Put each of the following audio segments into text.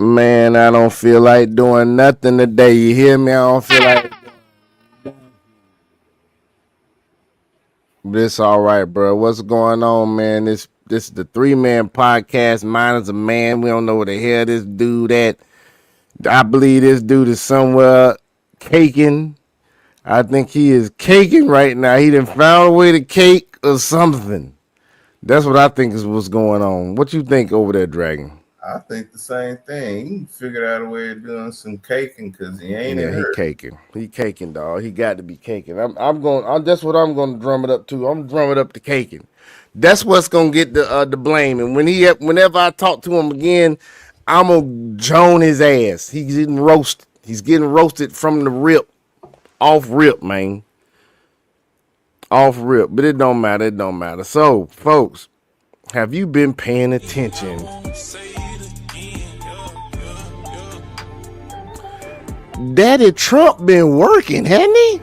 Man, I don't feel like doing nothing today. You hear me? I don't feel like. But it's all right, bro. What's going on, man? This is the 3-man podcast. Mine is a man. We don't know where the hell this dude at. I believe this dude is somewhere caking. I think he is caking right now. He done found a way to cake or something. That's what I think is what's going on. What you think over there, Dragon? I think the same thing. He figured out a way of doing some caking because he ain't in he caking. He caking, dog. He got to be caking. That's what I'm going to drum it up to. I'm drumming up the caking. That's what's going to get the blame. And whenever I talk to him again, I'm going to joan his ass. He's getting roasted. He's getting roasted from the rip. Off rip, man. Off rip. But it don't matter. It don't matter. So, folks, have you been paying attention? Daddy Trump been working, hasn't he?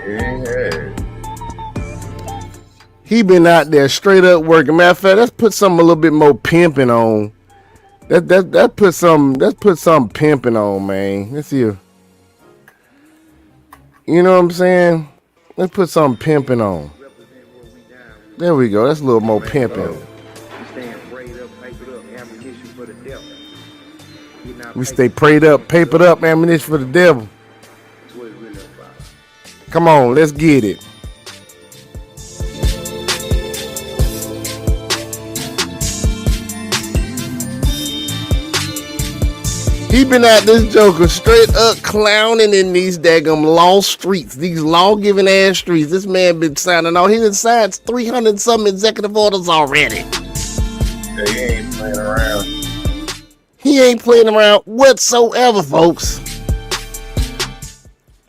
Yeah. He been out there straight up working. Matter of fact, let's put something a little bit more pimping on. That put some pimping on, man. Let's see. You know what I'm saying? Let's put some pimping on. There we go. That's a little more pimping. We stay prayed up, papered up, ammunition for the devil. Come on, let's get it. He been at this joker straight up clowning in these daggum law streets, these law-giving ass streets. This man been signing all. He done signed 300 some executive orders already. He ain't playing around. He ain't playing around whatsoever, folks.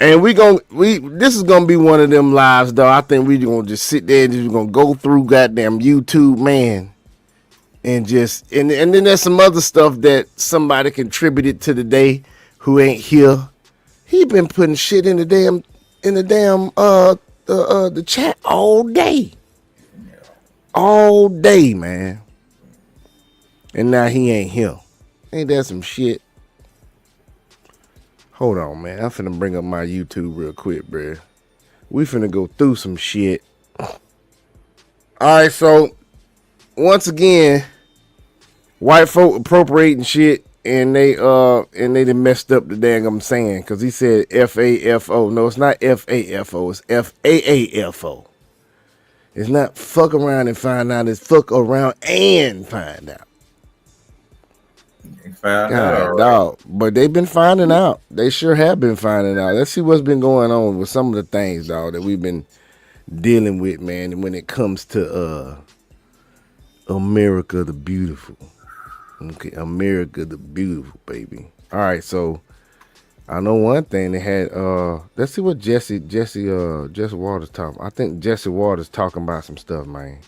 And this is gonna be one of them lives, though. I think we gonna just sit there and just gonna go through goddamn YouTube, man. And then there's some other stuff that somebody contributed to the day who ain't here. He been putting shit in the chat all day. All day, man. And now he ain't here. Ain't that some shit? Hold on, man. I'm finna bring up my YouTube real quick, bruh. We finna go through some shit. All right, so once again, white folk appropriating shit, and they done messed up the dang I'm saying, because he said FAFO. No, it's not FAFO. It's FAAFO. It's not fuck around and find out. It's fuck around and find out. Found out, dog. But they've been finding out. They sure have been finding out. Let's see what's been going on with some of the things, dog, that we've been dealing with, man. And when it comes to America the Beautiful. Okay, America the Beautiful, baby. All right, so I know one thing they had. Let's see what Jesse Waters talking. I think Jesse Waters talking about some stuff, man.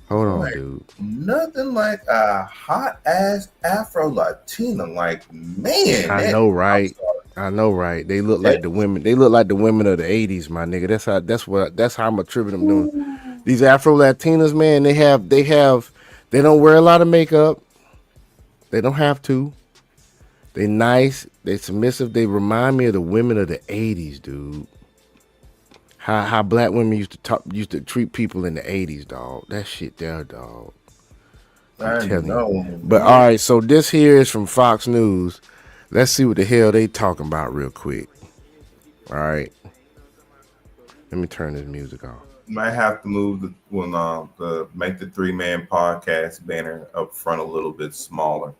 Hold on, dude. Nothing like a hot ass Afro Latina, like, man. I know, right? They look like the women. They look like the women of the '80s, my nigga. That's how I'm attributing them to. These Afro Latinas, man. They don't wear a lot of makeup. They don't have to. They nice. They submissive. They remind me of the women of the '80s, dude. How black women used to treat people in the '80s, dog. That shit there, dog. I'm telling you. But all right, so this here is from Fox News. Let's see what the hell they talking about real quick. All right. Let me turn this music off. Might have to move make the 3-man podcast banner up front a little bit smaller.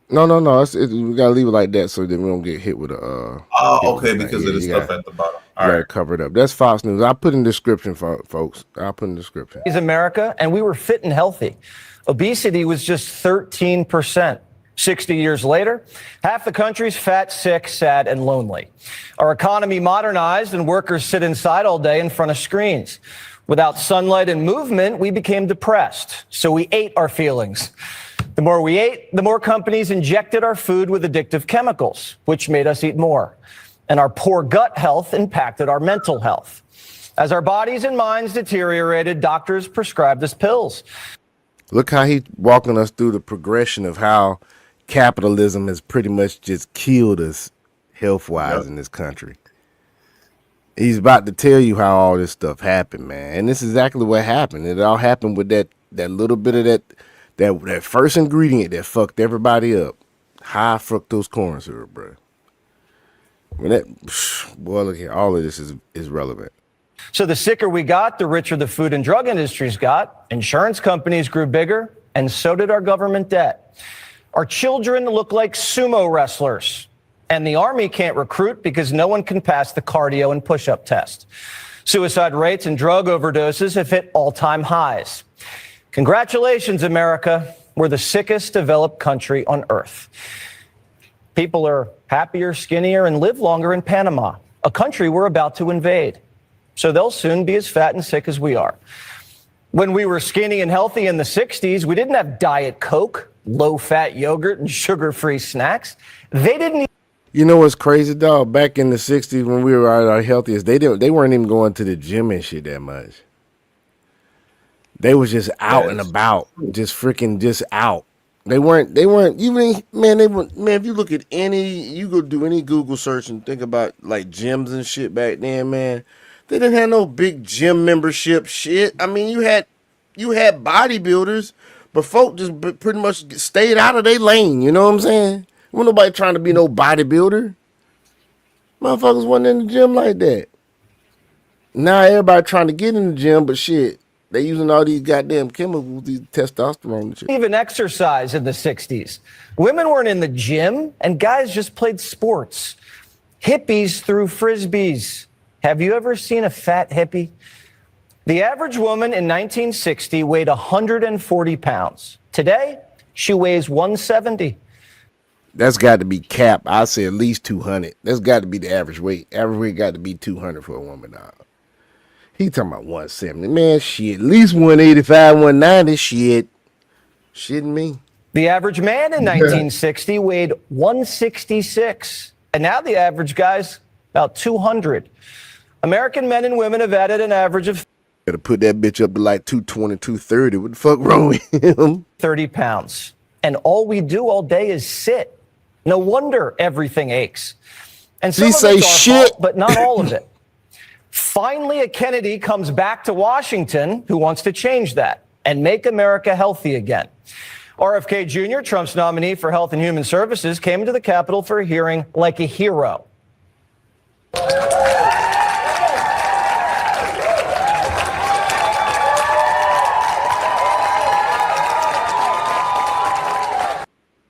No. We gotta leave it like that so that we don't get hit with a. Okay, because of the stuff at the bottom. All right, cover it up. That's Fox News. I'll put in the description, folks. I'll put in the description. Is America, and we were fit and healthy. Obesity was just 13%. 60 years later, half the country's fat, sick, sad, and lonely. Our economy modernized, and workers sit inside all day in front of screens. Without sunlight and movement, we became depressed. So we ate our feelings. The more we ate, the more companies injected our food with addictive chemicals, which made us eat more. And our poor gut health impacted our mental health. As our bodies and minds deteriorated, doctors prescribed us pills. Look how he's walking us through the progression of how capitalism has pretty much just killed us health-wise Yep. in this country. He's about to tell you how all this stuff happened, man. And this is exactly what happened. It all happened with that little bit of that first ingredient that fucked everybody up. High fructose corn syrup, bro. When that, boy, look here, all of this is relevant. So the sicker we got, the richer the food and drug industries got. Insurance companies grew bigger, and so did our government debt. Our children look like sumo wrestlers, and the Army can't recruit because no one can pass the cardio and push-up test. Suicide rates and drug overdoses have hit all-time highs. Congratulations, America. We're the sickest developed country on earth. People are happier, skinnier, and live longer in Panama, a country we're about to invade. So they'll soon be as fat and sick as we are. When we were skinny and healthy in the 60s, we didn't have Diet Coke, low-fat yogurt, and sugar-free snacks. They didn't. You know what's crazy, dog? Back in the 60s when we were at our healthiest, they weren't even going to the gym and shit that much. They was just out and about, just out. They weren't even, man, if you look at you go do any Google search and think about like gyms and shit back then, man, they didn't have no big gym membership shit. I mean, you had bodybuilders, but folk just pretty much stayed out of their lane, you know what I'm saying? Wasn't nobody trying to be no bodybuilder. Motherfuckers wasn't in the gym like that. Now everybody trying to get in the gym, but shit, they using all these goddamn chemicals, these testosterone and shit. Even exercise in the 60s. Women weren't in the gym, and guys just played sports. Hippies threw frisbees. Have you ever seen a fat hippie? The average woman in 1960 weighed 140 pounds. Today, she weighs 170. That's got to be cap. I say at least 200. That's got to be the average weight. Average weight got to be 200 for a woman now. He talking about 170. Man, shit. At least 185, 190. Shit. Shitting me. The average man in 1960 weighed 166. And now the average guy's about 200. American men and women have added an average of Gotta put that bitch up to like 220, 230. What the fuck wrong with him? 30 pounds. And all we do all day is sit. No wonder everything aches. And some She of say it's our shit. fault, but not all of it. Finally, a Kennedy comes back to Washington who wants to change that and make America healthy again. RFK Jr., Trump's nominee for Health and Human Services, came to the Capitol for a hearing like a hero.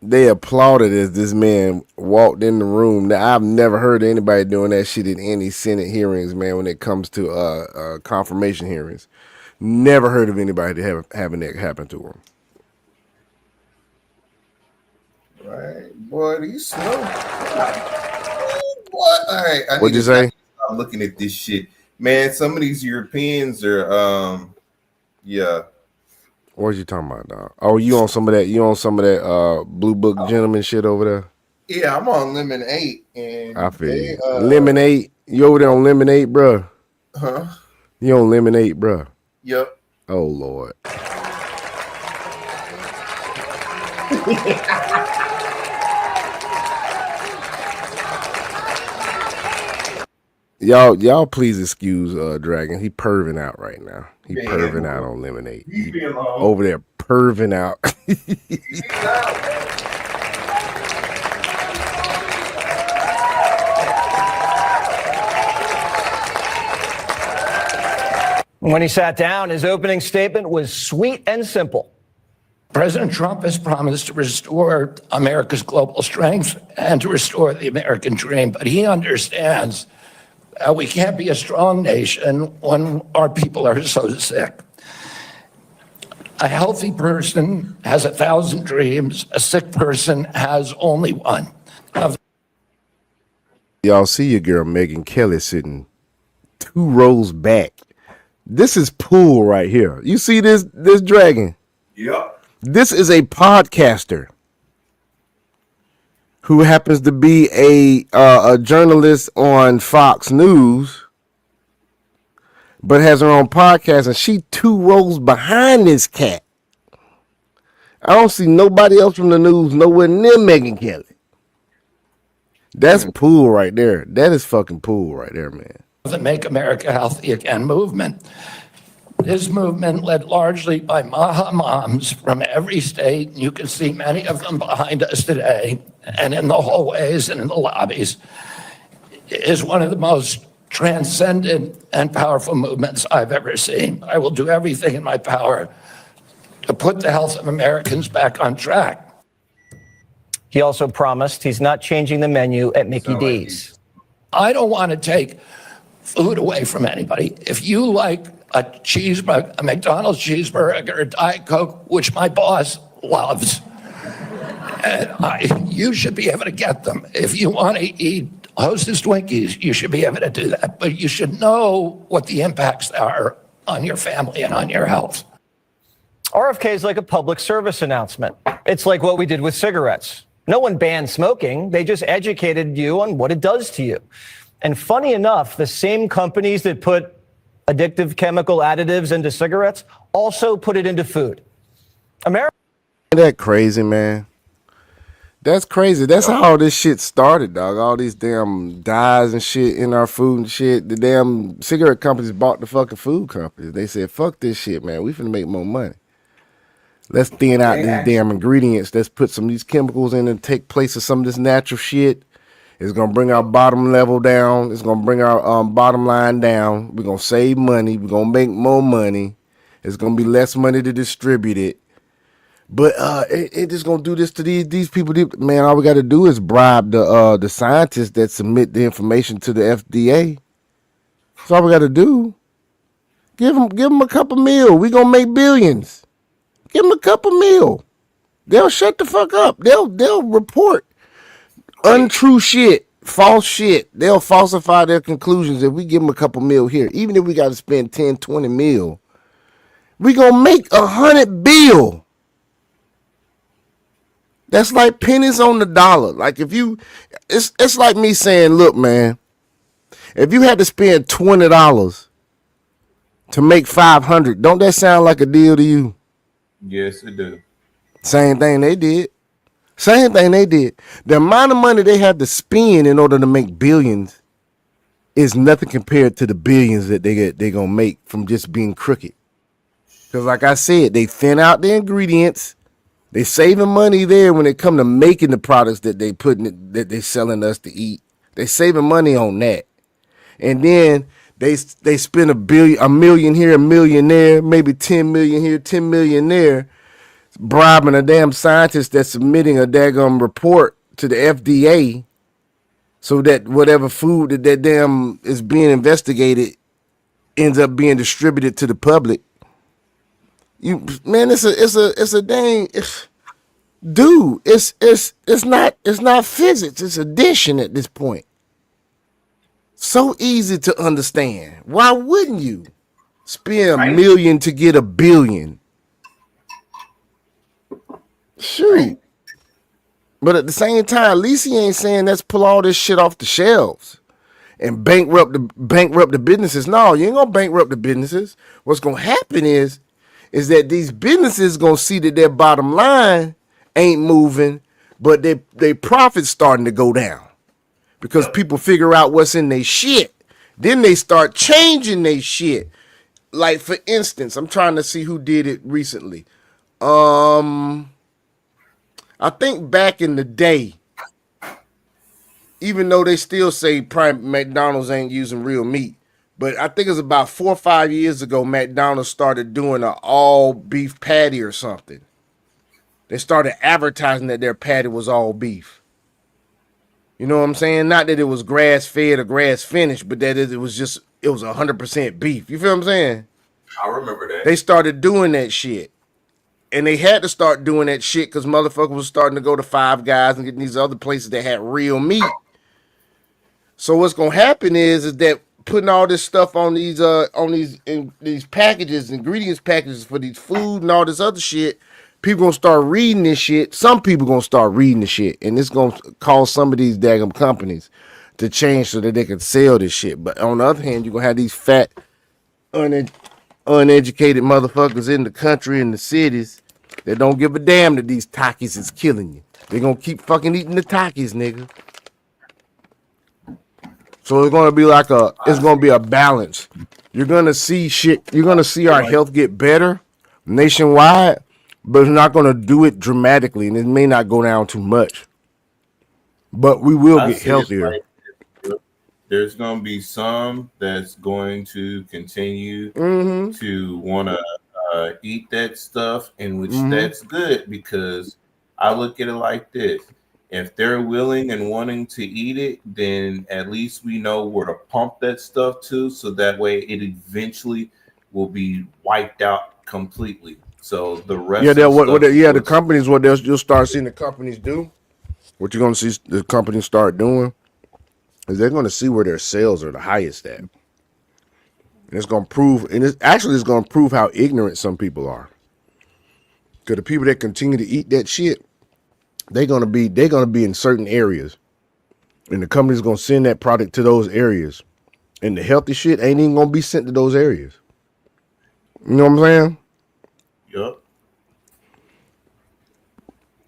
They applauded as this man walked in the room. Now, I've never heard of anybody doing that shit in any Senate hearings, man, when it comes to confirmation hearings. Never heard of anybody having that happen to them. Right, boy, you slow. What? All right, What'd you say? I'm looking at this shit, man. Some of these Europeans are, yeah. What you talking about, dog? Oh, you on some of that Blue Book gentleman shit over there? Yeah, I'm on Lemon 8. And I feel you. Lemonade. You over there on Lemonade, bro? Huh? You on Lemonade, bro? Yep. Oh, Lord. Y'all please excuse Dragon. He perving out right now. He perving out on Lemonade. He over there perving out. When he sat down, his opening statement was sweet and simple. President Trump has promised to restore America's global strength and to restore the American dream, but he understands we can't be a strong nation when our people are so sick. A healthy person has 1,000 dreams. A sick person has only one. Y'all see your girl Megyn Kelly sitting 2 rows back. This is Pool right here. You see this dragon? Yep. This is a podcaster who happens to be a journalist on Fox News, but has her own podcast, and she 2 rows behind this cat. I don't see nobody else from the news nowhere near Megyn Kelly. That's pool right there. That is fucking pool right there, man. The Make America Healthy Again movement. This movement, led largely by Maha moms from every state, you can see many of them behind us today, and in the hallways and in the lobbies, is one of the most transcendent and powerful movements I've ever seen. I will do everything in my power to put the health of Americans back on track. He also promised he's not changing the menu at Mickey D's. I don't want to take food away from anybody. If you like a cheeseburger, a McDonald's cheeseburger, or Diet Coke, which my boss loves, you should be able to get them. If you want to eat Hostess Twinkies, you should be able to do that. But you should know what the impacts are on your family and on your health. RFK is like a public service announcement. It's like what we did with cigarettes. No one banned smoking. They just educated you on what it does to you. And funny enough, the same companies that put addictive chemical additives into cigarettes also put it into food. America. Isn't that crazy, man? That's crazy. That's how all this shit started, dog. All these damn dyes and shit in our food and shit. The damn cigarette companies bought the fucking food companies. They said, fuck this shit, man. We finna make more money. Let's thin out these damn ingredients. Let's put some of these chemicals in and take place of some of this natural shit. It's going to bring our bottom level down. It's going to bring our bottom line down. We're going to save money. We're going to make more money. It's going to be less money to distribute it. But it just going to do this to these people. Man, all we got to do is bribe the scientists that submit the information to the FDA. That's all we got to do. Give them a couple mil. We going to make billions. Give them a couple mil. They'll shut the fuck up. They'll report untrue shit, false shit. They'll falsify their conclusions if we give them a couple mil here. Even if we got to spend 10, 20 mil, we gonna make 100 bill. That's like pennies on the dollar. Like if you, it's like me saying, look, man, if you had to spend $20 to make 500, don't that sound like a deal to you? Yes, it do. Same thing they did. The amount of money they had to spend in order to make billions is nothing compared to the billions that they're going to make from just being crooked. Because like I said, they thin out the ingredients. They saving money there when it come to making the products that they selling us to eat. They saving money on that. And then they spend a million here, a million there, maybe 10 million here, 10 million there, bribing a damn scientist that's submitting a daggum report to the FDA so that whatever food that damn is being investigated ends up being distributed to the public. Man, it's a dang, dude, it's not physics, it's addition at this point. So easy to understand. Why wouldn't you spend $1 million to get $1 billion? Shoot. But at the same time, at least he ain't saying let's pull all this shit off the shelves and bankrupt the businesses. No, you ain't gonna bankrupt the businesses. What's gonna happen is that these businesses gonna see that their bottom line ain't moving, but their profits starting to go down. Because people figure out what's in their shit. Then they start changing their shit. Like, for instance, I'm trying to see who did it recently. I think back in the day, even though they still say McDonald's ain't using real meat, but I think it was about 4 or 5 years ago, McDonald's started doing an all beef patty or something. They started advertising that their patty was all beef. You know what I'm saying? Not that it was grass fed or grass finished, but that it was 100% beef. You feel what I'm saying? I remember that. They started doing that shit. And they had to start doing that shit because motherfuckers was starting to go to Five Guys and get these other places that had real meat. So what's gonna happen is that putting all this stuff on these packages, ingredients packages for these food and all this other shit, people gonna start reading this shit. Some people gonna start reading the shit, and it's gonna cause some of these daggum companies to change so that they can sell this shit. But on the other hand, you're gonna have these fat, uneducated motherfuckers in the country and the cities They don't give a damn that these Takis is killing you. They're gonna keep fucking eating the Takis, nigga. So it's gonna be like it's gonna be a balance. You're gonna see shit. You're gonna see our health get better nationwide, but it's not gonna do it dramatically, and it may not go down too much. But we will get healthier. There's going to be some that's going to continue to want to eat that stuff, in which that's good, because I look at it like this. If they're willing and wanting to eat it, then at least we know where to pump that stuff to, so that way it eventually will be wiped out completely. So the rest the companies, you'll start seeing the companies do, what you're going to see the companies start doing is they're going to see where their sales are the highest at. And it's going to prove, it's going to prove how ignorant some people are. Because the people that continue to eat that shit, they're going to be in certain areas. And the company's going to send that product to those areas. And the healthy shit ain't even going to be sent to those areas. You know what I'm saying? Yep.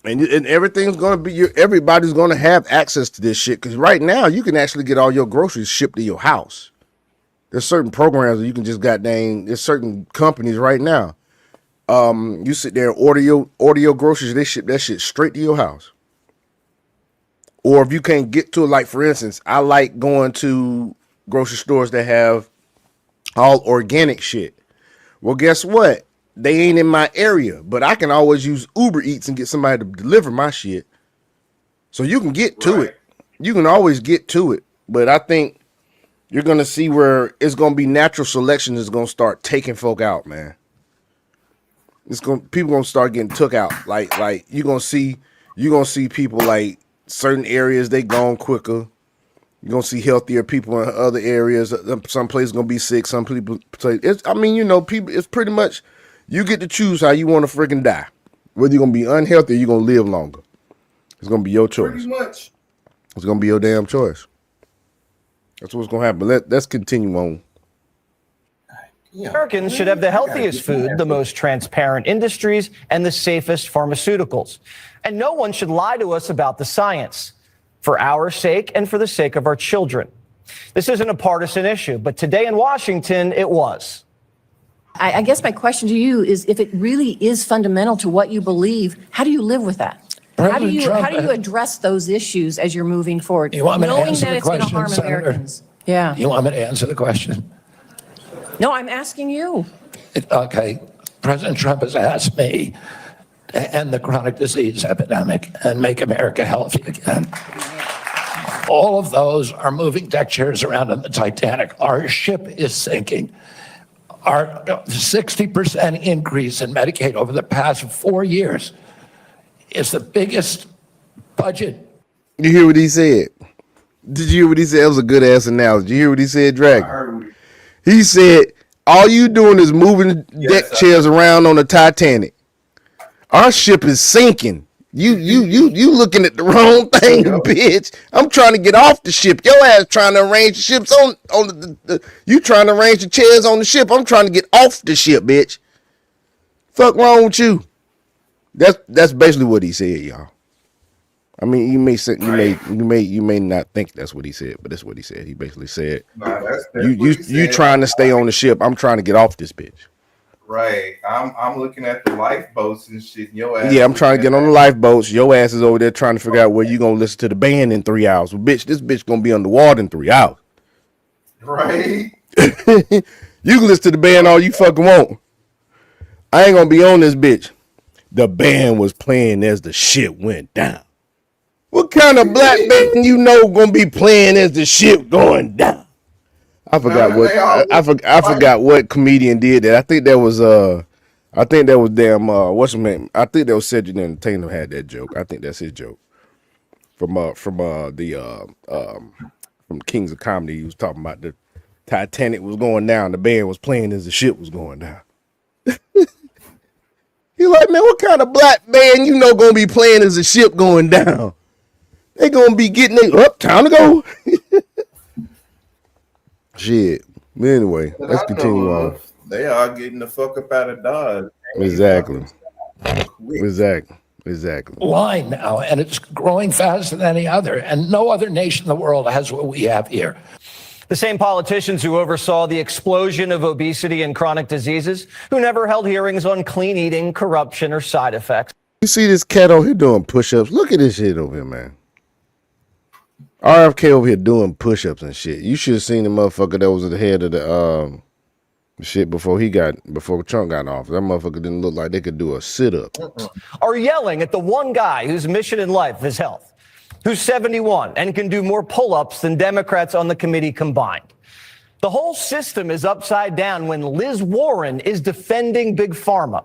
And everything's going to be, everybody's going to have access to this shit. Because right now, you can actually get all your groceries shipped to your house. There's certain programs that you can just there's certain companies right now. You sit there and order your groceries, they ship that shit straight to your house. Or if you can't get to it, like for instance, I like going to grocery stores that have all organic shit. Well, guess what? They ain't in my area, but I can always use Uber Eats and get somebody to deliver my shit. So you can get to it. You can always get to it. But I think you're going to see where it's going to be natural selection is going to start taking folk out, man. People going to start getting took out. Like you're going to see people like certain areas, they gone quicker. You're going to see healthier people in other areas. Some places going to be sick. Some people, people, it's pretty much, you get to choose how you want to freaking die. Whether you're going to be unhealthy or you're going to live longer. It's going to be your choice. Pretty much. It's going to be your damn choice. That's what's going to happen. Let's continue on. Americans should have the healthiest food, the most transparent industries, and the safest pharmaceuticals. And no one should lie to us about the science, for our sake and for the sake of our children. This isn't a partisan issue, but today in Washington, it was. I guess my question to you is, if it really is fundamental to what you believe, how do you live with that? How do you address those issues as you're moving forward, You want me to knowing answer that the it's going to question, harm Senator? Americans? Yeah. You want me to answer the question? No, I'm asking you. Okay. President Trump has asked me to end the chronic disease epidemic and make America healthy again. All of those are moving deck chairs around on the Titanic. Our ship is sinking. Our 60% increase in Medicaid over the past 4 years is the biggest budget. You hear what he said? Did you hear what he said? That was a good ass analogy. You hear what he said, Dragon? He said, all you doing is moving deck chairs around on the Titanic. Our ship is sinking. You looking at the wrong thing, bitch. I'm trying to get off the ship. Your ass trying to arrange the ships on you trying to arrange the chairs on the ship. I'm trying to get off the ship, bitch. Fuck wrong with you? That's basically what he said, y'all. I mean, you may not think that's what he said, but that's what he said. He basically said, you trying to stay on the ship. I'm trying to get off this bitch. Right. I'm looking at the lifeboats and shit. Your ass. Yeah, I'm trying to get on the lifeboats. Your ass is over there trying to figure out where you gonna listen to the band in 3 hours. Well, bitch, this bitch gonna be underwater in 3 hours. Right. You can listen to the band all you fucking want. I ain't gonna be on this bitch. The band was playing as the shit went down. What kind of black band you know gonna be playing as the ship going down? I forgot I forgot what comedian did that. I think that was damn what's his name? I think that was Cedric the Entertainer had that joke. I think that's his joke. From Kings of Comedy. He was talking about the Titanic was going down, the band was playing as the ship was going down. He like, man, what kind of black band you know gonna be playing as the ship going down? They gonna be getting it up, time to go. Shit. But anyway, let's continue on. They are getting the fuck up out of Dodge. Exactly. Exactly. line now, and it's growing faster than any other. And no other nation in the world has what we have here. The same politicians who oversaw the explosion of obesity and chronic diseases, who never held hearings on clean eating, corruption, or side effects. You see this cat over here doing push-ups? Look at this shit over here, man. RFK over here doing push-ups and shit. You should have seen the motherfucker that was at the head of the shit before Trump got in office. That motherfucker didn't look like they could do a sit-up. Are yelling at the one guy whose mission in life is health, who's 71 and can do more pull-ups than Democrats on the committee combined. The whole system is upside down when Liz Warren is defending Big Pharma.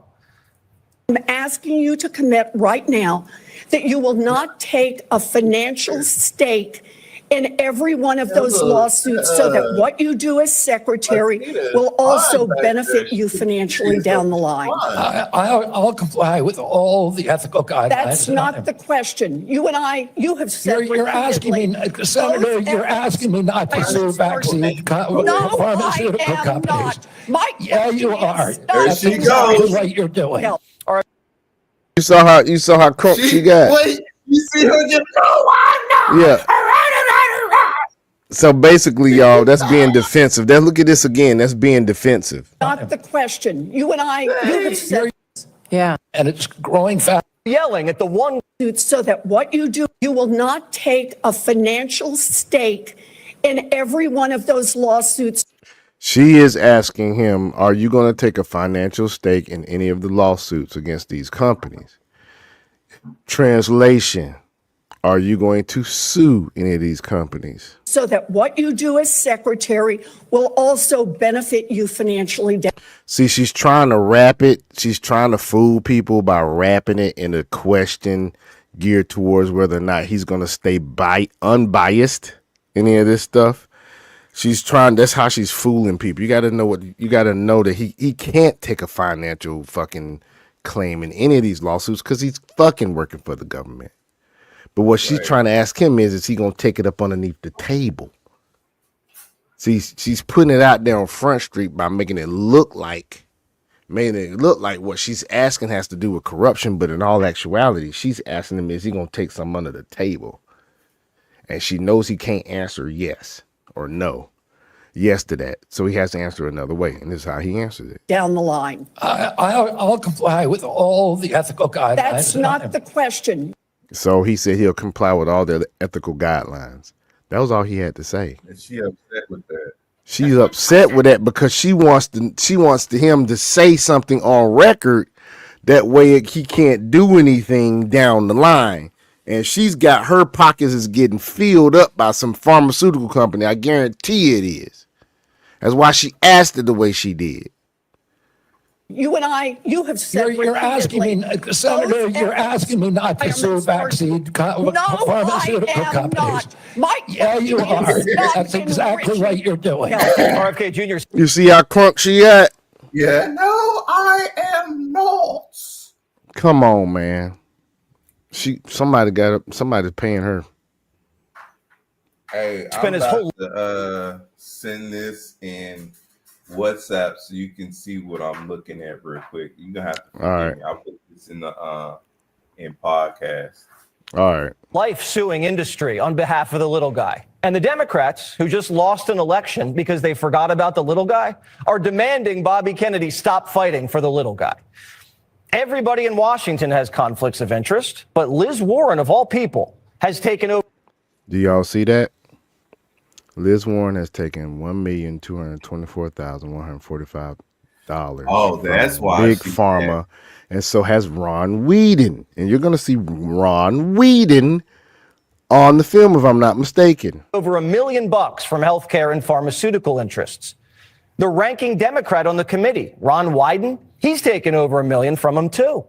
I'm asking you to commit right now that you will not take a financial stake in every one of those lawsuits so that what you do as secretary will also benefit you financially down the line. I'll comply with all the ethical guidelines. That's not the question. You have said You're asking me, Senator, you're asking me not to sue vaccine pharmaceutical companies. Yeah, you are. That's exactly what you're doing. You saw how crunk she got. Wait, you see her just Yeah. So basically, y'all, that's being defensive. Look at this again. That's being defensive. Not the question. You have said. Yeah. And it's growing fast. Yelling at the one So that what you do, you will not take a financial stake in every one of those lawsuits. She is asking him, are you going to take a financial stake in any of the lawsuits against these companies? Translation, are you going to sue any of these companies? So that what you do as secretary will also benefit you financially. See, she's trying to wrap it. She's trying to fool people by wrapping it in a question geared towards whether or not he's going to stay unbiased in any of this stuff. She's trying. That's how she's fooling people. You got to know that he can't take a financial fucking claim in any of these lawsuits because he's fucking working for the government. But what she's trying to ask him is he gonna take it up underneath the table? See, she's putting it out there on Front Street by making it look like what she's asking has to do with corruption, but in all actuality, she's asking him, is he gonna take some under the table? And she knows he can't answer yes or no. Yes to that. So he has to answer another way. And this is how he answers it. Down the line. I'll comply with all the ethical guidelines. That's not the question. So he said he'll comply with all the ethical guidelines. That was all he had to say. And she upset with that. She's upset with that because she wants him to say something on record. That way he can't do anything down the line. And she's got her pockets is getting filled up by some pharmaceutical company. I guarantee it is. That's why she asked it the way she did. You have said. You're asking me, Senator, you're asking me not to sue vaccine pharmaceutical companies. Yeah, you are. That's exactly what you're doing. RFK Jr. You see how crunk she at? Yeah. No, I am not. Come on, man. Somebody's paying her. Hey, I'm about to send this in WhatsApp so you can see what I'm looking at real quick. You're gonna have to forgive me. I'll put this in the in podcast. All right. Life suing industry on behalf of the little guy. And the Democrats, who just lost an election because they forgot about the little guy, are demanding Bobby Kennedy stop fighting for the little guy. Everybody in Washington has conflicts of interest, but Liz Warren, of all people, has taken over. Do y'all see that? Liz Warren has taken $1,224,145. Oh, that's why Big Pharma, and so has Ron Whedon, and you're going to see Ron Whedon on the film, if I'm not mistaken. Over $1 million from healthcare and pharmaceutical interests. The ranking Democrat on the committee, Ron Wyden, he's taken over $1 million from him too.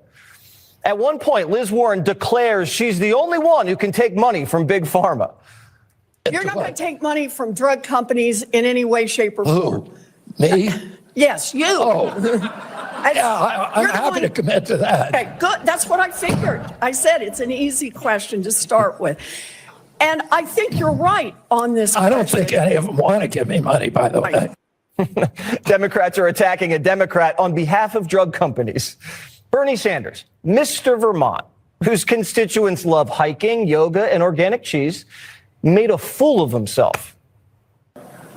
At one point, Liz Warren declares she's the only one who can take money from Big Pharma. You're not going to take money from drug companies in any way, shape, or form. Who? Me? Yes, you. Oh, yeah, I'm happy to commit to that. Okay, good. That's what I figured. I said it's an easy question to start with. And I think you're right on this. I don't think any of them want to give me money, by the way. Democrats are attacking a Democrat on behalf of drug companies. Bernie Sanders, Mr. Vermont, whose constituents love hiking, yoga, and organic cheese, made a fool of himself.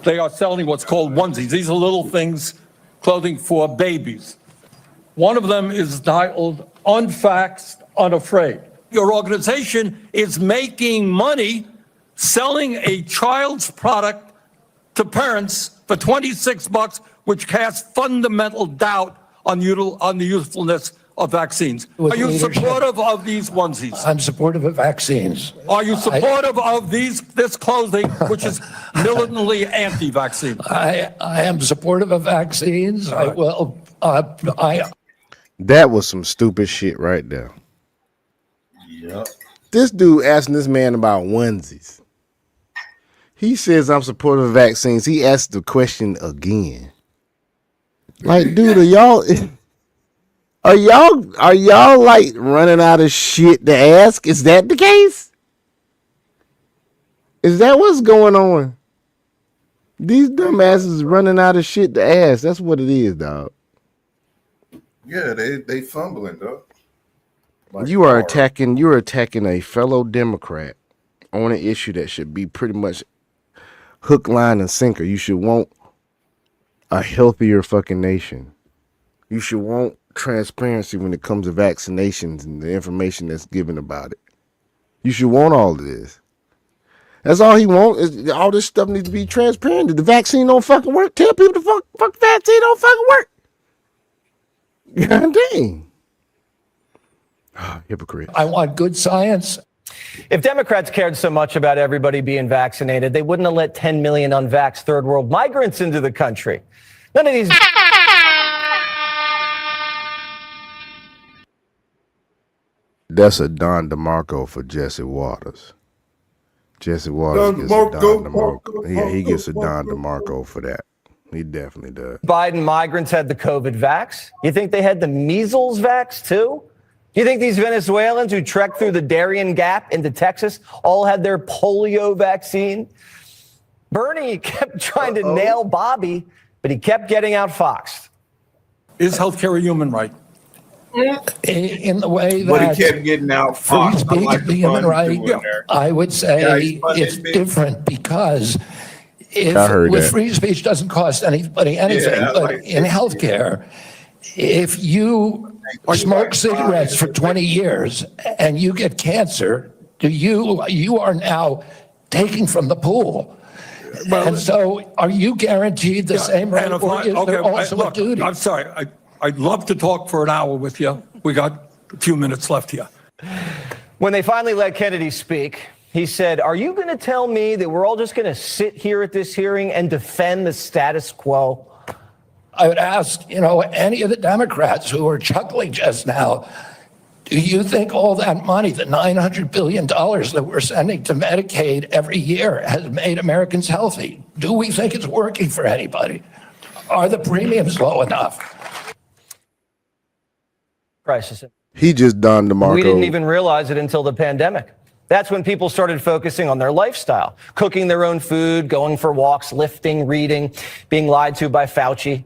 They are selling what's called onesies. These are little things, clothing for babies. One of them is titled Unfaxed, Unafraid. Your organization is making money selling a child's product to parents for $26, which casts fundamental doubt on the usefulness of vaccines. Are you supportive of these onesies? I'm supportive of vaccines. Are you supportive of this clothing, which is militantly anti-vaccine? I am supportive of vaccines. I will. That was some stupid shit right there. Yep. This dude asking this man about onesies. He says I'm supportive of vaccines. He asked the question again. Like, dude, are y'all like running out of shit to ask? Is that the case? Is that what's going on? These dumbasses running out of shit to ask. That's what it is, dog. Yeah, they fumbling, dog. Like You're attacking a fellow Democrat on an issue that should be pretty much hook, line, and sinker. You should want a healthier fucking nation. You should want transparency when it comes to vaccinations and the information that's given about it. You should want all of this. That's all he wants. Is all this stuff needs to be transparent. If the vaccine don't fucking work, tell people the fuck vaccine don't fucking work. God dang. Hypocrite. I want good science. If Democrats cared so much about everybody being vaccinated, they wouldn't have let 10 million unvaxxed third world migrants into the country. None of these. That's a Don DeMarco for Jesse Waters. Jesse Waters gets a Don DeMarco. Yeah, he gets a Don DeMarco for that. He definitely does. Biden migrants had the COVID vax. You think they had the measles vax too? You think these Venezuelans who trekked through the Darien Gap into Texas all had their polio vaccine? Bernie kept trying to nail Bobby, but he kept getting outfoxed. Is healthcare a human right? In the way that But he kept getting out. free speech is a human right, I would say it's different because if free speech doesn't cost anybody anything, but in healthcare, if you smoke cigarettes for 20 years and you get cancer, you are now taking from the pool. And so are you guaranteed the same right, or is there also a duty? I'm sorry. I'd love to talk for an hour with you. We got a few minutes left here. When they finally let Kennedy speak, he said, "Are you going to tell me that we're all just going to sit here at this hearing and defend the status quo?" I would ask, any of the Democrats who are chuckling just now, do you think all that money, the $900 billion that we're sending to Medicaid every year, has made Americans healthy? Do we think it's working for anybody? Are the premiums low enough? Crisis. He just Don DeMarco. We didn't even realize it until the pandemic. That's when people started focusing on their lifestyle, cooking their own food, going for walks, lifting, reading, being lied to by Fauci.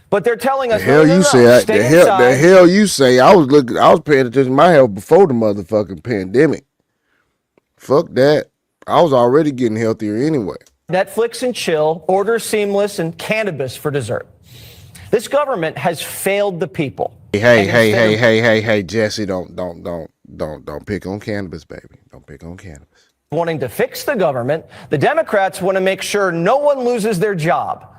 But they're telling us, the hell you say. I was paying attention to my health before the motherfucking pandemic. Fuck that. I was already getting healthier anyway. Netflix and chill, order seamless, and cannabis for dessert. This government has failed the people. Hey, Jesse, don't pick on cannabis, baby. Don't pick on cannabis. Wanting to fix the government, the Democrats want to make sure no one loses their job.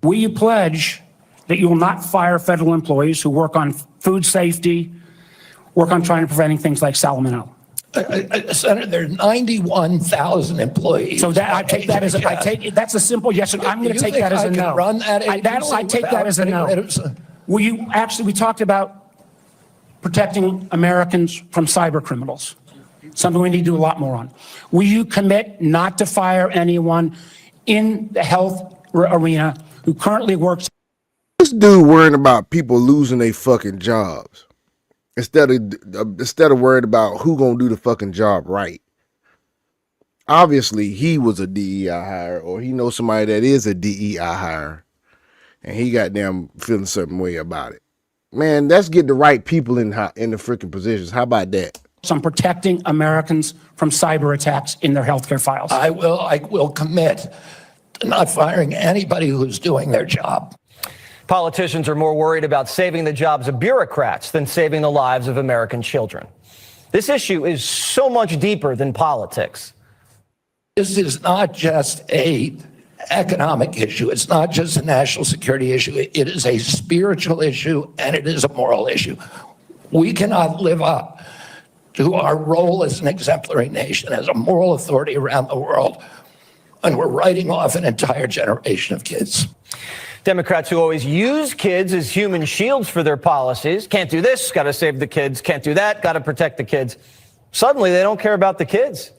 Will you pledge that you will not fire federal employees who work on food safety, work on trying to preventing things like salmonella? Senator, there are 91,000 employees. So that I take that as that's a simple yes. I'm going to take that as a no. I take that as a no. Will you actually? We talked about protecting Americans from cyber criminals. Something we need to do a lot more on. Will you commit not to fire anyone in the health arena who currently works? This dude worrying about people losing their fucking jobs instead of worried about who gonna do the fucking job right. Obviously, he was a DEI hire, or he knows somebody that is a DEI hire, and he got them feeling a certain way about it. Man, let's get the right people in the freaking positions. How about that? On protecting Americans from cyber attacks in their healthcare files. I will commit to not firing anybody who's doing their job. Politicians are more worried about saving the jobs of bureaucrats than saving the lives of American children. This issue is so much deeper than politics. This is not just an economic issue. It's not just a national security issue. It is a spiritual issue, and it is a moral issue. We cannot live up to our role as an exemplary nation, as a moral authority around the world, and we're writing off an entire generation of kids. Democrats who always use kids as human shields for their policies, can't do this, got to save the kids, can't do that, got to protect the kids. Suddenly, they don't care about the kids.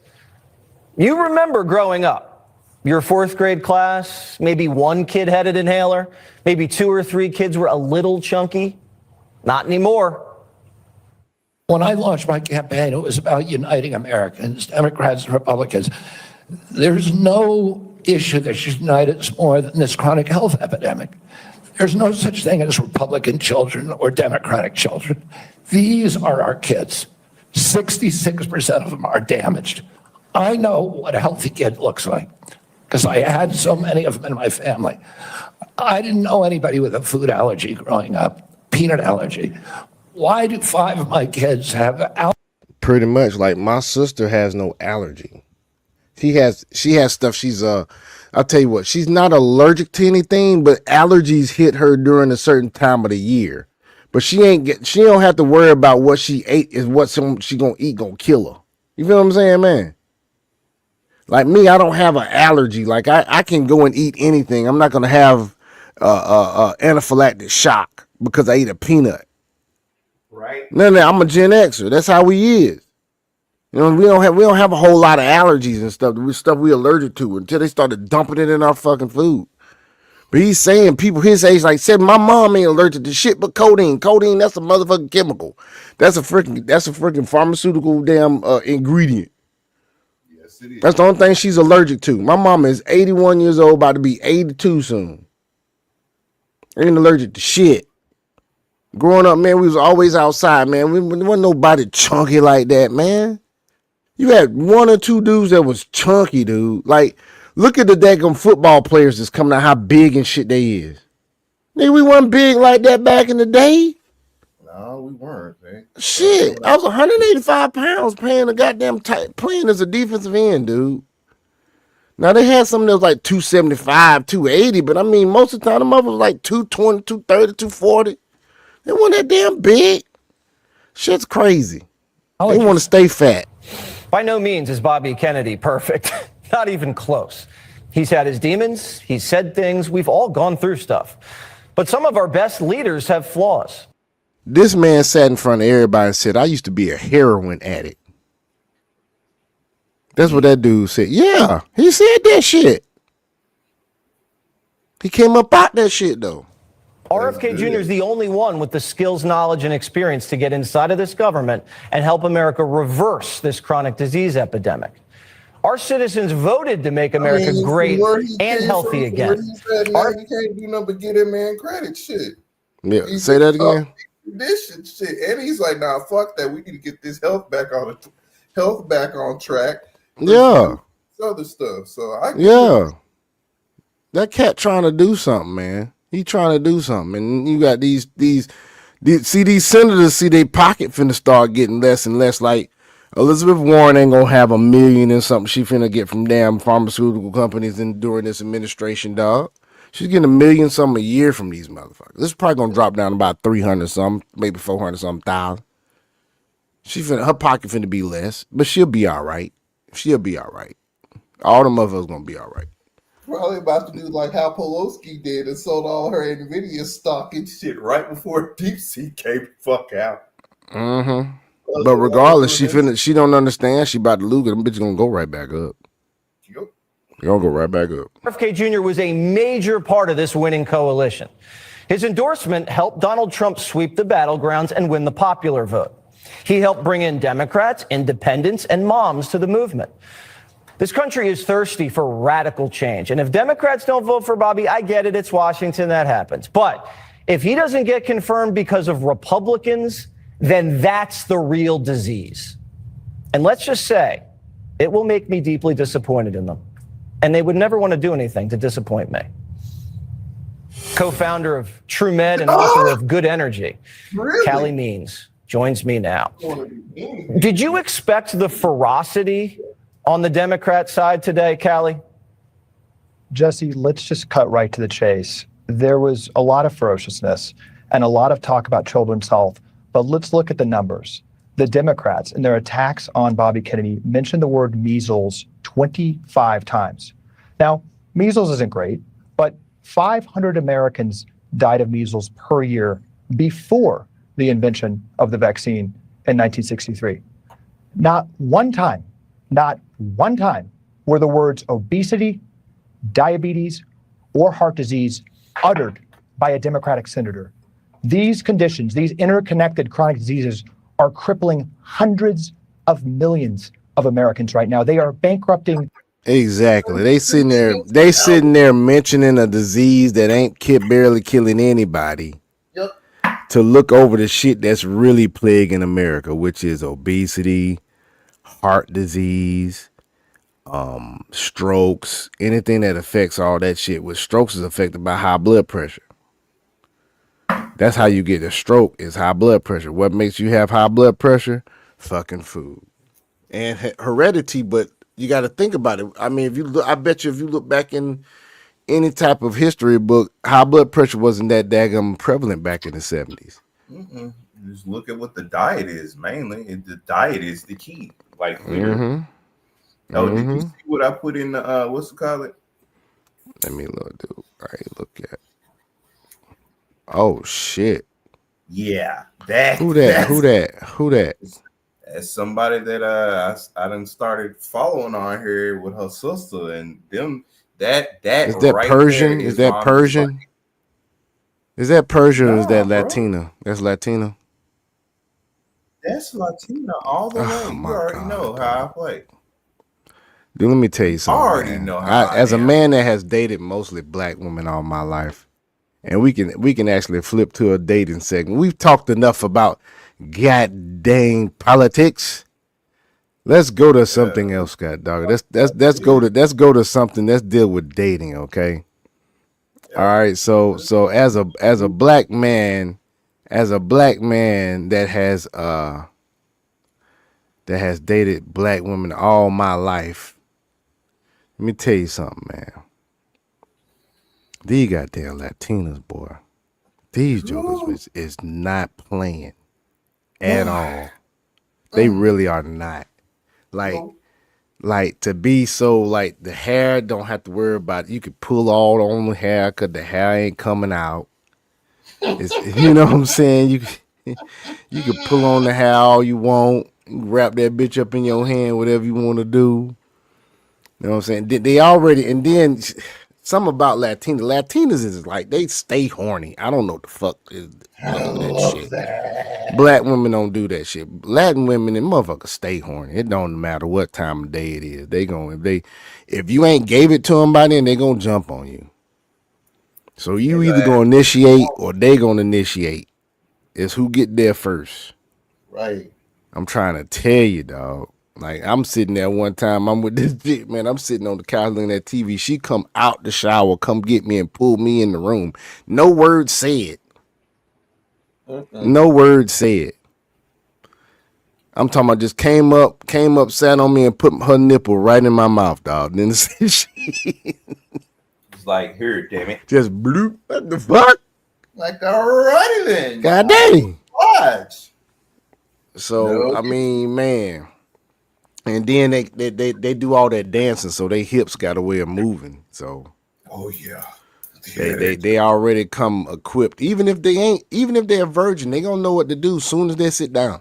You remember growing up, your fourth grade class, maybe one kid had an inhaler, maybe 2 or 3 kids were a little chunky. Not anymore. When I launched my campaign, it was about uniting Americans, Democrats and Republicans. There's no issue that should unite us more than this chronic health epidemic. There's no such thing as Republican children or Democratic children. These are our kids. 66% of them are damaged. I know what a healthy kid looks like because I had so many of them in my family. I didn't know anybody with a food allergy growing up, peanut allergy. Why do 5 of my kids have allergies? Pretty much, like my sister has no allergy. She has stuff. I'll tell you what, she's not allergic to anything, but allergies hit her during a certain time of the year. But she don't have to worry about what she ate is what she gonna eat gonna kill her. You feel what I'm saying, man? Like me, I don't have an allergy. Like I can go and eat anything. I'm not gonna have anaphylactic shock because I eat a peanut. Right. No, I'm a Gen Xer. That's how we is. You know, we don't have a whole lot of allergies and stuff we allergic to until they started dumping it in our fucking food. But he's saying people his age like said my mom ain't allergic to shit but codeine. Codeine, that's a motherfucking chemical. That's a freaking pharmaceutical damn ingredient. Yes, it is. That's the only thing she's allergic to. My mama is 81 years old, about to be 82 soon. Ain't allergic to shit. Growing up, man, we was always outside, man. We wasn't nobody chunky like that, man. You had 1 or 2 dudes that was chunky, dude. Like, look at the daggum football players that's coming out, how big and shit they is. Nigga, we wasn't big like that back in the day. No, we weren't, man. Shit, I was 185 pounds playing as a defensive end, dude. Now, they had some that was like 275, 280, but I mean, most of the time, the mother was like 220, 230, 240. They weren't that damn big. Shit's crazy. They want to stay fat. By no means is Bobby Kennedy perfect. Not even close. He's had his demons. He's said things. We've all gone through stuff. But some of our best leaders have flaws. This man sat in front of everybody and said, I used to be a heroin addict. That's what that dude said. Yeah, he said that shit. He came up out that shit, though. RFK Jr. is the only one with the skills, knowledge, and experience to get inside of this government and help America reverse this chronic disease epidemic. Our citizens voted to make America great and healthy again. He said, man, you can't do nothing but get him man credit. Shit. Yeah, say that again. This shit, and he's like, nah, fuck that. We need to get this health back on track. Yeah. This other stuff. So that cat trying to do something, man. He trying to do something, and you got these senators see their pocket finna start getting less and less. Like Elizabeth Warren ain't gonna have $1 million and something she finna get from damn pharmaceutical companies and during this administration, dog. She's getting $1 million something a year from these motherfuckers. This is probably gonna drop down about 300 something, maybe 400 something thousand. Her pocket finna be less, but she'll be all right. She'll be all right. All the motherfuckers gonna be all right. Probably about to do like how Pelosi did and sold all her Nvidia stock and shit right before DeepSeek came the fuck out. Mm-hmm. But regardless, she don't understand. She about to lose it. Them bitches gonna go right back up. Yep. They're gonna go right back up. RFK Jr. was a major part of this winning coalition. His endorsement helped Donald Trump sweep the battlegrounds and win the popular vote. He helped bring in Democrats, independents, and moms to the movement. This country is thirsty for radical change. And if Democrats don't vote for Bobby, I get it. It's Washington. That happens. But If he doesn't get confirmed because of Republicans, then that's the real disease. And let's just say it will make me deeply disappointed in them. And they would never want to do anything to disappoint me. Co-founder of TrueMed and author of Good Energy, Callie Means, joins me now. Did you expect the ferocity on the Democrat side today, Callie? Jesse, let's just cut right to the chase. There was a lot of ferociousness and a lot of talk about children's health, but let's look at the numbers. The Democrats, in their attacks on Bobby Kennedy, mentioned the word measles 25 times. Now, measles isn't great, but 500 Americans died of measles per year before the invention of the vaccine in 1963. Not one time were the words obesity, diabetes, or heart disease uttered by a Democratic senator. These conditions, these interconnected chronic diseases, are crippling hundreds of millions of Americans right now. They are bankrupting. Exactly. They sitting there mentioning a disease that ain't barely killing anybody. Yep. To look over the shit that's really plaguing America, which is obesity, heart disease, strokes, anything that affects all that shit. With strokes is affected by high blood pressure. That's how you get a stroke, is high blood pressure. What makes you have high blood pressure? Fucking food and heredity. But you got to think about it. I mean, if you look, I bet you if you look back in any type of history book, high blood pressure wasn't that daggum prevalent back in the 70s. Just look at what the diet is mainly. And the diet is the key. Like, did you see what I put in the what's it called? Let me look, dude. All right, look at. Oh shit. Yeah, Who that? As somebody that I done started following on here with her sister and them. That is that right Persian? Is that Persian? Is that Persian or is that bro. Latina? That's Latina. That's Latina all the way. You already know how I play. Dude, let me tell you something. I already know how I as a am. man that has dated mostly black women all my life, and we can actually flip to a dating segment. We've talked enough about god dang politics. Let's go to something else, god dog. Let's go to something. Let's deal with dating, okay? All right. So as a black man that has dated black women all my life, let me tell you something, man. These goddamn Latinas, boy. These jokers is not playing at all. They really are not. Like to be so like the hair don't have to worry about it. You could pull all on the hair because the hair ain't coming out. You know what I'm saying? You can pull on the hair all you want. You wrap that bitch up in your hand, whatever you want to do. You know what I'm saying? They already, and then something about Latinas is like they stay horny. I don't know what the fuck is that shit. Black women don't do that shit. Latin women and motherfuckers stay horny. It don't matter what time of day it is. They gonna if you ain't gave it to them by then, they gonna jump on you. So you either gonna initiate or they gonna initiate. It's who get there first. Right. I'm trying to tell you, dog. Like, I'm sitting there one time, I'm with this chick, man. I'm sitting on the couch looking at TV. She come out the shower, come get me and pull me in the room. No word said. No word said. I'm talking about just came up, sat on me and put her nipple right in my mouth, dog. Then she It's like, here, damn it. just bloop. What the fuck? Like, alrighty then. God dang. Watch. So, I mean, man. And then they do all that dancing, so their hips got a way of moving. So oh yeah. They already come equipped. Even if they're a virgin, they gonna know what to do as soon as they sit down.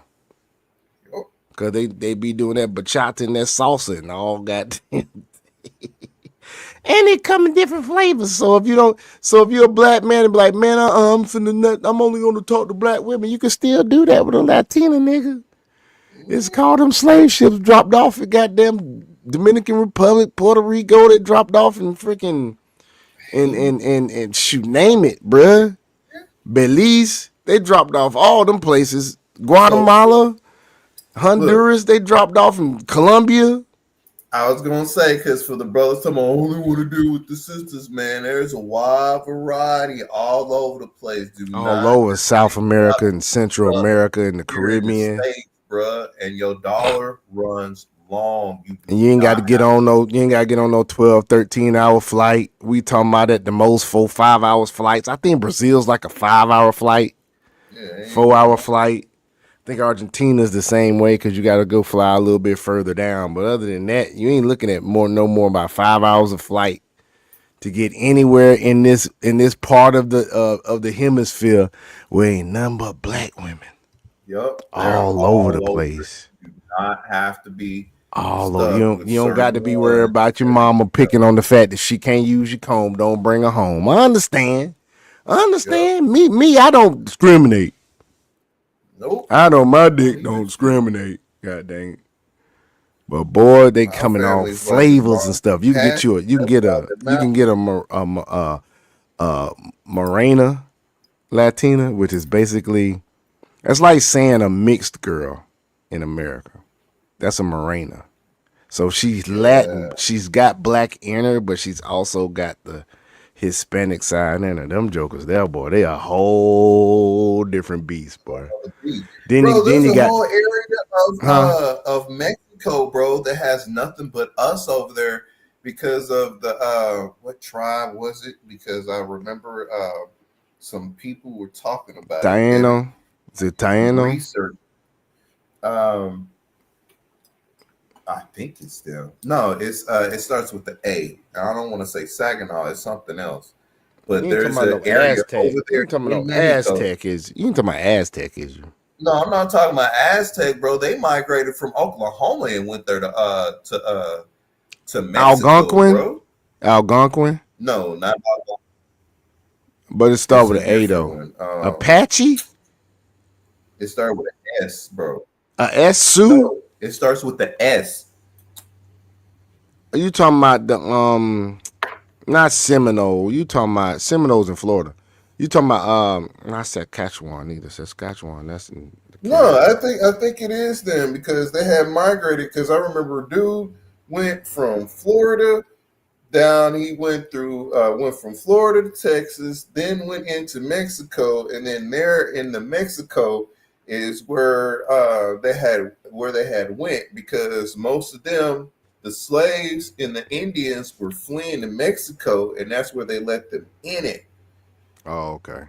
Cause they be doing that bachata and that salsa and all got and they come in different flavors. So if you're a black man and be like, man, I'm only gonna talk to black women, you can still do that with a Latina nigga. It's called them slave ships dropped off at goddamn Dominican Republic, Puerto Rico. They dropped off in freaking and shoot, name it, bruh. Belize, they dropped off all them places. So Guatemala, look, Honduras, they dropped off in Colombia. I was gonna say, because for the brothers, I only want to do with the sisters, man. There's a wide variety all over the place. Do All not over just South think about America it, and Central bruh. America and the Here in the Caribbean. States, bruh, and your dollar runs long. You do And you ain't got to not get have on no, you ain't got to get on no 12, 13-hour flight. We talking about at the most 4, 5 hours flights. I think Brazil's like a 5-hour flight, yeah, ain't 4-hour long. flight. I think Argentina's the same way because you got to go fly a little bit further down. But other than that, you ain't looking at no more about 5 hours of flight to get anywhere in this part of the hemisphere where ain't nothing but black women Yep, they're all over the all over it. place. You do not have to be All over. stuck with You don't got certain to be worried ones. about your mama picking on the fact that she can't use your comb. Don't bring her home. I understand. Yep. Me, I don't discriminate. Nope. My Only dick don't with you. discriminate. God dang it. But boy, they Our coming off family's like as flavors and long as stuff. you pass, that's out the You mouth. can get a Morena Latina, which is basically, that's like saying a mixed girl in America. That's a Morena. So she's Latin. Yeah. She's got black in her, but she's also got the Hispanic side in her. Them jokers there, boy, they a whole different beast, boy. Bro, Then there's you a got, whole area huh? of Mexico, bro, that has nothing but us over there because of the what tribe was it? Because I remember some people were talking about it. Then Taino? Is it some Taino? research. Um I think it's them. No, it's it starts with the A. I don't want to say Saginaw, it's something else. You But ain't talking there's about an no area Aztec. over You there ain't talking about in no Mexico. Aztec, is you? You ain't talking about Aztec, is you? No, I'm not talking about Aztec, bro. They migrated from Oklahoma and went there to Mexico, Algonquin? bro. Algonquin? No, not Oklahoma. But it start It's a with an A different though. one. Apache? It started with an S, bro. A S Sioux? No, it starts with the S. Are you talking about the not Seminole? You talking about Seminoles in Florida? You talking about not Saskatchewan either. Saskatchewan, that's in the No, Caribbean. I think it is them because they had migrated. Because I remember a dude went from Florida down. He went from Florida to Texas, then went into Mexico, and then there in the Mexico is where they had went because most of them, the slaves and the Indians, were fleeing to Mexico, and that's where they let them in it. Oh, okay.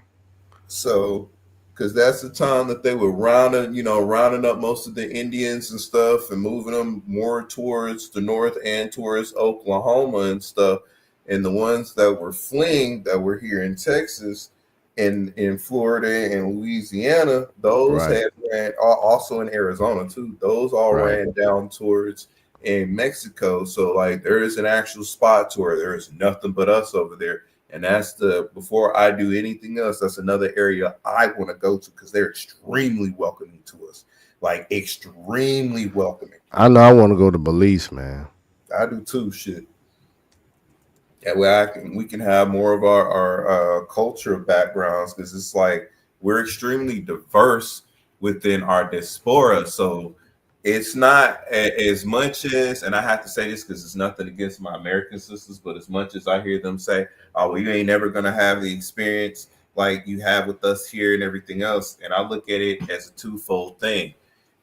So, because that's the time that they were rounding up most of the Indians and stuff and moving them more towards the north and towards Oklahoma and stuff. And the ones that were fleeing that were here in Texas and in Florida and Louisiana, those Right. had ran also in Arizona too. Those all Right. ran down towards in Mexico. So like there is an actual spot to where there is nothing but us over there. And that's before I do anything else, that's another area I want to go to because they're extremely welcoming to us. Like extremely welcoming. I know I want to go to Belize, man. I do too, shit. That way we can have more of our culture backgrounds because it's like we're extremely diverse within our diaspora. So it's not as much as, and I have to say this because it's nothing against my American sisters, but as much as I hear them say, "Oh, well, you ain't never gonna have the experience like you have with us here and everything else," and I look at it as a twofold thing.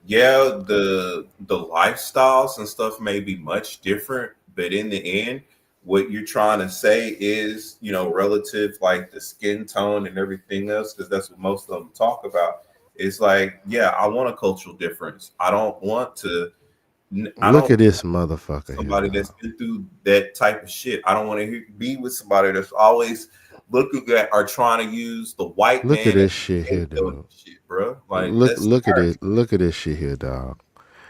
Yeah, the lifestyles and stuff may be much different, but in the end, what you're trying to say is, relative like the skin tone and everything else, because that's what most of them talk about. It's like, yeah, I want a cultural difference. I don't want to. I Look don't at this want motherfucker here, somebody that's dog. been through that type of shit. I don't want to be with somebody that's always looking at or trying to use the white Look at man as this shit a here, scapegoat dude. and shit, bro. Like that's embarrassing. Look at this shit here, dog.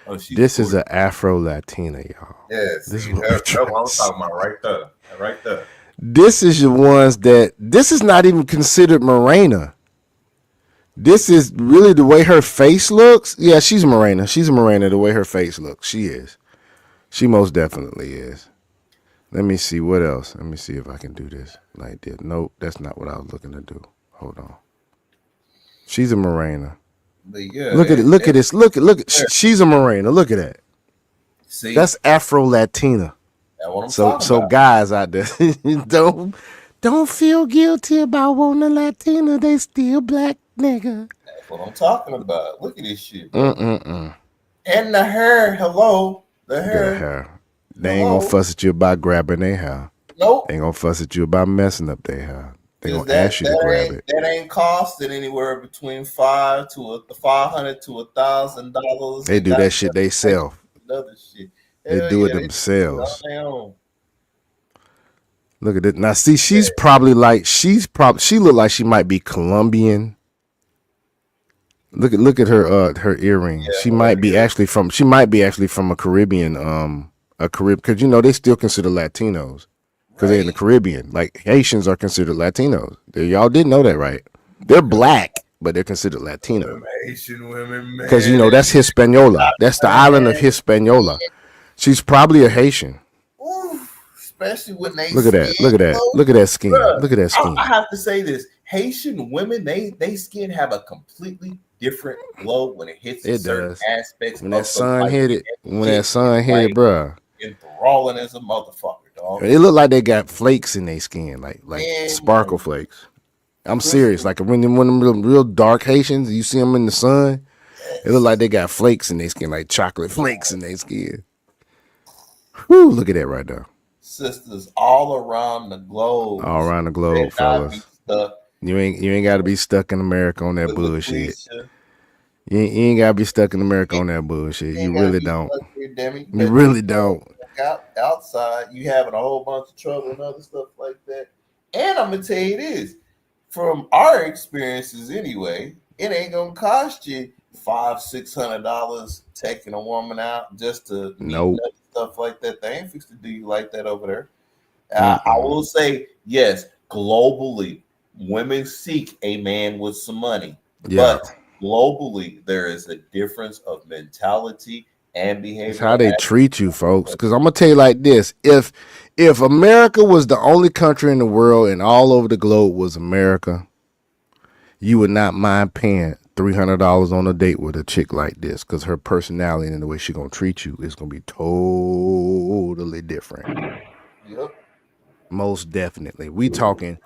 Oh, she's This is gorgeous. an Afro Latina, y'all. Yeah, This is see, what we're that's trying what to I'm see. talking about right there. Right there. This is the ones that this is not even considered Morena. This is really the way her face looks. Yeah, she's a Morena. She's a Morena the way her face looks. She is. She most definitely is. Let me see what else. Let me see if I can do this like this. Nope, that's not what I was looking to do. Hold on. She's a Morena. But yeah, Look at it. Look at this. Look at. She's a Morena. Look at that. See, that's Afro Latina. that's what I'm So talking about. guys out there, don't feel guilty about wanting a Latina. They still black, nigga. That's what I'm talking about. Look at this shit, bro. And the hair, hello, the hair. They ain't gonna fuss at you about grabbing their hair. Nope. They ain't gonna fuss at you about messing up their hair. They gonna ask you to grab it. That ain't costing anywhere between $500 to $1,000. They do that shit they self. Another shit. They do it themselves. Look at it now. See, she look like she might be Colombian. Look at her earring. Yeah, she might be actually from a Caribbean because they still consider Latinos because they're in the Caribbean. Like Haitians are considered Latinos. Y'all didn't know that, right? They're black, but they're considered Latino. Haitian women, man. Because that's Hispaniola. That's the island of Hispaniola. She's probably a Haitian. Ooh, especially when they look at that skin. Look at that skin. Bruh, look at that skin. I have to say this: Haitian women, they skin have a completely different glow when it hits certain aspects. When that sun hit it, bruh. Enthralling as a motherfucker, dog. It look like they got flakes in their skin, like sparkle flakes. I'm serious. Like when them real dark Haitians, you see them in the sun, it look like they got flakes in their skin, like chocolate flakes in their skin. Whoo, look at that right there. Sisters all around the globe. All around the globe, fellas. You ain't got to be stuck in America on that bullshit. You ain't got to be stuck in America on that bullshit. You really don't. You really don't. Outside, you having a whole bunch of trouble and other stuff like that. And I'm gonna tell you this, from our experiences anyway, it ain't gonna cost you $500-$600 taking a woman out just to stuff like that. They ain't fixed to do you like that over there. I will say, yes, globally, women seek a man with some money, but globally, there is a difference of mentality and behavior. It's how they treat you, folks. Because I'm gonna tell you like this: if America was the only country in the world and all over the globe was America, you would not mind paying $300 on a date with a chick like this, because her personality and the way she gonna treat you is gonna be totally different. Yep. Most definitely. We talking.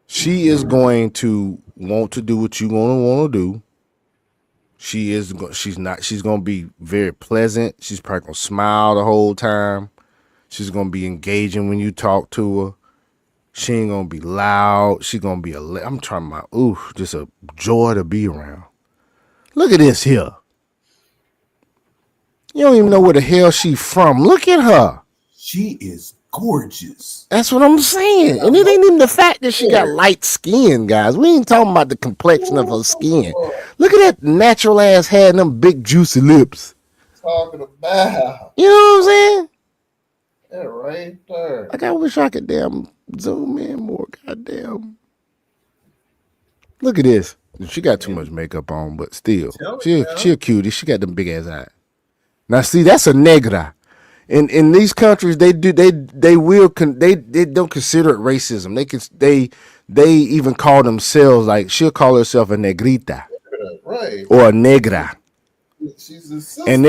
She is going to want to do what you gonna want to do. She's gonna be very pleasant. She's probably gonna smile the whole time. She's gonna be engaging when you talk to her. She ain't gonna be loud. She's gonna be I'm talking about just a joy to be around. Look at this here. You don't even know where the hell she from. Look at her. She is gorgeous. That's what I'm saying. And it ain't even the fact that she got light skin, guys. We ain't talking about the complexion of her skin. Look at that natural ass head and them big juicy lips. Talking about. You know what I'm saying? Yeah, right there. Like, I wish I could zoom in more. Goddamn. Look at this. She got too much makeup on, but still. She a cutie. She got them big ass eyes. Now see, that's a negra. In these countries, they don't consider it racism. They even call themselves, like, she'll call herself a negrita, right, or a negra. She's a sister. And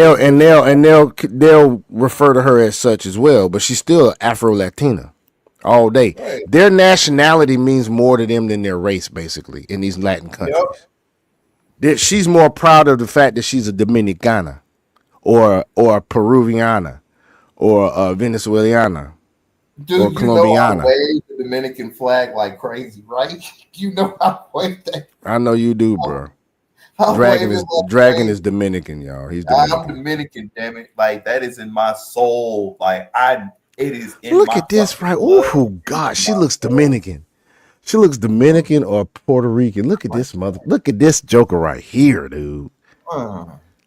they'll refer to her as such as well, but she's still Afro Latina all day. Right. Their nationality means more to them than their race, basically, in these Latin countries. Yep. She's more proud of the fact that she's a Dominicana or a Peruviana or a Venezuelana. Dude, or Colombiana. You know I wave the Dominican flag like crazy, right? You know I wave that. I know you do, bro. Dragon is Dominican, y'all. He's Dominican. I'm Dominican, damn it. Like, that is in my soul. Like, it is in Look my at this, right? Oh, God, she looks Dominican. She looks Dominican or Puerto Rican. Look at this look at this joker right here, dude.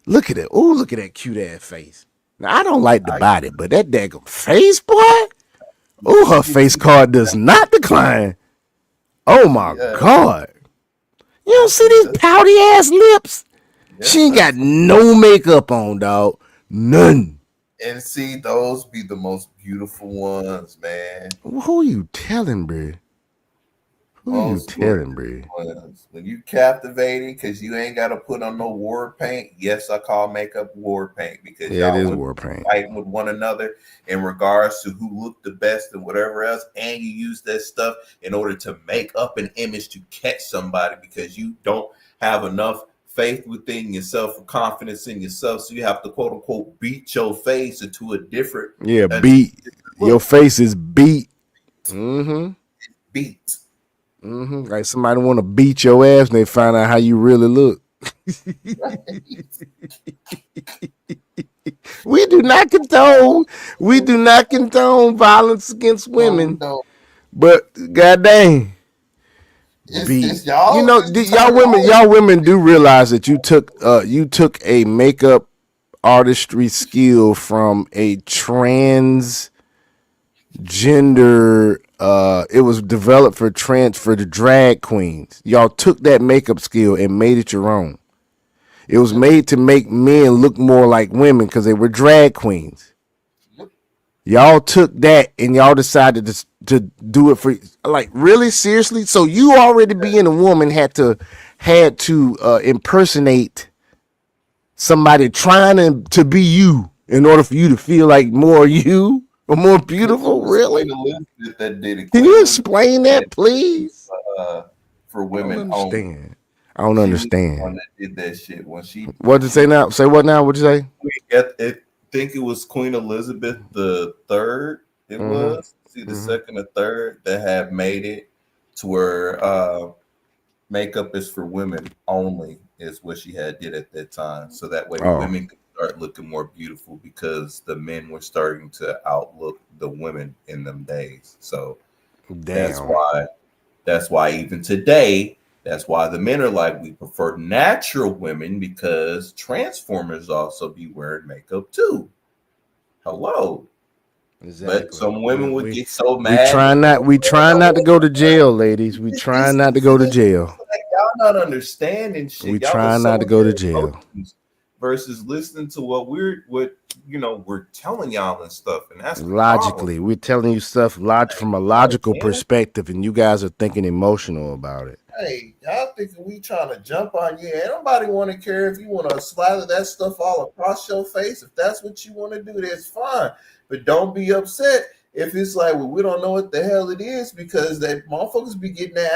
Look at it. Oh, look at that cute ass face. Now, I don't like the body, but that daggone face, boy. Oh, her face card does not decline. Oh, my God. You don't see these pouty ass lips? She ain't got no makeup on, dog. None. And see, those be the most beautiful ones, man. Who are you telling, bro? Who you telling, bro? When you captivating because you ain't got to put on no war paint. Yes, I call makeup war paint because Yeah, it y'all is women war paint. fighting with one another in regards to who looked the best and whatever else, and you use that stuff in order to make up an image to catch somebody because you don't have enough faith within yourself or confidence in yourself, so you have to quote unquote beat your face into a different beat. Your face is beat. Beat. Like somebody want to beat your ass and they find out how you really look. We do not condone violence against women. No. But goddamn, It's y'all. You know, y'all women do realize that you took a makeup artistry skill from a transgender. It was developed for the drag queens. Y'all took that makeup skill and made it your own. It was made to make men look more like women because they were drag queens. Y'all took that and y'all decided to do it for, like, really, seriously. So you already being a woman had to impersonate somebody trying to be you in order for you to feel like more you or more beautiful. Really? That did it. Can you explain that, please? For women, I don't understand. One that did that shit when she. What did you say now? Say what now? What'd you say? I think it was Queen Elizabeth the Third. It was the second or third that had made it to where makeup is for women only is what she had did at that time, so that way women could start looking more beautiful because the men were starting to outlook the women in them days. So that's why even today. That's why the men are like, we prefer natural women because Transformers also be wearing makeup too. Hello. Exactly. But some women would get so mad. We try not to go to jail, ladies. We try not to go to jail. Like, y'all not understanding shit. We try not to go to jail. Versus listening to what we're telling y'all and stuff. And that's logically. We're telling you stuff from a logical perspective, and you guys are thinking emotional about it. Hey, y'all thinking we trying to jump on you? Ain't nobody want to care if you want to slather that stuff all across your face. If that's what you want to do, that's fine. But don't be upset if it's like, well, we don't know what the hell it is because that motherfuckers be getting their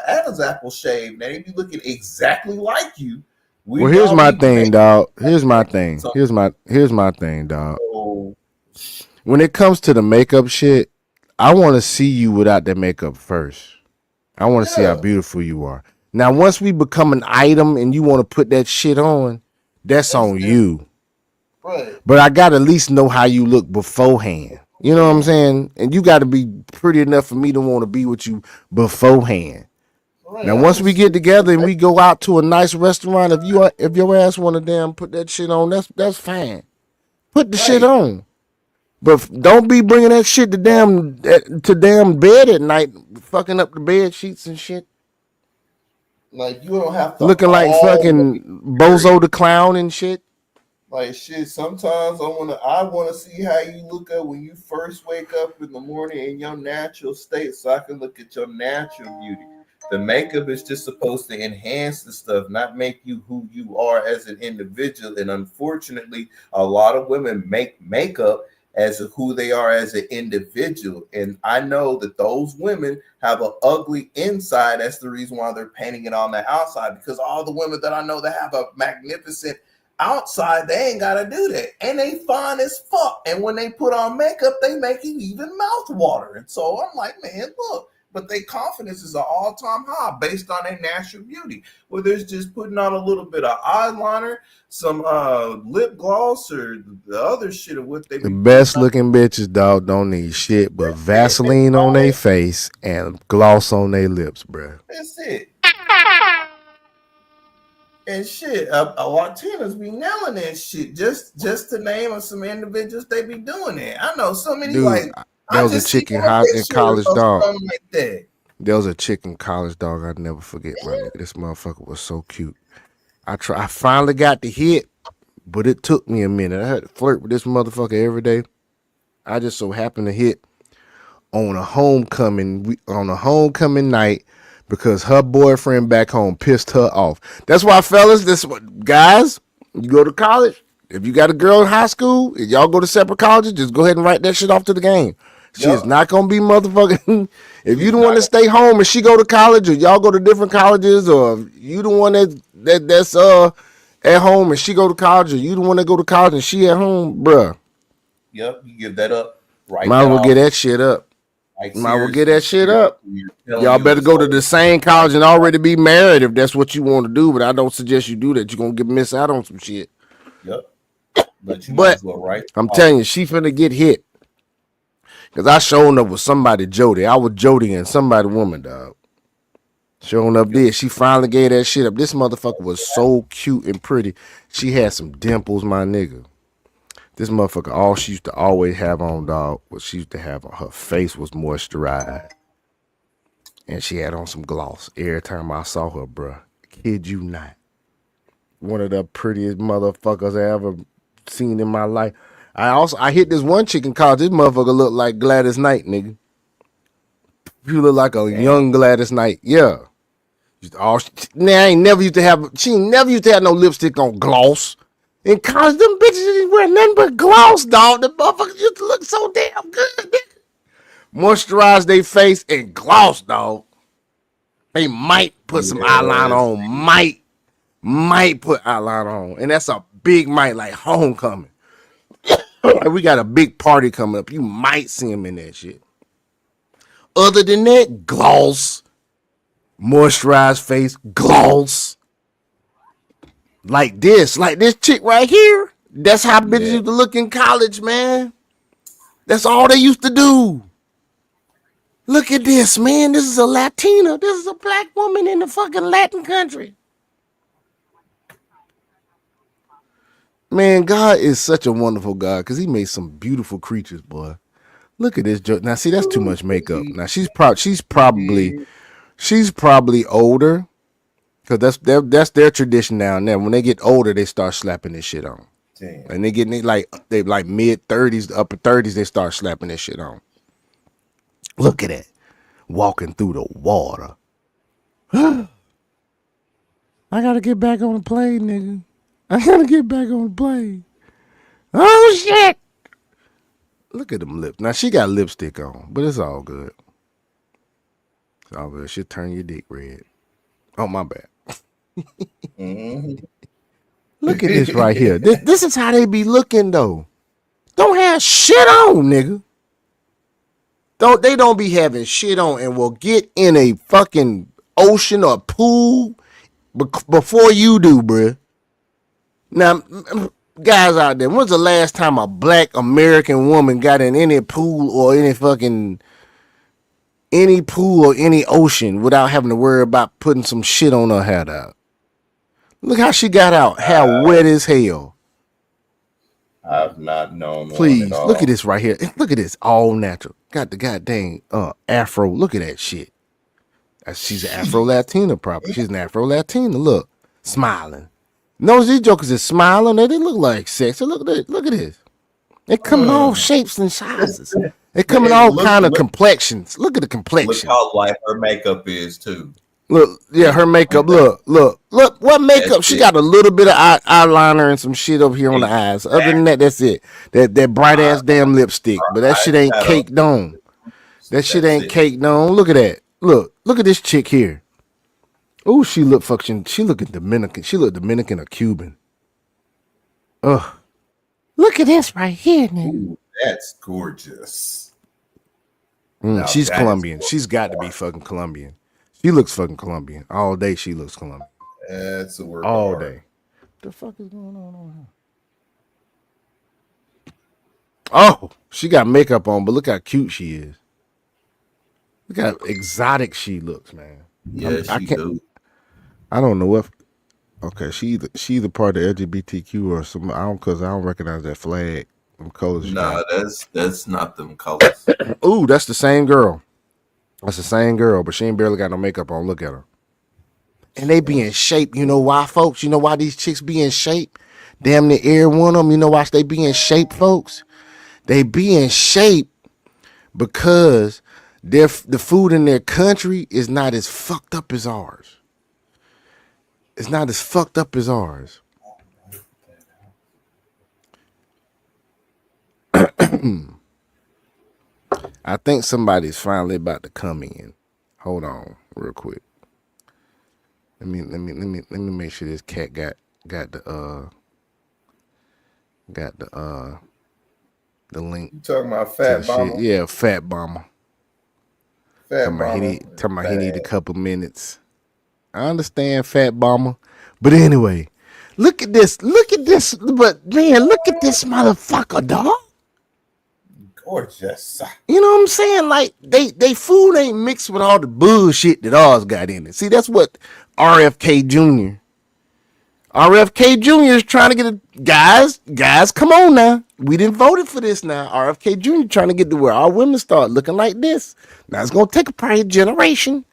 Adam's apple shaved. They be looking exactly like you. Well, here's my thing, dog. Here's my thing, dog. When it comes to the makeup shit, I want to see you without that makeup first. I want to see how beautiful you are. Now, once we become an item and you want to put that shit on, that's on you. Right. But I got to at least know how you look beforehand. You know what I'm saying? And you got to be pretty enough for me to want to be with you beforehand. Right. Now, once we get together and we go out to a nice restaurant, if your ass want to damn put that shit on, that's fine. Put the shit on. But don't be bringing that shit to damn bed at night, fucking up the bed sheets and shit. Like, you don't have to looking like fucking Bozo the Clown and shit. Like, shit, sometimes I wanna see how you look up when you first wake up in the morning in your natural state, so I can look at your natural beauty. The makeup is just supposed to enhance the stuff, not make you who you are as an individual. And unfortunately, a lot of women make makeup as who they are as an individual. And I know that those women have an ugly inside. That's the reason why they're painting it on the outside, because all the women that I know that have a magnificent outside, they ain't gotta do that. And they fine as fuck. And when they put on makeup, they make it even mouth watering. So I'm like, man, look. But their confidence is an all-time high based on their natural beauty. Whether it's just putting on a little bit of eyeliner, some lip gloss, or the other shit of what they the best looking bitches, dog, don't need shit but Vaseline on their face and gloss on their lips, bro. That's it. And shit, Latinas be nailing that shit. Just to name some individuals, they be doing it. I know so many. Dude, there was a chick in college, dog. Like that. There was a chick in college, dog. I'd never forget, my nigga. This motherfucker was so cute. I finally got the hit, but it took me a minute. I had to flirt with this motherfucker every day. I just so happened to hit on a homecoming night because her boyfriend back home pissed her off. That's why, fellas, guys, you go to college. If you got a girl in high school, if y'all go to separate colleges, just go ahead and write that shit off to the game. She is not gonna be motherfucking. If you don't want to stay home and she go to college, or y'all go to different colleges, or you the one that's at home and she go to college, or you the one that go to college and she at home, bruh. Yep, you give that up. Right. Might as well get that shit up. Like, might as well get that shit up. Y'all better go to the same college and already be married if that's what you want to do. But I don't suggest you do that. You're gonna miss out on some shit. Yep. But I'm telling you, she finna get hit. Cause I showing up with somebody Jody. I was Jody and somebody woman, dog. Showing up there. She finally gave that shit up. This motherfucker was so cute and pretty. She had some dimples, my nigga. This motherfucker, all she used to always have on, dog, was she used to have on her face was moisturized. And she had on some gloss every time I saw her, bruh. Kid you not. One of the prettiest motherfuckers I ever seen in my life. I hit this one chick in college. This motherfucker looked like Gladys Knight, nigga. You look like a young Gladys Knight. Yeah. She ain't never used to have no lipstick on gloss. In college, them bitches didn't wear nothing but gloss, dog. The motherfuckers used to look so damn good, nigga. Moisturize their face and gloss, dog. They might put some eyeliner on. Might put eyeliner on. And that's a big might, like homecoming. Like we got a big party coming up. You might see them in that shit. Other than that, gloss. Moisturized face, gloss. Like this chick right here. That's how bitches used to look in college, man. That's all they used to do. Look at this, man. This is a Latina. This is a black woman in the fucking Latin country. Man, God is such a wonderful God because he made some beautiful creatures, boy. Look at this. Now, see, that's too much makeup. Now, she's probably older because that's their tradition now. Now, when they get older, they start slapping this shit on. Damn. And they like mid 30s, upper 30s, they start slapping this shit on. Look at that. Walking through the water. I gotta get back on the plane, nigga. I gotta get back on the plane. Oh, shit. Look at them lips. Now, she got lipstick on, but it's all good. It's all good. She'll turn your dick red. Oh, my bad. Look at this right here. This is how they be looking, though. Don't have shit on, nigga. They don't be having shit on and will get in a fucking ocean or pool before you do, bruh. Now, guys out there, when's the last time a black American woman got in any pool or any pool or any ocean without having to worry about putting some shit on her head out? Look how she got out, hair wet as hell. I've not known. Please, look at this right here. Look at this, all natural. Got the goddamn afro. Look at that shit. She's an Afro-Latina probably. She's an Afro-Latina. Look, smiling. No, these jokers is smiling. They look like sex. Look at this. They come in all shapes and sizes. They come in all kind of complexions. Look at the complexion. Look how light her makeup is too. Look, yeah, her makeup. Look. What makeup? She got a little bit of eyeliner and some shit over here on the eyes. Other than that, that's it. That bright ass damn lipstick. But that shit ain't caked on. That shit ain't caked on. Look at that. Look at this chick here. Oh, she look Dominican. She look Dominican or Cuban. Ugh. Look at this right here, nigga. Ooh, that's gorgeous. She's Colombian. She's got to be fucking Colombian. She looks fucking Colombian. All day she looks Colombian. That's a word. All day. What the fuck is going on here? Oh, she got makeup on, but look how cute she is. Look how exotic she looks, man. Yeah, she do. I don't know if. Okay, she either part of LGBTQ or some. I don't recognize that flag. Them colors. Nah, that's not them colors. Ooh, that's the same girl. That's the same girl, but she ain't barely got no makeup on. Look at her. And they be in shape. You know why, folks? You know why these chicks be in shape? Damn near every one of them. You know why they be in shape, folks? They be in shape because the food in their country is not as fucked up as ours. It's not as fucked up as ours. I think somebody's finally about to come in. Hold on, real quick. Let me make sure this cat got the link. You talking about Fat Bomber? Shit. Yeah, Fat Bomber. Talking about he need a couple minutes. I understand, Fat Bomber, but anyway, look at this. But man, look at this motherfucker, dog. Gorgeous. You know what I'm saying? Like they food ain't mixed with all the bullshit that ours got in it. See, that's what RFK Jr. is trying to get a guys, come on now. We didn't voted for this now. RFK Jr. trying to get to where our women start looking like this. Now it's gonna take probably a generation.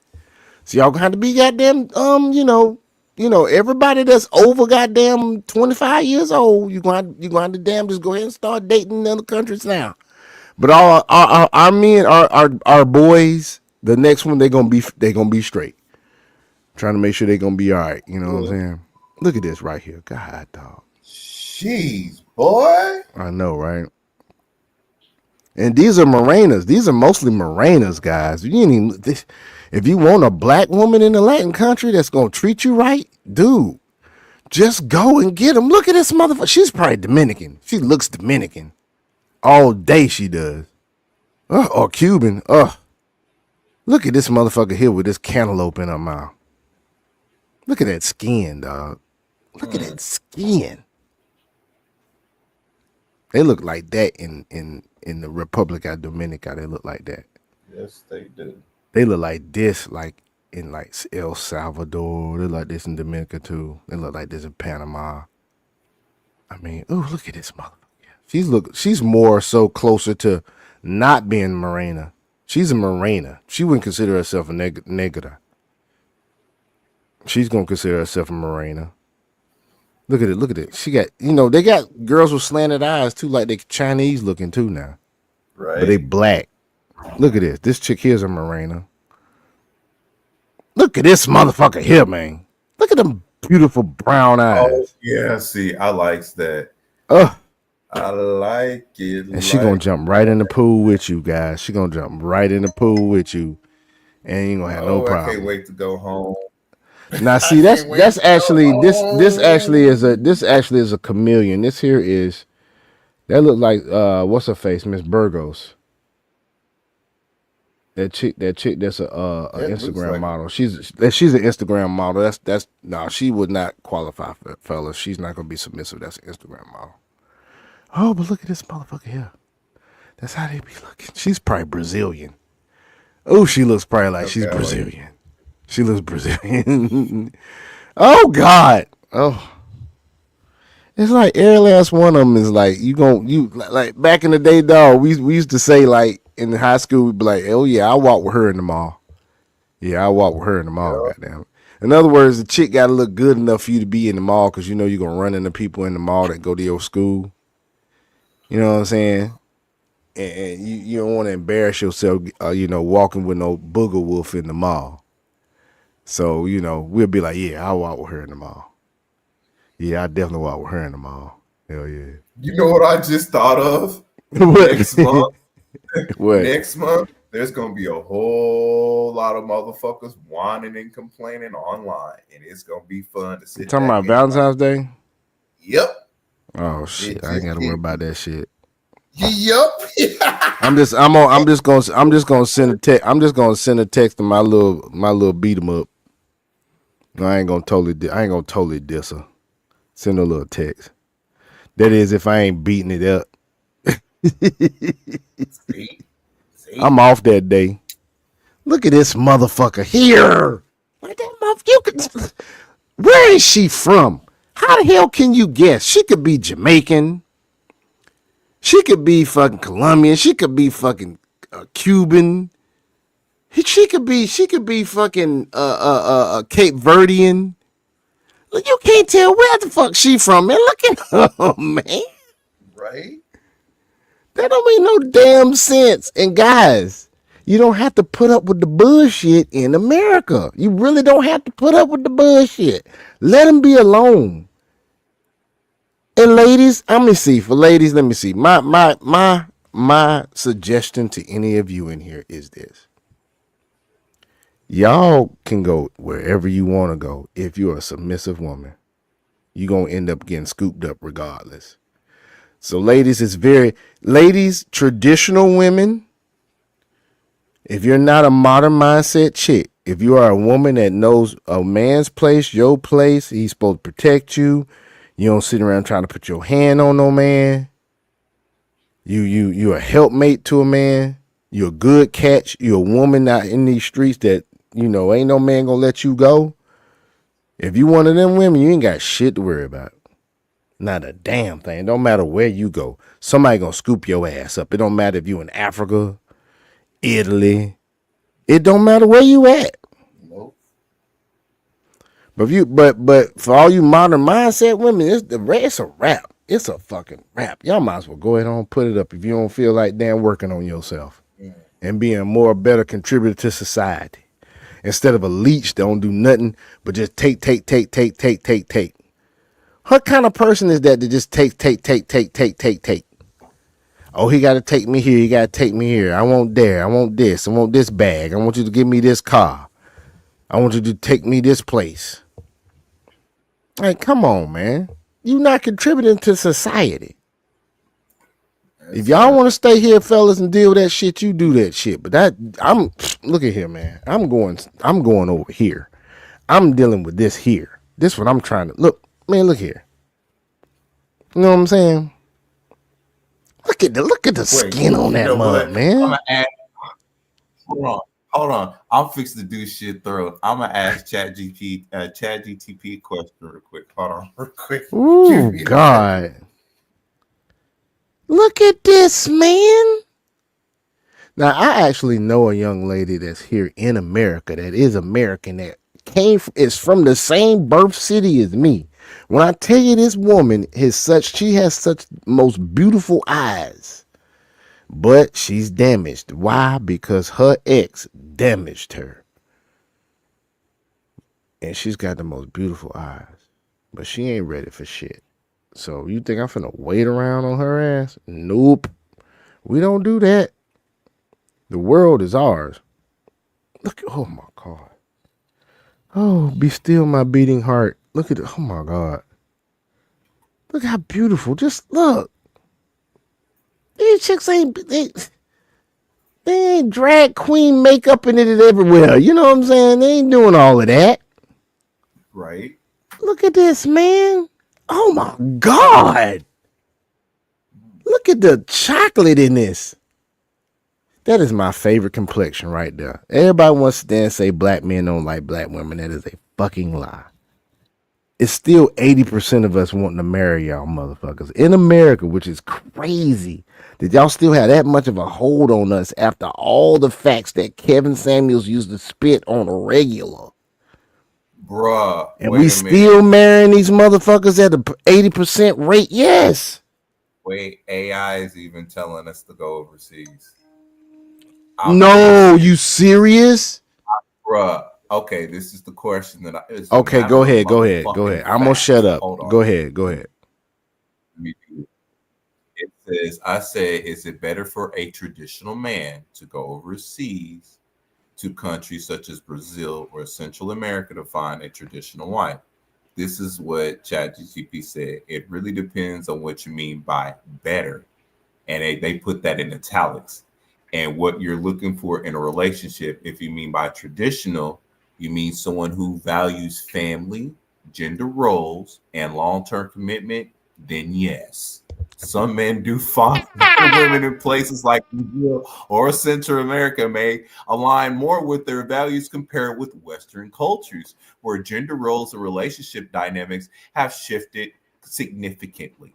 So y'all gonna have to be goddamn everybody that's over goddamn 25 years old, you gonna have to damn just go ahead and start dating in other countries now. But our men, our boys, the next one they gonna be straight. Trying to make sure they gonna be all right. You know what I'm saying? Look at this right here. God, dog. Jeez, boy. I know, right? And these are Morenas. These are mostly Morenas, guys. You ain't even if you want a black woman in a Latin country that's gonna treat you right, dude, just go and get them. Look at this motherfucker. She's probably Dominican. She looks Dominican. All day she does. Or Cuban. Look at this motherfucker here with this cantaloupe in her mouth. Look at that skin, dog. Look at that skin. They look like that in the Republica Dominica. They look like that. Yes, they do. They look like this, like in like El Salvador. They look like this in Dominica too. They look like this in Panama. I mean, ooh, look at this motherfucker. She's more so closer to not being Morena. She's a Morena. She wouldn't consider herself a negra. She's gonna consider herself a Morena. Look at it. She got, they got girls with slanted eyes too, like they Chinese looking too now. Right. But they black. Look at this. This chick here's a Morena. Look at this motherfucker here, man. Look at them beautiful brown eyes. Oh, yeah, see, I likes that. I like it. And she gonna jump right in the pool with you, guys. She gonna jump right in the pool with you, and you ain't gonna have no problem. I can't wait to go home. Now, see, that's actually this actually is a chameleon. This here is that look like what's her face, Miss Burgos. That chick that's a Instagram like model. She's an Instagram model. That's she would not qualify for fellas. She's not gonna be submissive. That's an Instagram model. Oh, but look at this motherfucker here. That's how they be looking. She's probably Brazilian. Oh, she looks probably like she's Brazilian. She looks Brazilian. Oh God. Oh. It's like every last one of them is like like back in the day, dog. We used to say like in high school, we'd be like, oh yeah, I walk with her in the mall. Yeah, I walk with her in the mall. Goddamn. In other words, the chick got to look good enough for you to be in the mall because you're gonna run into people in the mall that go to your school. You know what I'm saying? And you don't want to embarrass yourself, walking with no booger wolf in the mall. So, we'll be like, yeah, I'll walk with her in the mall. Yeah, I definitely walk with her in the mall. Hell yeah. You know what I just thought of? What? Next month. What? Next month, there's going to be a whole lot of motherfuckers whining and complaining online. And it's going to be fun to sit talking about Valentine's Day? Yep. Oh shit! I ain't got to worry about that shit. Yep. I'm just gonna send a text. I'm just gonna send a text to my little beat 'em up. No, I ain't gonna totally diss her. Send her a little text. That is, if I ain't beating it up. See? I'm off that day. Look at this motherfucker here. Like that motherfucker. Where is she from? How the hell can you guess? She could be Jamaican. She could be fucking Colombian. She could be fucking Cuban. She could be fucking Cape Verdean. Look, you can't tell where the fuck she from, man. Look at her, man. Right? That don't make no damn sense. And guys, you don't have to put up with the bullshit in America. You really don't have to put up with the bullshit. Let them be alone. And ladies, let me see. For ladies, let me see. My suggestion to any of you in here is this. Y'all can go wherever you want to go. If you're a submissive woman, you're going to end up getting scooped up regardless. So ladies, traditional women, if you're not a modern mindset chick, if you are a woman that knows a man's place, your place, he's supposed to protect you. You don't sit around trying to put your hand on no man. You're a helpmate to a man. You're a good catch. You're a woman out in these streets that, ain't no man gonna let you go. If you one of them women, you ain't got shit to worry about. Not a damn thing. It don't matter where you go. Somebody gonna scoop your ass up. It don't matter if you in Africa, Italy. It don't matter where you at. Nope. But for all you modern mindset women, it's a wrap. It's a fucking wrap. Y'all might as well go ahead and put it up if you don't feel like damn working on yourself and being a more better contributor to society. Instead of a leech that don't do nothing but just take. What kind of person is that just take? Oh, he got to take me here. He got to take me here. I want there. I want this. I want this bag. I want you to give me this car. I want you to take me this place. Like, come on, man. You're not contributing to society. If y'all want to stay here, fellas, and deal with that shit, you do that shit. But look at here, man. I'm going over here. I'm dealing with this here. This is what I'm trying to look, man. Look here. You know what I'm saying? Look at the skin on that mug, man. I'm gonna ask, hold on. I'm fixing to do shit thorough. I'm gonna ask ChatGPT a question real quick. Hold on, real quick. Ooh, God. Look at this, man. Now, I actually know a young lady that's here in America that is American, that is from the same birth city as me. When I tell you this woman she has such most beautiful eyes, but she's damaged. Why? Because her ex damaged her. And she's got the most beautiful eyes, but she ain't ready for shit. So you think I'm finna wait around on her ass? Nope. We don't do that. The world is ours. Look, oh my God. Oh, be still my beating heart. Look at it. Oh my God. Look how beautiful. Just look. These chicks they ain't drag queen makeup in it everywhere. You know what I'm saying? They ain't doing all of that. Right. Look at this, man. Oh my God. Look at the chocolate in this. That is my favorite complexion right there. Everybody wants to stand and say black men don't like black women. That is a fucking lie. It's still 80% of us wanting to marry y'all motherfuckers in America, which is crazy. Did y'all still have that much of a hold on us after all the facts that Kevin Samuels used to spit on a regular? Bruh. And we still marrying these motherfuckers at an 80% rate? Yes. Wait, AI is even telling us to go overseas. No, you serious? Bruh. Okay, this is the question that okay, go ahead. I'm gonna shut up. Go ahead. It says, I say, is it better for a traditional man to go overseas to countries such as Brazil or Central America to find a traditional wife? This is what ChatGPT said. It really depends on what you mean by better. And they put that in italics. And what you're looking for in a relationship, if you mean by traditional, you mean someone who values family, gender roles, and long-term commitment, then yes. Some men do find women in places like Brazil or Central America may align more with their values compared with Western cultures, where gender roles and relationship dynamics have shifted significantly.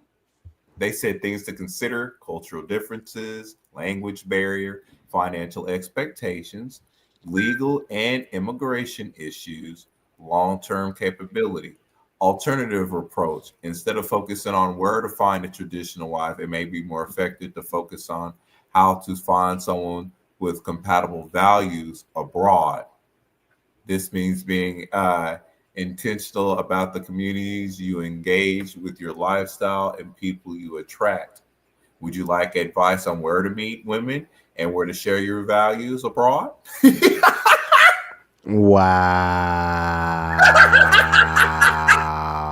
They said things to consider: cultural differences, language barrier, financial expectations, legal and immigration issues, long-term capability. alternative approach. Instead of focusing on where to find a traditional wife, it may be more effective to focus on how to find someone with compatible values abroad. This means being intentional about the communities you engage with, your lifestyle, and people you attract. Would you like advice on where to meet women and where to share your values abroad? Wow.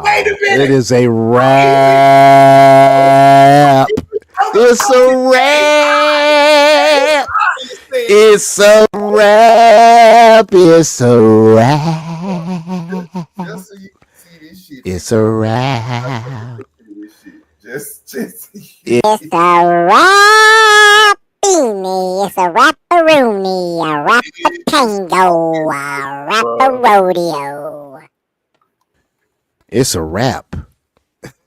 Wait a minute. It is a wrap. It's a wrap. It's a wrap. It's a wrap. Just so you can see this shit. It's a wrap. Just It's a rap-beanie, it's a rap-a-rooney, a rap-a-tango, a rap-a-rodeo. It's a wrap.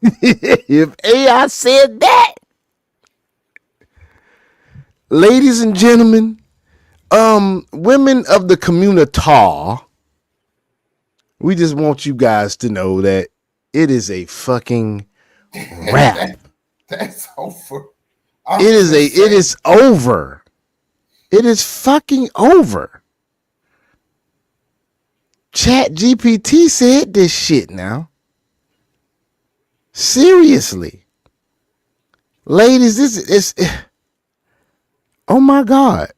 If AI said that, ladies and gentlemen, women of the community, we just want you guys to know that it is a fucking wrap. That's over. It is over. It is fucking over. Chat GPT said this shit now. Seriously. Ladies, this is oh my God.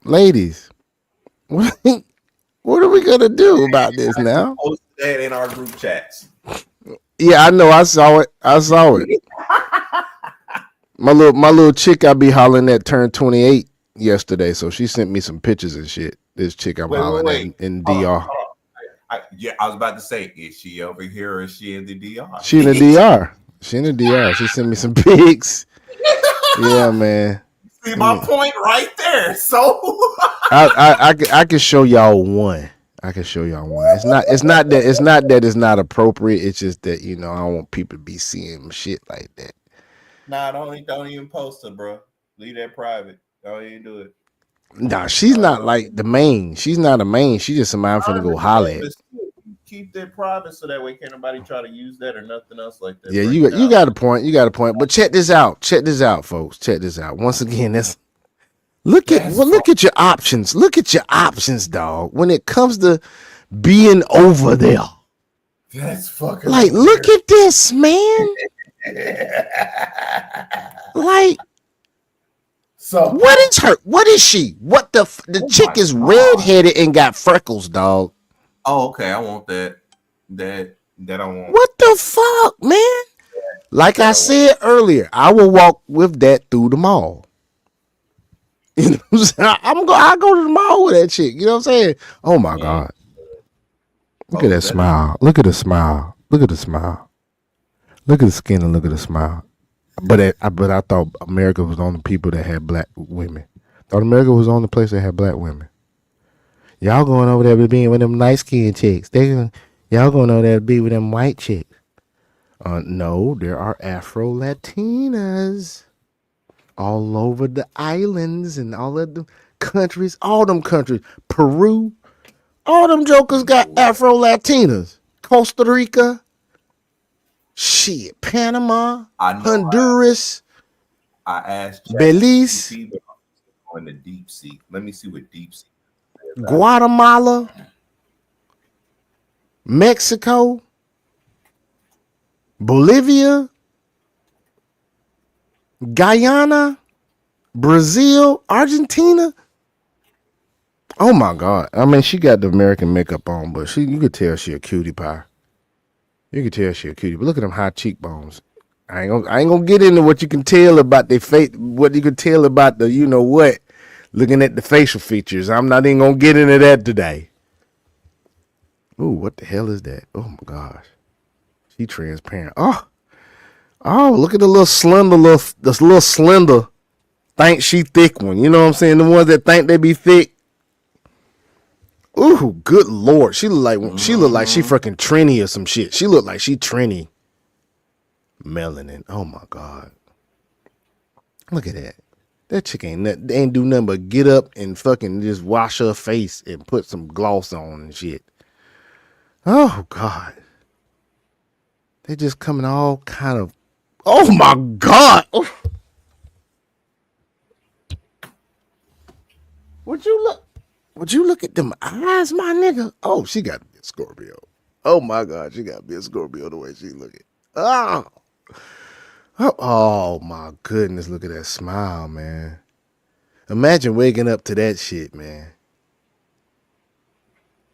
Ladies, what are we gonna do about this now? Post that in our group chats. Yeah, I know. I saw it. My little chick I be hollering at turned 28 yesterday, so she sent me some pictures and shit. This chick I'm hollering at in DR. I was about to say, is she over here or is she in the DR? She in the DR. She in the DR. She sent me some pics. Yeah, man. See my point right there. So I can show y'all one. It's not that it's not appropriate. It's just that, I don't want people to be seeing shit like that. Nah, don't even post her, bro. Leave that private. Don't even do it. Nah, she's not like the main. She's not a main. She's just somebody I'm finna go holler at. Keep that private so that way can't nobody try to use that or nothing else like that. Yeah, you got a point. You got a point. But check this out. Check this out, folks. Check this out. Once again, look at your options. Look at your options, dog. When it comes to being over there. That's fucking like, weird. Look at this, man. Like, so what is her? What is she? What the chick is redheaded and got freckles, dog. Oh, okay. I want that. That I want. What the fuck, man? Like I said earlier, I will walk with that through the mall. You know what I'm saying? I go to the mall with that chick. You know what I'm saying? Oh my God. Look at that smile. Look at the smile. Look at the smile. Look at the skin and look at the smile. But I thought America was on the people that had black women. Thought America was on the place that had black women. Y'all going over there to be with them light skinned chicks. Y'all going over there to be with them white chicks. No, there are Afro Latinas all over the islands and all of the countries. All them countries. Peru. All them jokers got Afro Latinas. Costa Rica. Shit. Panama. Honduras. I asked Belize. On the deep sea. Let me see what deep sea. Guatemala, Mexico, Bolivia, Guyana, Brazil, Argentina. Oh my God. I mean, she got the American makeup on, but you could tell she a cutie pie. You could tell she a cutie, but look at them high cheekbones. I ain't gonna get into what you can tell about their face, what you can tell about the you know what. Looking at the facial features. I'm not even gonna get into that today. Ooh, what the hell is that? Oh my gosh. She transparent. Oh, look at the little slender, think she thick one. You know what I'm saying? The ones that think they be thick. Ooh, good Lord. She look like she fucking Trini or some shit. She look like she Trini. Melanin. Oh my God. Look at that. That chick ain't do nothing but get up and fucking just wash her face and put some gloss on and shit. Oh God. They just coming all kind of. Oh my God! Would you look? Would you look at them eyes, my nigga? Oh, she got to be a Scorpio. Oh my God, she got to be a Scorpio the way she looking. Oh. Oh my goodness, look at that smile, man. Imagine waking up to that shit, man.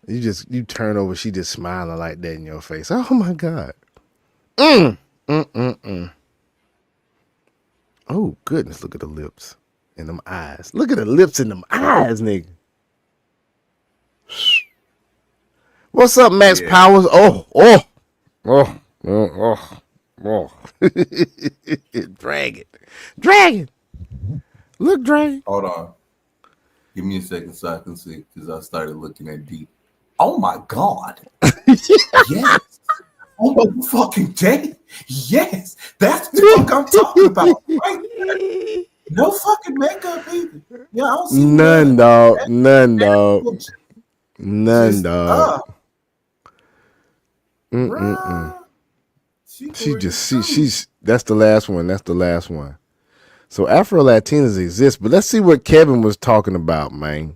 You turn over, she just smiling like that in your face. Oh my God. Oh goodness, look at the lips and them eyes. Look at the lips and them eyes, nigga. What's up, Max Powers? Oh. Dragon. Look, Dragon. Hold on. Give me a second so I can see, because I started looking at deep. Oh my God. Yes. Oh my fucking day. Yes. That's the fuck I'm talking about. Right there. No fucking makeup either. Yeah, I don't see None, dog. None, dog. She's that's the last one. That's the last one. So Afro Latinas exist, but let's see what Kevin was talking about, man.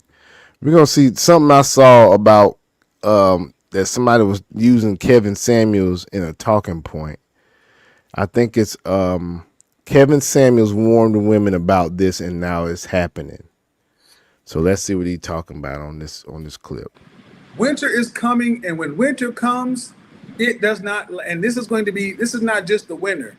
We're gonna see something I saw about that somebody was using Kevin Samuels in a talking point. I think it's Kevin Samuels warned the women about this, and now it's happening. So let's see what he's talking about on this clip. Winter is coming, and when winter comes, it does not, and this is not just the winter.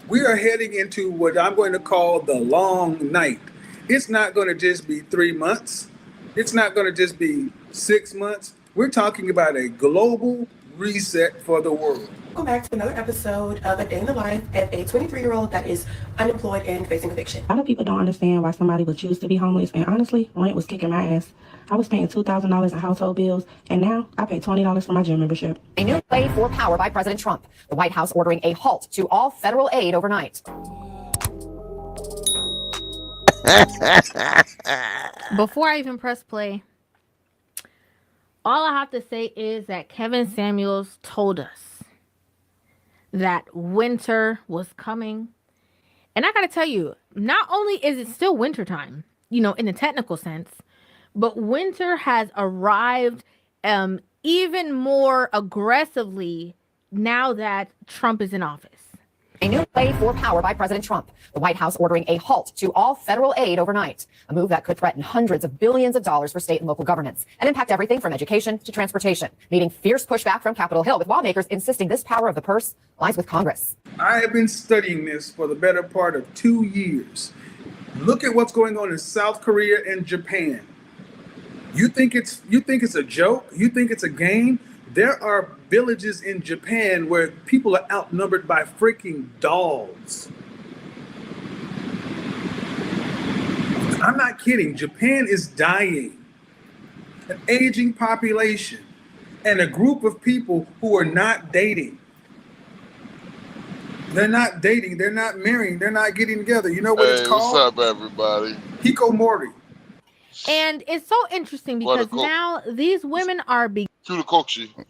We are heading into what I'm going to call the long night. It's not going to just be 3 months. It's not going to just be 6 months. We're talking about a global reset for the world. Welcome back to another episode of A Day in the Life of a 23-year-old that is unemployed and facing eviction. A lot of people don't understand why somebody would choose to be homeless, and honestly, rent was kicking my ass. I was paying $2,000 in household bills, and now I pay $20 for my gym membership. A new play for power by President Trump. The White House ordering a halt to all federal aid overnight. Before I even press play, all I have to say is that Kevin Samuels told us that winter was coming. And I got to tell you, not only is it still wintertime, in the technical sense, but winter has arrived even more aggressively now that Trump is in office. A new play for power by President Trump. The White House ordering a halt to all federal aid overnight. A move that could threaten hundreds of billions of dollars for state and local governments and impact everything from education to transportation, meeting fierce pushback from Capitol Hill, with lawmakers insisting this power of the purse lies with Congress. I have been studying this for the better part of 2 years. Look at what's going on in South Korea and Japan. You think it's a joke? You think it's a game? There are villages in Japan where people are outnumbered by freaking dogs. I'm not kidding. Japan is dying. An aging population and a group of people who are not dating. They're not dating. They're not marrying. They're not getting together. You know what it's called? What's up, everybody? Hikomori. And it's so interesting because now these women are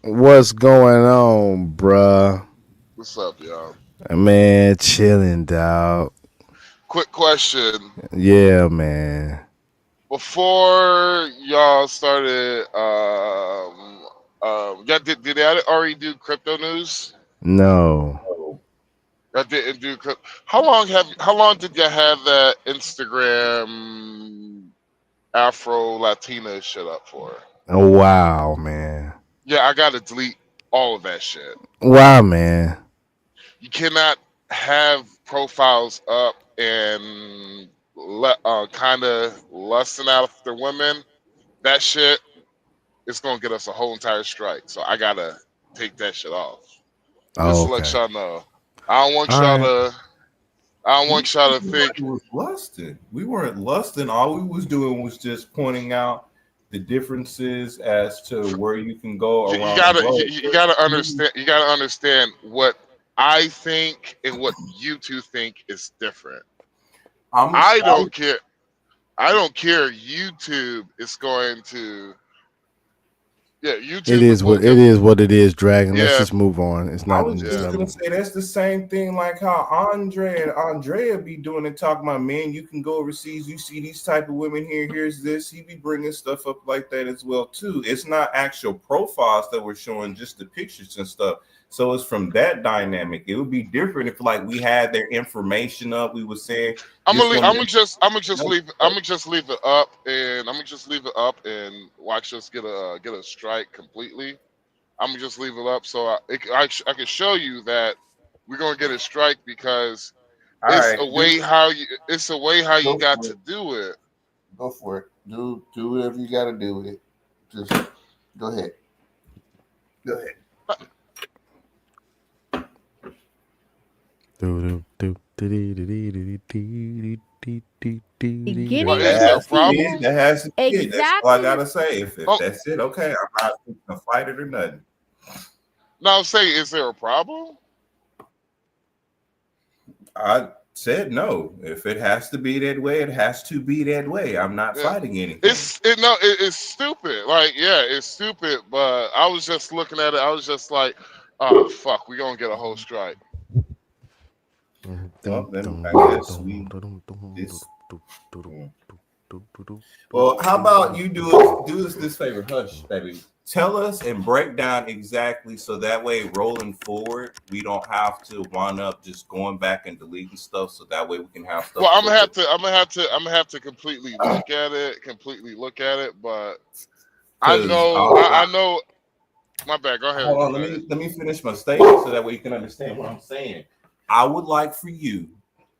What's going on, bruh? What's up, y'all? Man, chilling, dog. Quick question. Yeah, man. Before y'all started, did they already do crypto news? No. I didn't do crypto. How long did you have that Instagram Afro Latina shit up for? Oh, wow, man. Yeah, I gotta delete all of that shit. Wow, man. You cannot have profiles up and kind of lusting after women. That shit is gonna get us a whole entire strike. So I gotta take that shit off. Just to let y'all know. I don't want y'all to think it was lusting. We weren't lusting. All we was doing was just pointing out the differences as to where you can go around. You gotta understand. You gotta understand what I think and what you two think is different. I don't care. I don't care. YouTube is going to Yeah, YouTube It is what it is. Dragon. Let's Yeah. just move on. It's I not. was just gonna say that's the same thing like how Andre and Andrea be doing and talking about, man, you can go overseas, you see these type of women here, here's this. He be bringing stuff up like that as well too. It's not actual profiles that we're showing, just the pictures and stuff. So it's from that dynamic. It would be different if like we had their information up. We would say I'm gonna just leave it up, and I'm gonna just leave it up and watch us get a strike completely. I'm gonna just leave it up so I can show you that we're gonna get a strike because All it's right, a way how you go got for to it. do it. Go for it. Do whatever you got to do with it. Just go ahead. Go ahead. Getting Is there a problem? That has to be it. That's all I exactly gotta say. If that's it, okay. I'm not gonna fight it or nothing. No, I'm saying, is there a problem? I said no. If it has to be that way, it has to be that way. I'm not fighting anything. It's stupid. Like, yeah, it's stupid. But I was just looking at it. I was just like, oh fuck, we gonna get a whole strike. Well, then I guess we this. Well, how about you do us this favor, hush, baby. Tell us and break down exactly so that way rolling forward, we don't have to wind up just going back and deleting stuff. So that way we can have stuff. Well, I'm gonna have to completely look at it. But I know. My bad. Go ahead. Hold on, let me finish my statement so that way you can understand what I'm saying. I would like for you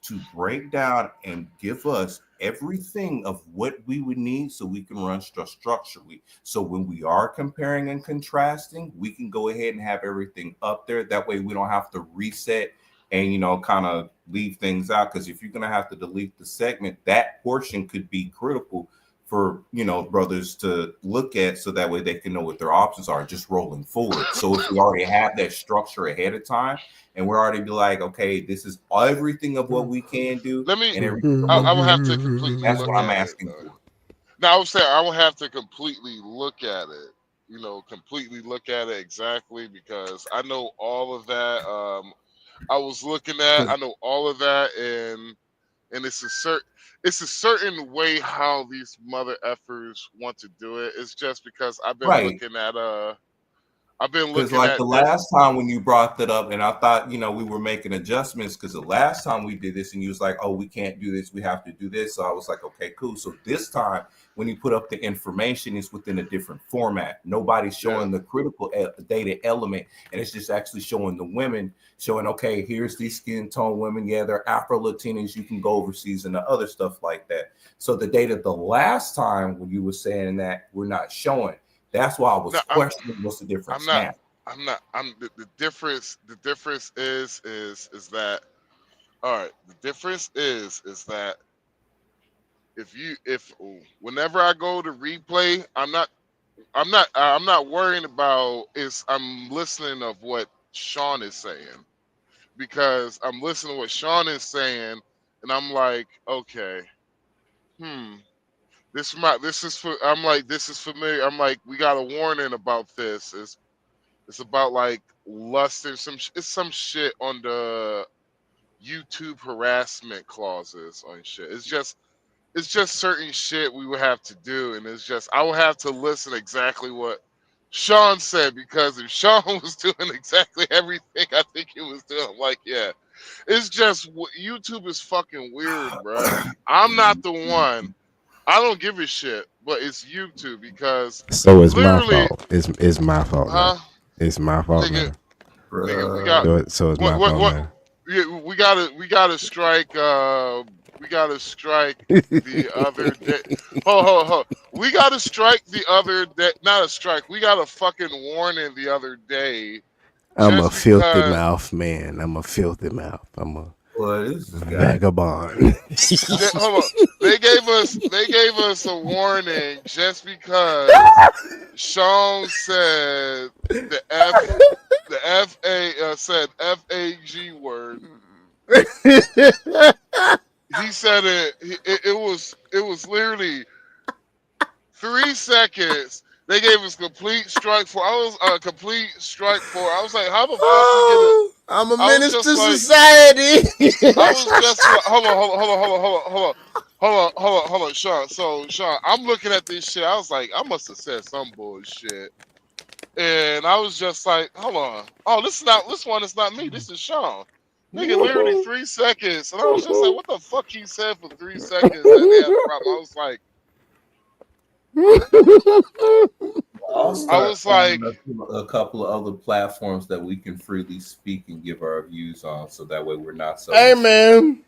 to break down and give us everything of what we would need so we can run structurally. So when we are comparing and contrasting, we can go ahead and have everything up there. That way we don't have to reset and, you know, kind of leave things out. Because if you're going to have to delete the segment, that portion could be critical for, you know, brothers to look at so that way they can know what their options are just rolling forward. So if we already have that structure ahead of time and we're already be like, okay, this is everything of what we can do. Let me. And I will have to completely. that's look what I'm at asking it, for. Now, I would say I will have to completely look at it. You know, completely look at it exactly because I know all of that. I was looking at. I know all of that, and it's a certain way how these mother effers want to do it. It's just because I've been looking at Because like the last time when you brought that up, and I thought, you know, we were making adjustments because the last time we did this and you was like, oh, we can't do this, we have to do this. So I was like, okay, cool. So this time when you put up the information, it's within a different format. Nobody's showing the critical data element, and it's just actually showing the women, showing, okay, here's these skin tone women. Yeah, they're Afro-Latinas. You can go overseas and the other stuff like that. So the data the last time when you were saying that we're not showing, that's why I was questioning what's the difference now. The difference. The difference is that all right. The difference is that whenever I go to replay, I'm not worrying about I'm listening of what Sean is saying because I'm listening to what Sean is saying and I'm like, okay, this is familiar. I'm like, we got a warning about this. It's about like lust and it's some shit on the YouTube harassment clauses on shit. It's just certain shit we would have to do, and it's just I would have to listen exactly what Sean said because if Sean was doing exactly everything I think he was doing, I'm like, yeah, it's just YouTube is fucking weird, bro. I'm not the one. I don't give a shit, but it's YouTube because so it's my fault. It's my fault. Now. It's my fault now. Nigga, we got so it's my fault now. Yeah, we gotta strike. We gotta strike the other day. Ho. We gotta strike the other day. Not a strike. We got a fucking warning the other day. I'm a filthy mouth man. I'm a filthy mouth. I'm a vagabond. Hold on. They gave us a warning just because Sean said the said FAG word. He said it. It was literally 3 seconds They gave us complete strike for. I was complete strike for. I was like, how the fuck we get it? Oh, I'm a I was menace just to like, society. I was just like, hold on, Sean. So, Sean, I'm looking at this shit. I was like, I must have said some bullshit. And I was just like, hold on. Oh, this one is not me. This is Sean. Nigga, literally 3 seconds. And I was just like, what the fuck he said for 3 seconds that they had a problem? I was like, I'll I start was like, a couple of other platforms that we can freely speak and give our views on, so that way we're not so. Hey man,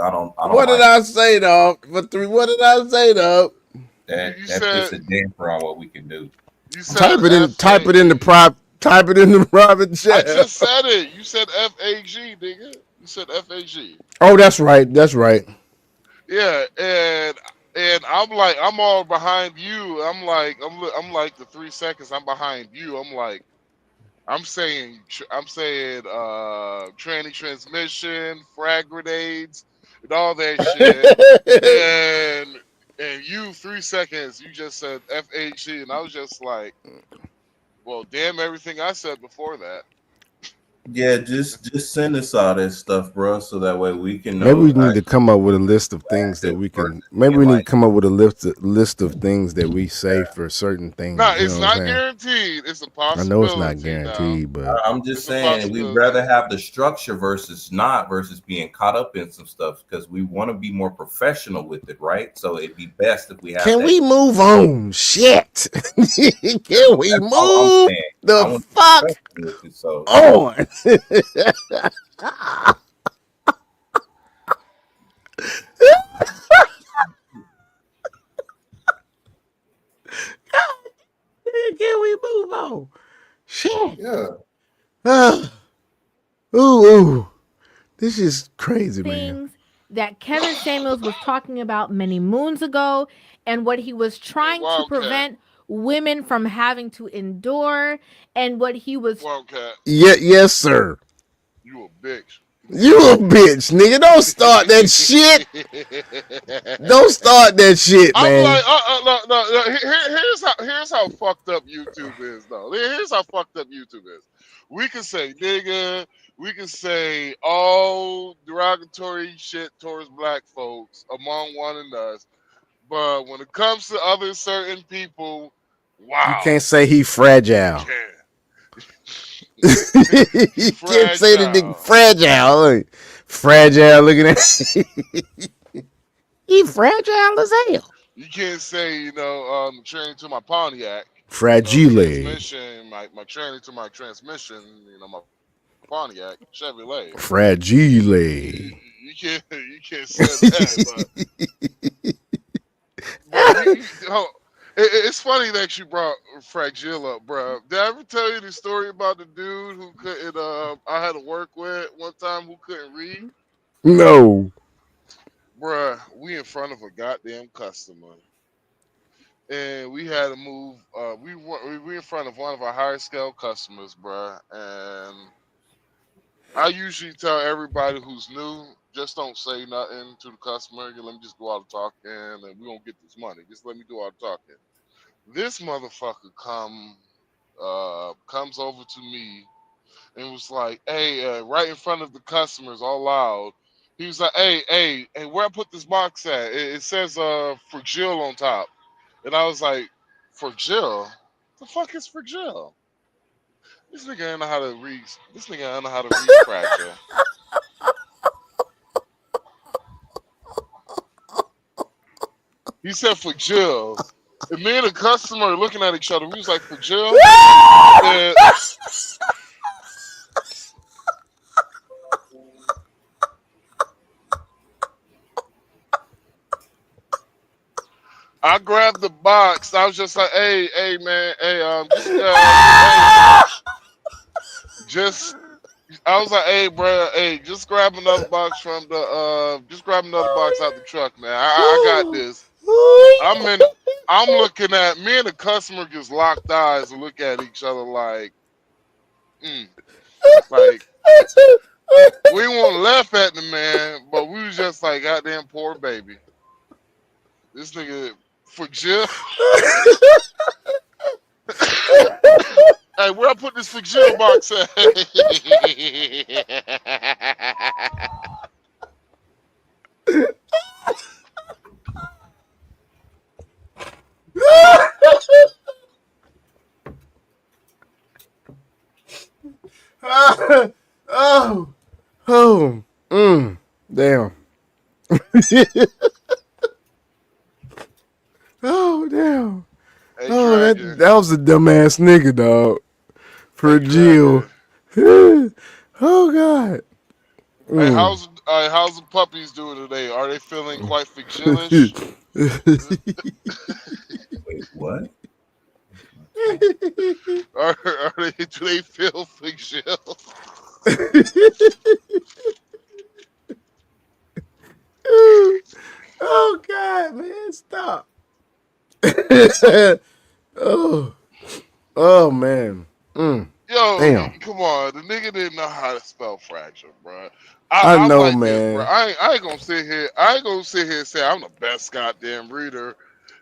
I don't what did like I say, dog? What did I say, dog? that. you That puts said, a damper on what we can do. you said Type it in the private I chat. just said it. You said FAG, nigga. You said FAG. Oh, that's right. That's right. Yeah, and I'm all behind you. I'm like the 3 seconds I'm behind you. I'm saying tranny transmission, frag grenades, and all that shit. And you 3 seconds you just said FHC, and I was just like, well, damn everything I said before that. Yeah, just send us all that stuff, bro, so that way we can Maybe know. we need to come up with a list of things that we can. Maybe we need to come up with a list of things that we say for certain No, things. You it's know what I'm not saying? guaranteed. It's a I know it's not possibility now. guaranteed, but I'm just It's a saying we'd possibility. rather have the structure versus not versus being caught up in some stuff because we want to be more professional with it, right? So it'd be best if we have can that. we move on? Shit. Can we That's all I'm move saying. I the want to be fuck professional with it, so on? Can we move on? Shit. yeah. Ooh. This is crazy, man. Things that Kevin Samuels was talking about many moons ago and what he was trying to Wildcat. prevent women from having to endure and what he was Wildcat, Yes, sir. you a bitch. You a bitch, nigga. Don't start that shit. Don't start that shit, I'm man. like, no. Here's how fucked up YouTube is, though. Here's how fucked up YouTube is. We can say nigga, we can say all derogatory shit towards black folks among one another, but when it comes to other certain people, You wow, can't say he fragile. You can't say the nigga fragile. Look. Fragile looking at he fragile as hell. You can't say, training to my Pontiac. Fragile. Transmission, my training to my transmission, my Pontiac Chevrolet. Fragile. You can't say that, but it's funny that you brought Fragile up, bro. Did I ever tell you the story about the dude who couldn't? I had to work with one time who couldn't read. No. Bruh, we in front of a goddamn customer, and we had to move. We in front of one of our higher scale customers, bruh, and I usually tell everybody who's new, just don't say nothing to the customer. Let me just go out and talk, and we gonna get this money. Just let me do all the talking. This motherfucker comes over to me and was like, "Hey, right in front of the customers, all loud." He was like, "Hey, where I put this box at? It says Fragile on top." And I was like, "Fragile? The fuck is Fragile?" This nigga don't know how to read. This nigga don't know how to read fragile. He said Fragile. And me and the customer are looking at each other. We was like, Fragile? And I grabbed the box. I was just like, hey, man, hey, I was like, hey, bro, hey, just grab another box from just grab another box out the truck, man. I got this. I'm looking at me and the customer just locked eyes and look at each other like, like we won't laugh at the man, but we was just like, goddamn poor baby. This nigga Fragile. Hey, where I put this FOXNEWS box at? Damn. Oh, damn. Hey, Oh, Dragon. that was a dumbass nigga, dog. For Hey, Jill. Dragon. Oh, God. Hey, how's the puppies doing today? Are they feeling quite fictilish? Wait, what? Do they feel fictional? Oh, God, man, stop. Oh, man. Yo, Damn. come on. The nigga didn't know how to spell fracture, bro. I I'm know, like this, bro. man. I ain't gonna sit here. I ain't gonna sit here and say I'm the best goddamn reader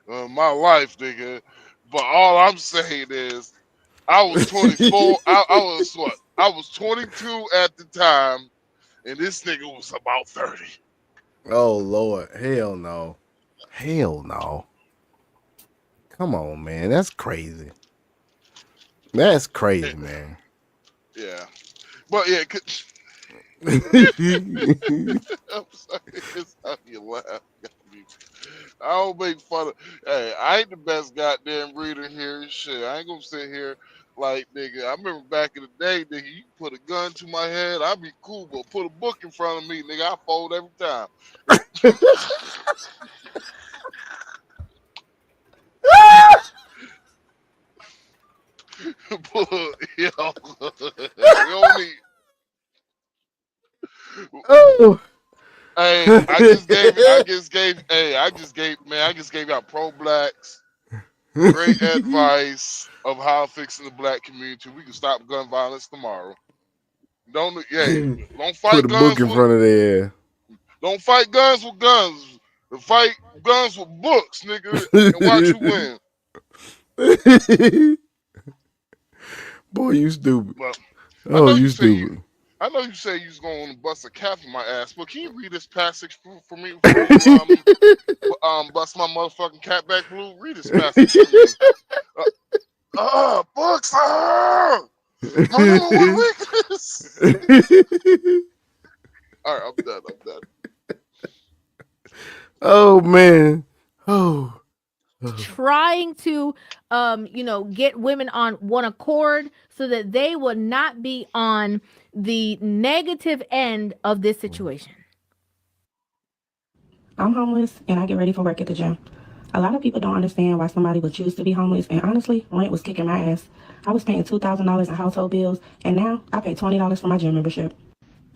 of my life, nigga. But all I'm saying is, I was 24. I was what? I was 22 at the time, and this nigga was about 30. Oh, Lord. Hell no. Hell no. Come on, man. That's crazy. That's crazy, man. Yeah, but yeah. I'm sorry. It's how you laugh. I don't make fun of. Hey, I ain't the best goddamn reader here and shit. I ain't gonna sit here like nigga. I remember back in the day, nigga. You put a gun to my head, I'd be cool, but put a book in front of me, nigga. I fold every time. Yo, we don't need. Oh. Hey, I just gave out pro blacks great advice of how fixing the black community. We can stop gun violence tomorrow. Don't Put fight a book guns in with front of their don't fight guns with guns. Fight guns with books, nigga, and watch you win. Boy, you stupid. Well, I Oh, know you you say you. stupid. I know you say you was going to bust a cap in my ass, but can you read this passage for me before you bust my motherfucking cap back blue? Read this passage for me. Books. My number one weakness. All right, I'm done. Oh, man. Oh. Trying to get women on one accord so that they would not be on the negative end of this situation. I'm homeless and I get ready for work at the gym. A lot of people don't understand why somebody would choose to be homeless, and honestly, rent was kicking my ass. I was paying $2,000 in household bills, and now I pay $20 for my gym membership.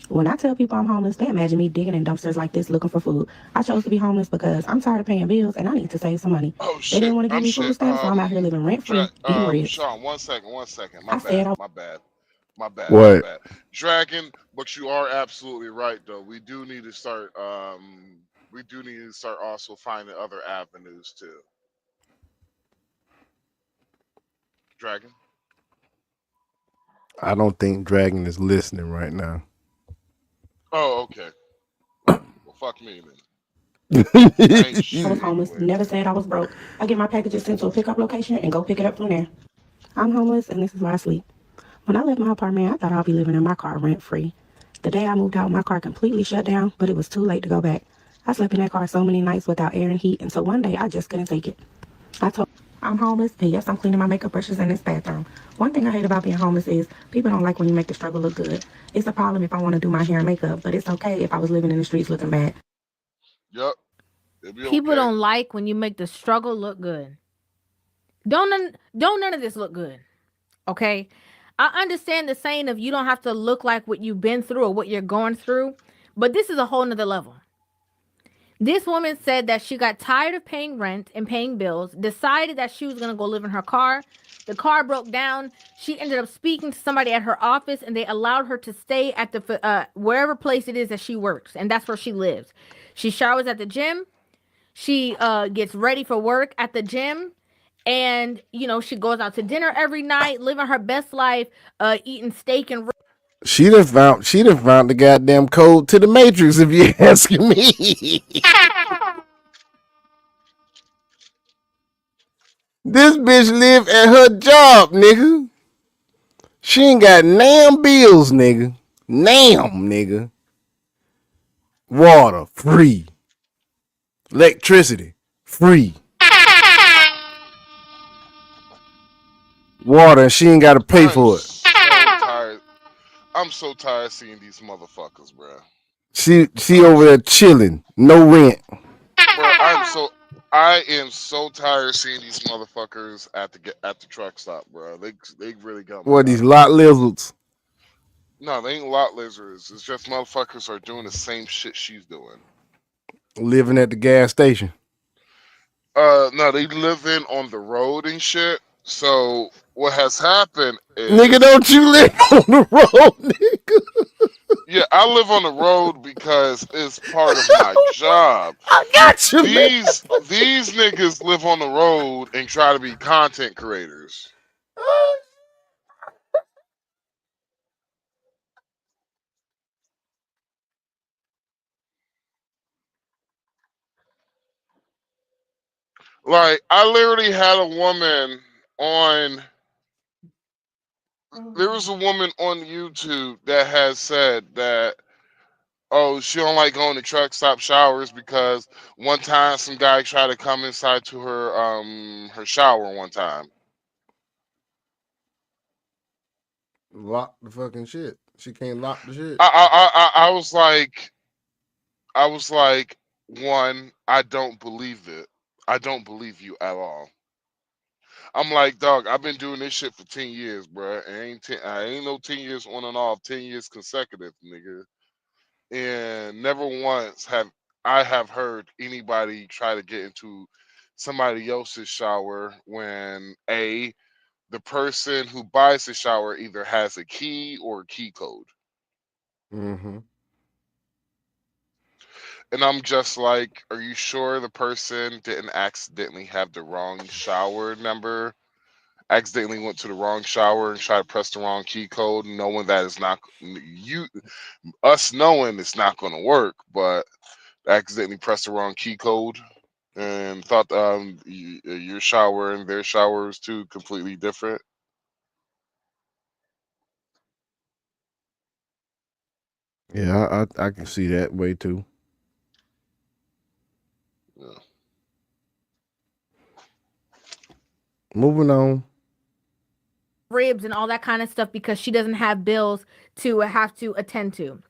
When I tell people I'm homeless, they imagine me digging in dumpsters like this looking for food. I chose to be homeless because I'm tired of paying bills and I need to save some money. Oh They didn't shit! want to give me food stamps, so I'm out here living rent free, eating ribs. Sean, one second. I said My bad. What? Dragon, but you are absolutely right though. We do need to start also finding other avenues too. Dragon. I don't think Dragon is listening right now. Oh, okay. Well, fuck me then. I was homeless, never said I was broke. I get my packages sent to a pickup location and go pick it up from there. I'm homeless and this is where I sleep. When I left my apartment, I thought I'd be living in my car rent free. The day I moved out, my car completely shut down, but it was too late to go back. I slept in that car so many nights without air and heat, and so one day I just couldn't take it. I told I'm homeless, and yes, I'm cleaning my makeup brushes in this bathroom. One thing I hate about being homeless is people don't like when you make the struggle look good. It's a problem if I want to do my hair and makeup, but it's okay if I was living in the streets looking bad. Yep. People don't like when you make the struggle look good. Don't none of this look good. Okay? I understand the saying of you don't have to look like what you've been through or what you're going through, but this is a whole nother level. This woman said that she got tired of paying rent and paying bills, decided that she was going to go live in her car. The car broke down. She ended up speaking to somebody at her office, and they allowed her to stay at the wherever place it is that she works, and that's where she lives. She showers at the gym. She gets ready for work at the gym, And, you know, she goes out to dinner every night, living her best life, eating steak and She done found the goddamn code to the Matrix, if you're asking me. This bitch live at her job, nigga. She ain't got damn bills, nigga. Damn, nigga. Water, free. Electricity, free. Water, and she ain't got to pay I'm for it. so tired. I'm so tired of seeing these motherfuckers, bro. She over there chilling, no rent. Bro, I am so tired of seeing these motherfuckers at the truck stop, bro. They really got my What, these nuts. lot lizards? No, they ain't lot lizards. It's just motherfuckers are doing the same shit she's doing. Living at the gas station. No, they live in on the road and shit. So what has happened is, Nigga, don't you live on the road, nigga? yeah, I live on the road because it's part of my job. I got you, These niggas live on the road and try to be content creators. Like, I literally had a woman on. There was a woman on YouTube that has said that, oh, she don't like going to truck stop showers because one time some guy tried to come inside to her shower one time. Lock the fucking shit. She can't lock the shit. I was like, one, I don't believe it. I don't believe you at all. I'm like, dog, I've been doing this shit for 10 years, bro. I ain't no 10 years on and off, 10 years consecutive, nigga. And never once have heard anybody try to get into somebody else's shower when the person who buys the shower either has a key or a key code. Mm-hmm. And I'm just like, are you sure the person didn't accidentally have the wrong shower number? Accidentally went to the wrong shower and tried to press the wrong key code, knowing that it's not us knowing it's not going to work, but accidentally pressed the wrong key code and thought your shower and their shower is two completely different. Yeah, I can see that way too. Yeah. Moving on. ribs and all that kind of stuff because she doesn't have bills to have to attend to.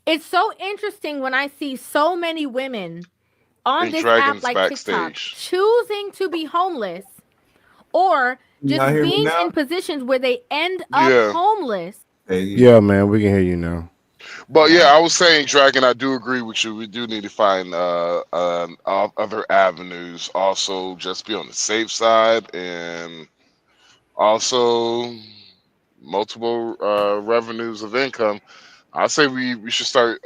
It's so interesting when I see so many women on this app like TikTok choosing to be homeless or just being in positions where they end up homeless. Yeah, man, we can hear you now. But yeah, I was saying, Dragon, I do agree with you. We do need to find other avenues. Also, just be on the safe side, and also multiple revenues of income. I say we should start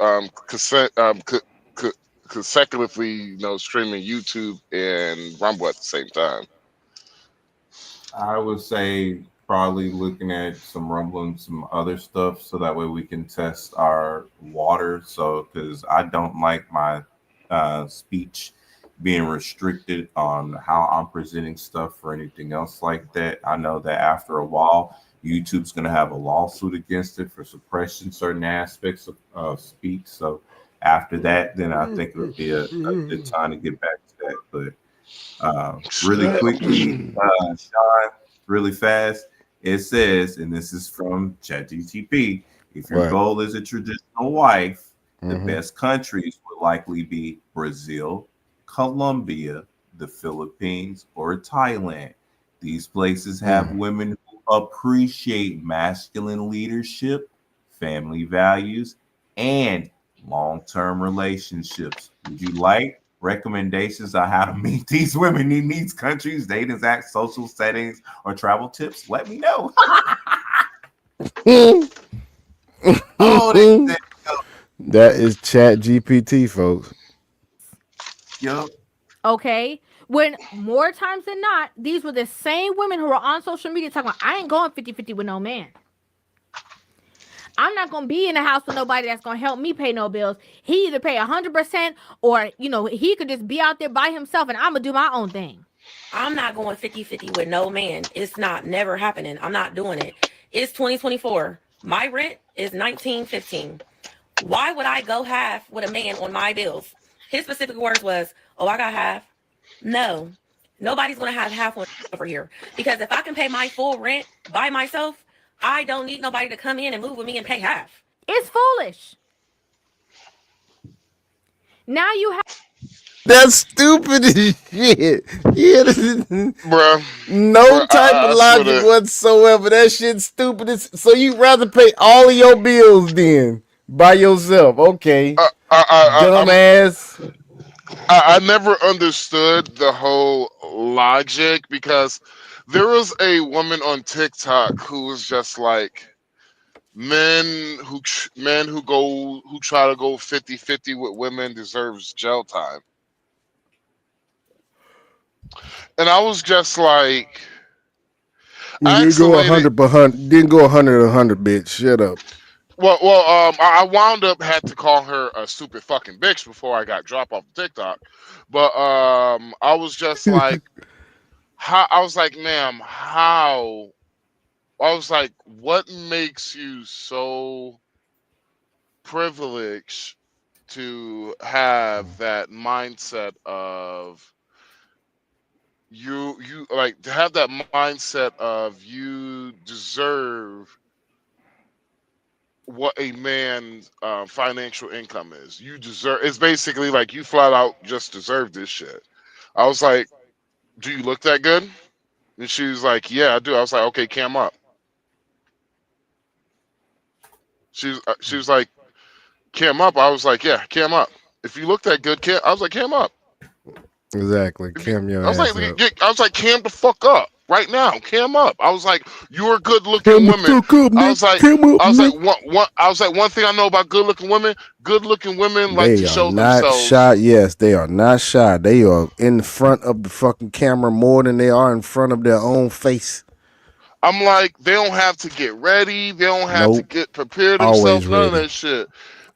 consecutively, streaming YouTube and Rumble at the same time. I would say probably looking at some Rumble and some other stuff so that way we can test our water. So, because I don't like my speech being restricted on how I'm presenting stuff or anything else like that. I know that after a while, YouTube's going to have a lawsuit against it for suppressing certain aspects of speech. So, after that, then I think it would be a good time to get back to that. But really quickly, Sean, really fast. It says, and this is from ChatGPT, if your goal is a traditional wife, the best countries would likely be Brazil, Colombia, the Philippines, or Thailand. These places have women who appreciate masculine leadership, family values, and long-term relationships. Would you like recommendations on how to meet these women in these countries, dating acts, social settings, or travel tips? Let me know. That is Chat GPT, folks. Yep. Okay, When more times than not, these were the same women who were on social media talking about, I ain't going 50-50 with no man. I'm not going to be in the house with nobody that's going to help me pay no bills. He either pay 100% or, he could just be out there by himself and I'm going to do my own thing. I'm not going 50-50 with no man. It's not never happening. I'm not doing it. It's 2024. My rent is $19.15. Why would I go half with a man on my bills? His specific words was, oh, I got half. No, nobody's going to have half over here. Because if I can pay my full rent by myself, I don't need nobody to come in and move with me and pay half. It's foolish. Now you have... That's stupid as shit. Yeah, Bruh. No type of logic whatsoever. That shit's stupid. So you'd rather pay all of your bills then by yourself? Okay, dumbass. I never understood the whole logic because there was a woman on TikTok who was just like, men who try to go 50-50 with women deserves jail time. And I was just like, You go 100, didn't go 100, bitch. Shut up. Well, I wound up had to call her a stupid fucking bitch before I got dropped off TikTok. But I was just like, how? I was like, ma'am, how? I was like, what makes you so privileged to have that mindset of you like to have that mindset of you deserve what a man's financial income is. You deserve. It's basically like you flat out just deserve this shit. I was like, "Do you look that good?" And she was like, "Yeah, I do." I was like, "Okay, cam up." She was like, "Cam up." I was like, "Yeah, cam up." If you look that good, cam. I was like, "Cam up." Exactly. Cam your I was ass like, up. I was like, "Cam the fuck up right now. Cam up." I was like, "You're good-looking women." I was like, one thing I know about good-looking women like They to are show not themselves. shy. Yes, they are not shy. They are in front of the fucking camera more than they are in front of their own face. I'm like, they don't have to get ready. They don't have to Nope. get prepare Always themselves. None of ready. that shit.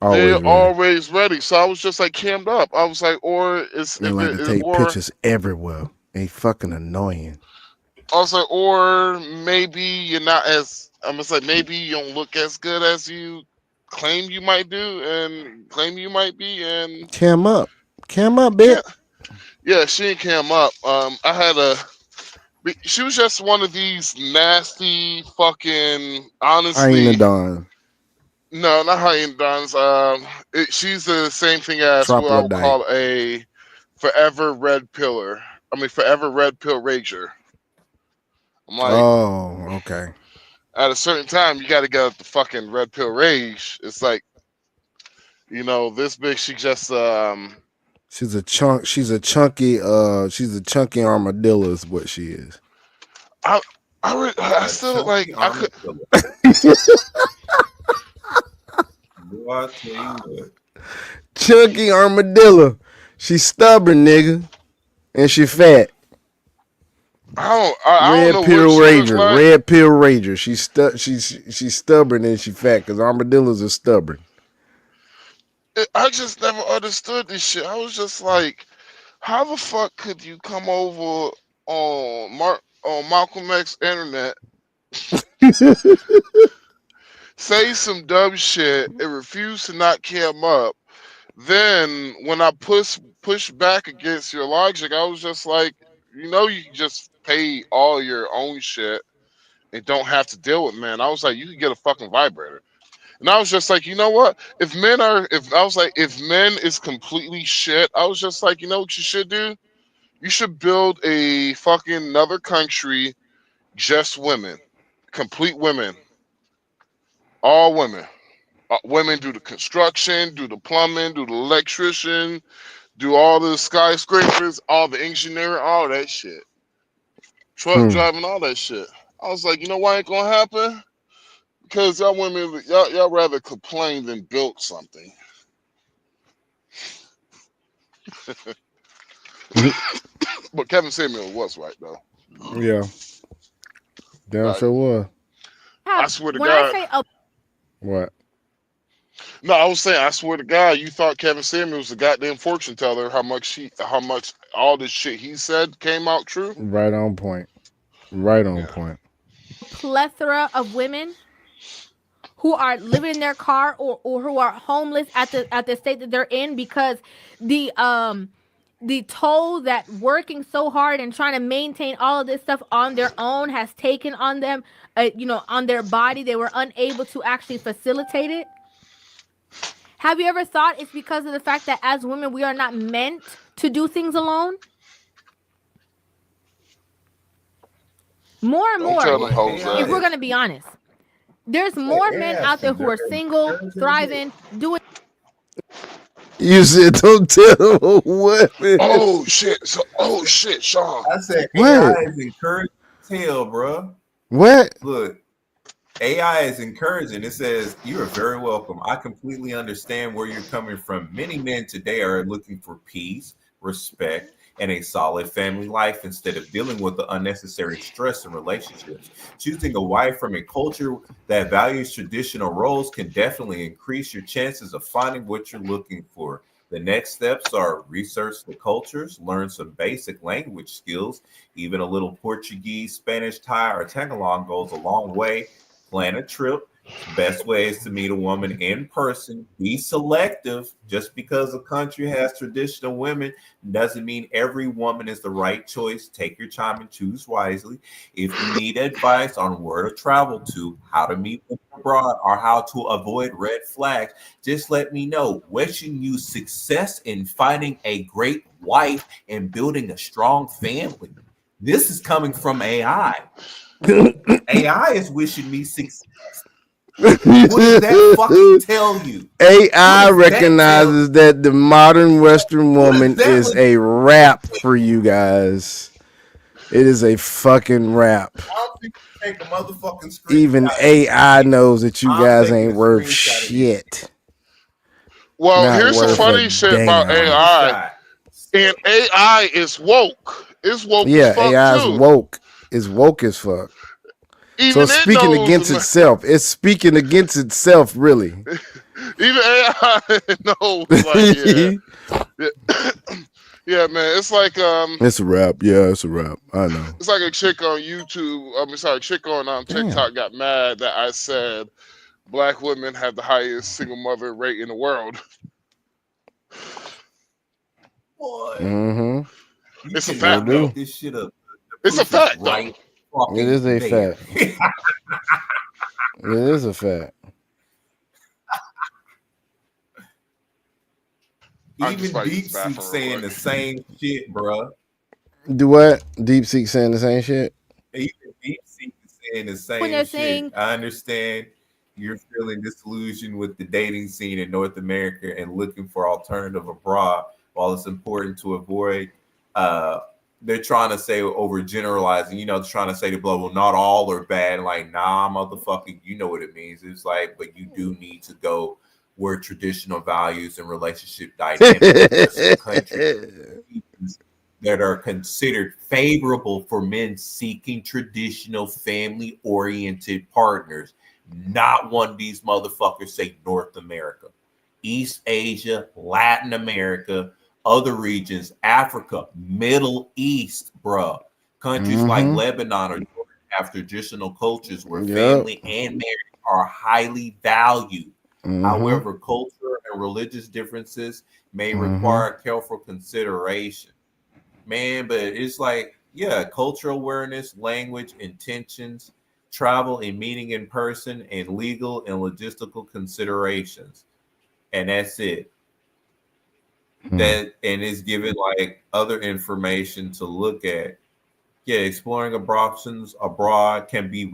Always They're ready. always ready. So I was just like cammed up. I was like, or it's They like to take pictures everywhere. They fucking annoying. I was like, or maybe you're not as. I'm just like, maybe you don't look as good as you claim you might do and claim you might be. And Cam up, bitch. Yeah, she didn't cam up. I had a. She was just one of these nasty fucking. Honestly, Hyenodon. no, not Hyundai's. She's the same thing as what I would Troglodyte. call a forever red pillar. I mean, forever red pill rager. I'm like, Oh, okay. at a certain time, you got to get up the fucking red pill rage. It's like, this bitch. She just She's a chunk. She's a chunky. She's a chunky armadillo. Is what she is. I still like. I could. I tell you what. Chunky armadillo. She's stubborn, nigga, and she fat. I don't know pill what she rager. look like. Red pill rager. She's stubborn and she fat because armadillos are stubborn. I just never understood this shit. I was just like, how the fuck could you come over on Malcolm X internet, say some dumb shit, and refuse to not cam up? Then when I push back against your logic, I was just like, you can just pay all your own shit and don't have to deal with men. I was like, you can get a fucking vibrator. And I was just like, you know what? If men is completely shit, I was just like, you know what you should do? You should build a fucking another country, just women, complete women, all women. Women do the construction, do the plumbing, do the electrician, do all the skyscrapers, all the engineering, all that shit. Truck driving, all that shit. I was like, you know why ain't gonna happen? Because y'all women, y'all rather complain than build something. But Kevin Samuel was right though. Yeah, damn sure was. I swear to When I God. say What? No, I was saying, I swear to God, you thought Kevin Samuel was the goddamn fortune teller. How much all this shit he said came out true. Right on point. Right on Yeah. point. plethora of women who are living in their car or who are homeless at the state that they're in because the toll that working so hard and trying to maintain all of this stuff on their own has taken on them, on their body. They were unable to actually facilitate it. Have you ever thought it's because of the fact that as women, we are not meant to do things alone? More and Don't more, tell them hoes if we're that. going to be honest, there's more men out there who are single, thriving, doing. You said don't tell them what. Oh shit! Oh shit, Sean. I said What? AI is encouraging hell, bro. What? Look, AI is encouraging. It says, you are very welcome. I completely understand where you're coming from. Many men today are looking for peace, respect, and a solid family life instead of dealing with the unnecessary stress in relationships. Choosing a wife from a culture that values traditional roles can definitely increase your chances of finding what you're looking for. The next steps are research the cultures, learn some basic language skills, even a little Portuguese, Spanish, Thai, or Tagalog goes a long way. Plan a trip. Best way is to meet a woman in person. Be selective. Just because a country has traditional women doesn't mean every woman is the right choice. Take your time and choose wisely. If you need advice on where to travel to, how to meet women abroad, or how to avoid red flags, just let me know. Wishing you success in finding a great wife and building a strong family. This is coming from AI. AI is wishing me success. What does that fucking tell you? AI recognizes that the modern Western woman is a rap for you guys. It is a fucking rap. I don't think you take a motherfucking screenshot. Even AI knows that you guys ain't worth shit. Well, Not here's the worth funny a shit about damn. AI. And AI is woke. It's woke Yeah, as fuck AI is too. woke. It's woke as fuck. Even So speaking against itself. It's speaking against itself, really. Even AI knows, like, yeah. Yeah, man. It's like It's a rap. Yeah, it's a rap. I know. It's like a chick on YouTube. Chick on TikTok got mad that I said black women have the highest single mother rate in the world. Mm-hmm. It's a fact, though. This shit up. It's a fact, right? It is a there. fact. It is a fact. Even DeepSeek saying the same shit, bro. Do what? DeepSeek saying the same shit? Even DeepSeek is saying the same When they're shit. saying- I understand you're feeling disillusioned with the dating scene in North America and looking for alternative abroad. While it's important to avoid, they're trying to say overgeneralizing, trying to say to blow, well, not all are bad. Like, nah, motherfucker, you know what it means. It's like, but you do need to go where traditional values and relationship dynamics countries that are considered favorable for men seeking traditional family-oriented partners. Not one of these motherfuckers say North America, East Asia, Latin America, other regions, Africa, Middle East, bruh. Countries like Lebanon or Jordan have traditional cultures where family and marriage are highly valued. However, culture and religious differences may require careful consideration. Man, but it's like, yeah, cultural awareness, language, intentions, travel and meeting in person, and legal and logistical considerations. And that's it. That and it's given like other information to look at. Yeah, exploring options abroad can be a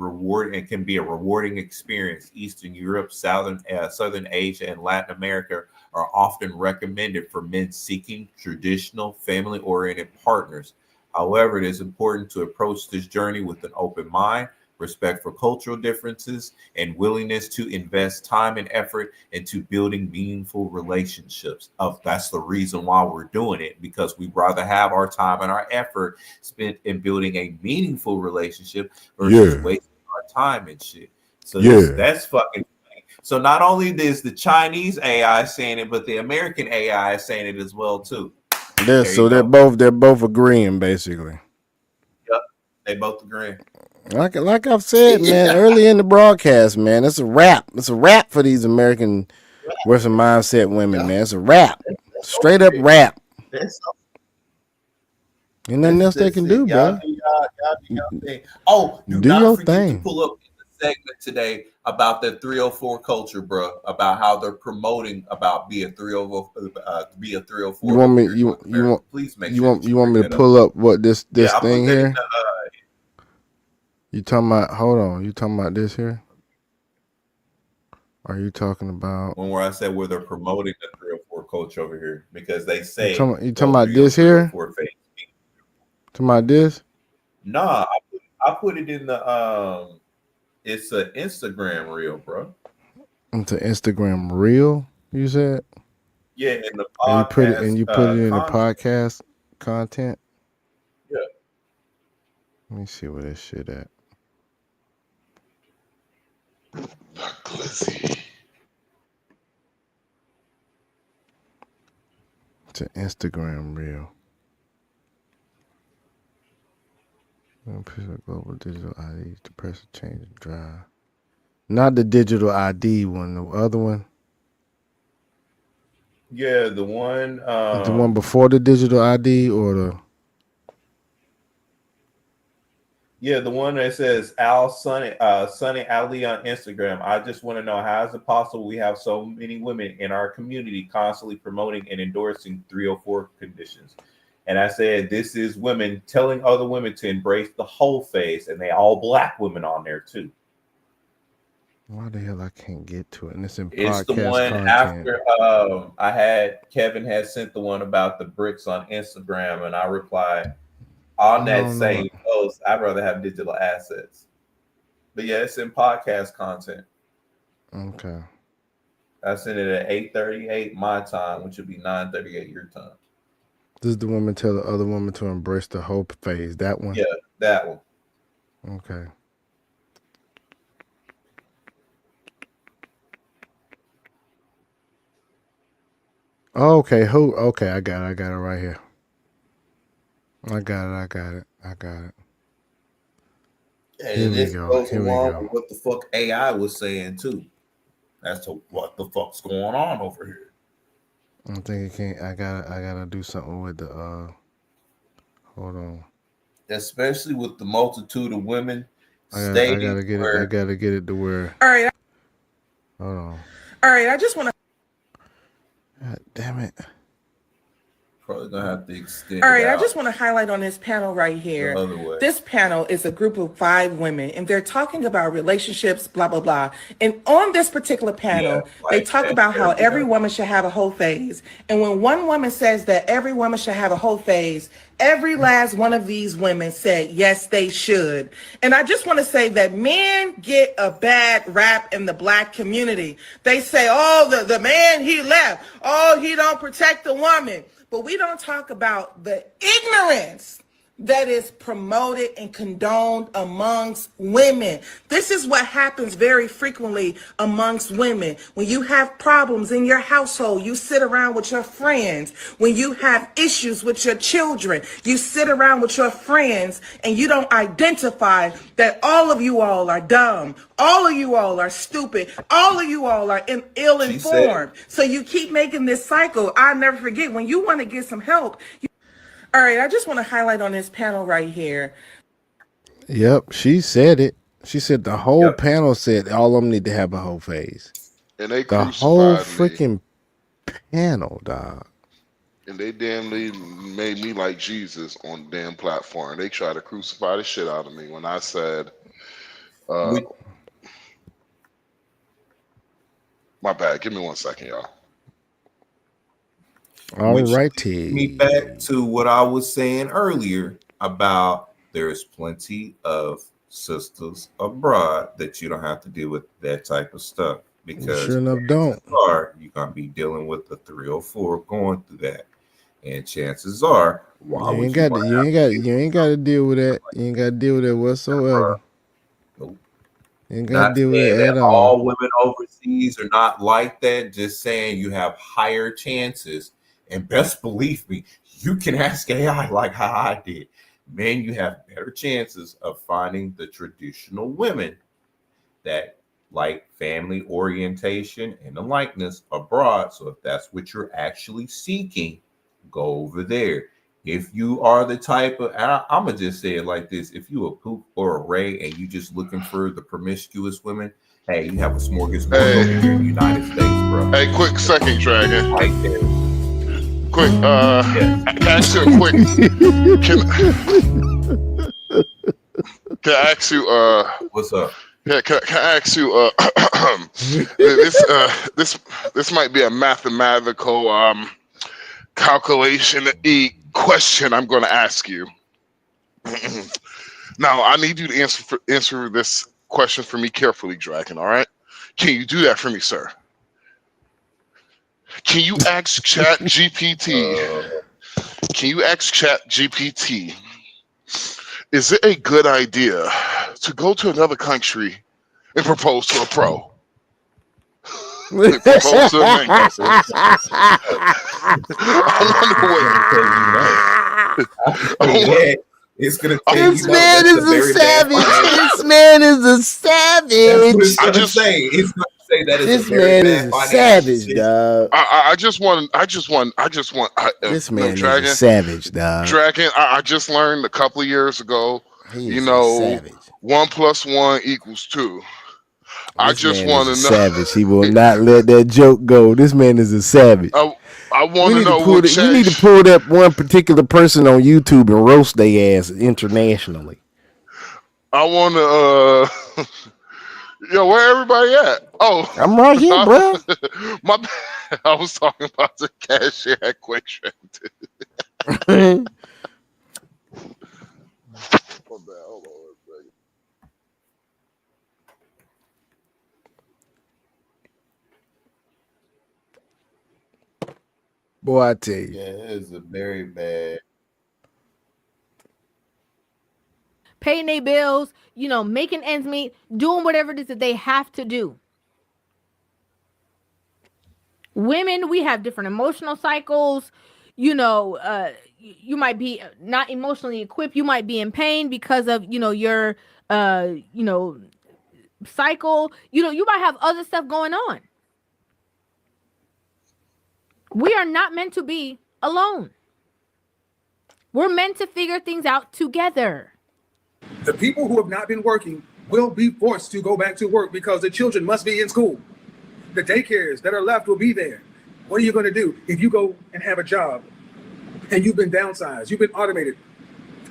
rewarding experience. Eastern Europe, Southern Asia, and Latin America are often recommended for men seeking traditional family-oriented partners. However, it is important to approach this journey with an open mind. respect for cultural differences, and willingness to invest time and effort into building meaningful relationships. That's the reason why we're doing it, because we'd rather have our time and our effort spent in building a meaningful relationship versus wasting our time and shit. So that's fucking funny. So not only is the Chinese AI saying it, but the American AI is saying it as well too. They're both agreeing basically. Yep, they both agree. Like I've said, man, early in the broadcast, man, it's a wrap. It's a wrap for these American Western mindset women, man. It's a wrap. Straight up wrap. Ain't nothing else they can do, bro. Oh, do your not forget thing. to pull up the segment today about the 304 culture, bro. About how they're promoting about be a 304. You want me? Please make you sure want me to pull up what this thing here? You talking about? Hold on. You talking about this here? Are you talking about where I said where they're promoting the 304 culture over here because they say you talking about this here? Talking about this? Nah, I put it in the it's an Instagram reel, bro. It's an Instagram reel, you said? Yeah, in the podcast. podcast. You put it in the podcast content? Yeah. Let me see where this shit at. It's an Instagram reel. Global digital ID to press a change and drive. Not the digital ID one, the other one. Yeah, the one. The one before the digital ID or the. Yeah, the one that says Sunny Ali on Instagram. I just want to know, how is it possible we have so many women in our community constantly promoting and endorsing 304 conditions? And I said, this is women telling other women to embrace the whole face, and they all black women on there too. Why the hell I can't get to it? And it's in It's podcast the one content. after Kevin had sent the one about the bricks on Instagram, and I replied on that same post, I'd rather have digital assets. But yeah, it's in podcast content. Okay. I sent it at 8:38 my time, which would be 9:38 your time. This is the woman tell the other woman to embrace the hope phase. That one? Yeah, that one. Okay. Okay, okay, I got it right here. I got it. And this goes along with what the fuck AI was saying too. As to what the fuck's going on over here. I think it can't. I gotta do something with the. Hold on. Especially with the multitude of women. I gotta get it. I gotta get it to where. All right. Hold on. All right. I just want to. God damn it. Probably gonna have to extend. All right, I just want to highlight on this panel right here. This panel is a group of 5 women, and they're talking about relationships, blah, blah, blah. And on this particular panel, they talk about how every woman should have a whole phase. And when one woman says that every woman should have a whole phase, every last one of these women said, yes, they should. And I just want to say that men get a bad rap in the black community. They say, oh, the man, he left. Oh, he don't protect the woman. But we don't talk about the ignorance that is promoted and condoned amongst women. This is what happens very frequently amongst women. When you have problems in your household, you sit around with your friends. When you have issues with your children, you sit around with your friends and you don't identify that all of you all are dumb. All of you all are stupid. All of you all are ill-informed. So you keep making this cycle. I'll never forget, when you want to get some help. All right, I just want to highlight on this panel right here. Yep, she said it. She said the whole panel said all of them need to have a whole phase. And they the whole freaking panel, dog. And they damnly made me like Jesus on the damn platform. They tried to crucify the shit out of me when I said, my bad. Give me 1 second, y'all. All righty. Me back to what I was saying earlier about there's plenty of sisters abroad that you don't have to deal with that type of stuff, because sure enough don't. you're gonna be dealing with the 304 going through that, and chances are, why You would ain't got to, you ain't got to deal with that. You ain't got to deal with that whatsoever. Nope. You ain't got to Not deal with saying it that at all. all women overseas are not like that. Just saying you have higher chances. And best believe me, you can ask AI like how I did. Man, you have better chances of finding the traditional women that like family orientation and the likeness abroad. So if that's what you're actually seeking, go over there. If you are the type of, I'm gonna just say it like this: if you a Poop or a Ray and you just looking for the promiscuous women, hey, you have a smorgasbord over here in the United States, bro. Hey, quick second, Dragon. Right there. Quick, can I ask you a quick? Can I ask you? What's up? Yeah, can I ask you? This might be a mathematical calculation question. I'm going to ask you. Now, I need you to answer this question for me carefully, Dragon. All right? Can you do that for me, sir? Can you ask Chat GPT? Can you ask Chat GPT? Is it a good idea to go to another country and propose to a pro? Propose to a mango. It's gonna This man is a savage. This man is a savage. That's what it's gonna say. It's gonna say that this man is a savage, dog. I just want. This man Dragon, is a savage, dog. Dragon, I just learned a couple of years ago. He is a savage. 1 + 1 = 2. I just want to know. Savage. He will not let that joke go. This man is a savage. I want to know what you need to pull that one particular person on YouTube and roast their ass internationally. I want to. Yo, where everybody at? Oh, I'm right here, bro. I was talking about the cashier at Quick Trip. Boy, I tell you. Yeah, it is a very bad. Paying their bills, making ends meet, doing whatever it is that they have to do. Women, we have different emotional cycles. You might be not emotionally equipped. You might be in pain because of, your, cycle. You might have other stuff going on. We are not meant to be alone. We're meant to figure things out together. The people who have not been working will be forced to go back to work because the children must be in school. The daycares that are left will be there. What are you going to do if you go and have a job and you've been downsized, you've been automated?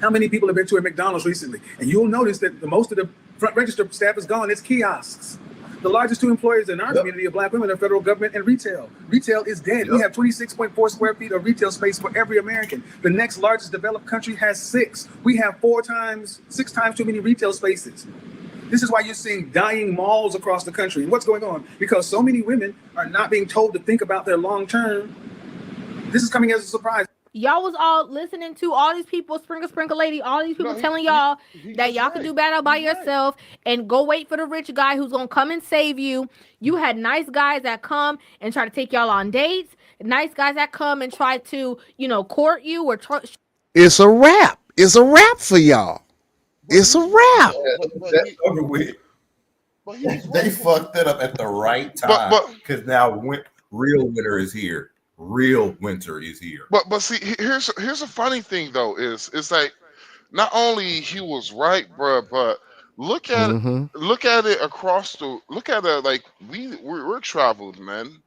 How many people have been to a McDonald's recently? And you'll notice that most of the front register staff is gone. It's kiosks. The largest two employers in our community of Black women are federal government and retail. Retail is dead. We have 26.4 square feet of retail space for every American. The next largest developed country has 6. We have 6 times too many retail spaces. This is why you're seeing dying malls across the country. And what's going on? Because so many women are not being told to think about their long term. This is coming as a surprise. Y'all was all listening to all these people, Sprinkle Lady, all these people telling y'all that y'all can do better by yourself and go wait for the rich guy who's going to come and save you. You had nice guys that come and try to take y'all on dates. Nice guys that come and try to, court you or It's a wrap. It's a wrap for y'all. It's a wrap. That's over with. They fucked that up at the right time because now real winter is here. Real winter is here. But see, here's a funny thing though is like not only he was right, bro, but look at it across look at it like we're traveled men,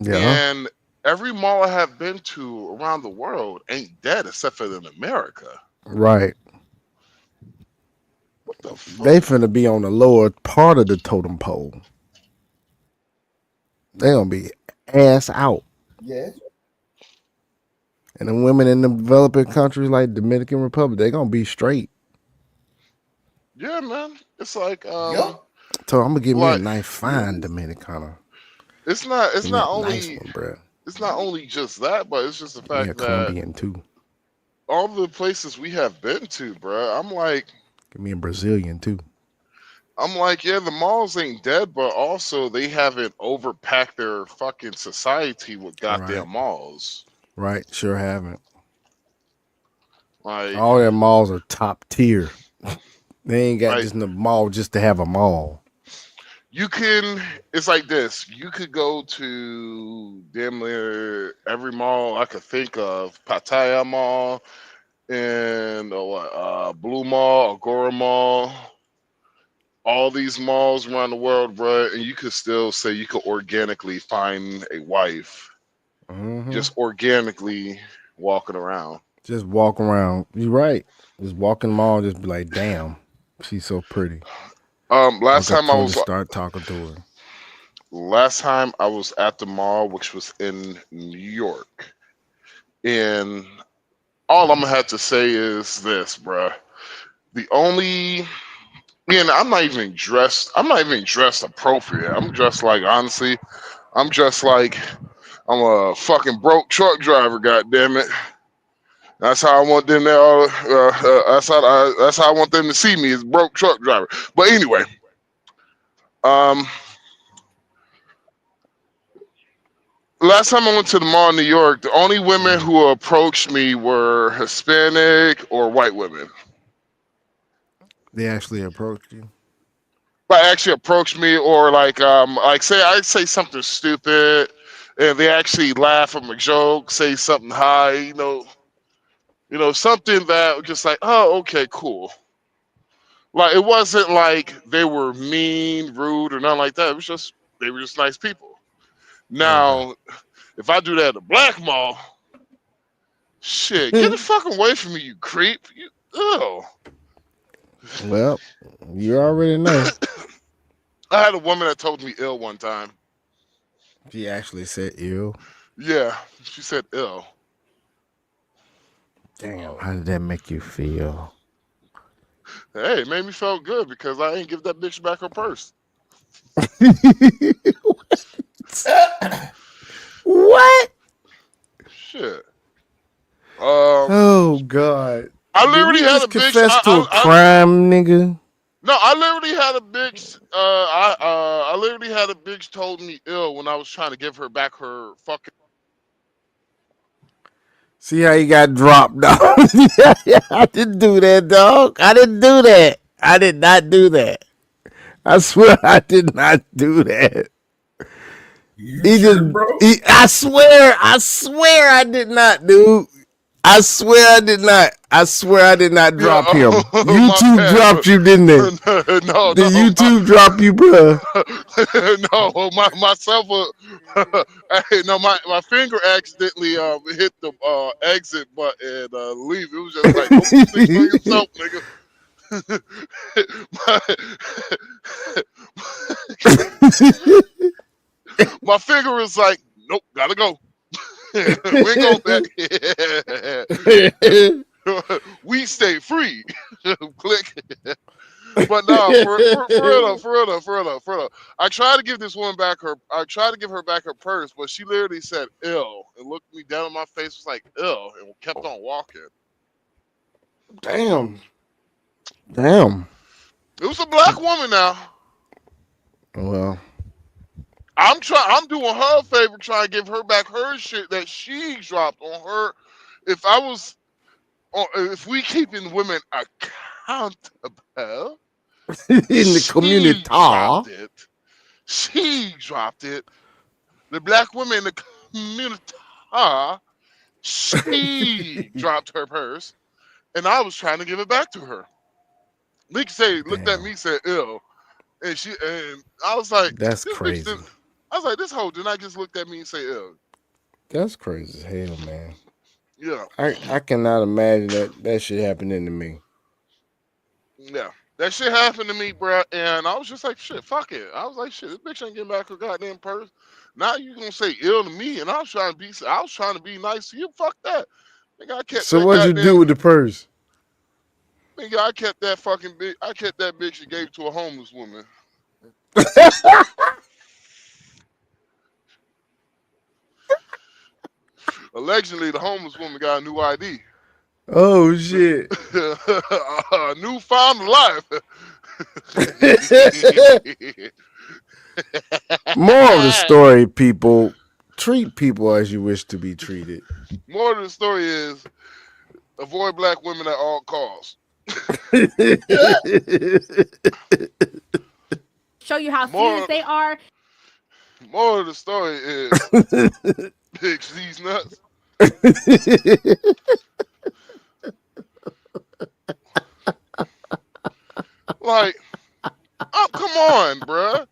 and every mall I have been to around the world ain't dead except for in America. Right. What the fuck? They finna be on the lower part of the totem pole. They gonna be ass out. Yeah. And the women in the developing countries like Dominican Republic, they gonna be straight. Yeah, man. It's like So I'm gonna give me a like nice fine Dominicana. it's not Give me a nice one, bro. it's not only just that, but it's just the Give me a fact that Colombian too. all the places we have been to, bro, Give me a Brazilian too. I'm like, yeah, the malls ain't dead, but also they haven't overpacked their fucking society with goddamn malls. Right, sure haven't. Like All their malls are top tier. They ain't got just a mall just to have a mall. It's like this. You could go to damn near every mall I could think of. Pattaya Mall and Blue Mall, Agora Mall, all these malls around the world, bro, and you could still say you could organically find a wife. Just organically walking around. Just walk around. You're right. Just walk in the mall, just be like, damn, she's so pretty. Last time I was start talking to her. Last time I was at the mall, which was in New York, and all I'm gonna have to say is this, bruh. The only, I'm not even dressed appropriate. I'm dressed like, honestly, I'm dressed like I'm a fucking broke truck driver. God damn it. That's how I want them there. That's how I want them to see me as broke truck driver. But anyway, last time I went to the mall in New York, the only women who approached me were Hispanic or white women. They actually approached you? But actually approached me, or say I say something stupid, and they actually laugh at my joke, say something high, something that just like, oh, okay, cool. Like it wasn't like they were mean, rude, or nothing like that. It was just they were just nice people. Now, if I do that at a black mall, shit, get the fuck away from me, you creep. Ew. Well, you already know. I had a woman that told me ill one time. She actually said ill? Yeah, she said ill. Damn, how did that make you feel? Hey, it made me feel good because I ain't give that bitch back her purse. What? Shit. Oh God! I literally had a bitch. Confess to a crime, nigga. No, I literally had a bitch. I literally had a bitch told me ill when I was trying to give her back her fucking. See how you got dropped, dog? Yeah, I didn't do that, dog. I didn't do that. I did not do that. I swear I did not do that. I swear I did not, dude. I swear I did not. I swear I did not drop him. YouTube dropped you, didn't they? No, the YouTube dropped you, bro. No, my finger accidentally hit the exit button and leave. It was just like, don't do this for yourself, nigga. My finger was like, nope, gotta go. We go back. We stay free. Click. But no, for real. I tried to give this woman back her. I tried to give her back her purse, but she literally said "ill" and looked me down in my face, was like "ill," and kept on walking. Damn. It was a black woman now. Well, I'm doing her a favor, trying to give her back her shit that she dropped on her. If we keeping women accountable in the community, she dropped it. The black woman in the community, she dropped her purse, and I was trying to give it back to her. Looked at me, said "ill," and I was like, "That's crazy." I was like, "This hoe did not just look at me and say "ill." That's crazy as hell, man. Yeah, I cannot imagine that shit happening to me. Yeah, that shit happened to me, bro, and I was just like, "Shit, fuck it." I was like, "Shit, this bitch ain't getting back her goddamn purse." Now you gonna say "ill" to me, and I was trying to be nice to you. Fuck that. So what'd you do with the purse? Nigga, I kept that fucking bitch. I kept that bitch and gave it to a homeless woman. Allegedly, the homeless woman got a new ID. Oh shit! New found life. Moral of the story, people, treat people as you wish to be treated. More of the story is avoid black women at all costs. Show you how serious they are. More of the story is bitch these nuts. Like, oh, come on, bruh.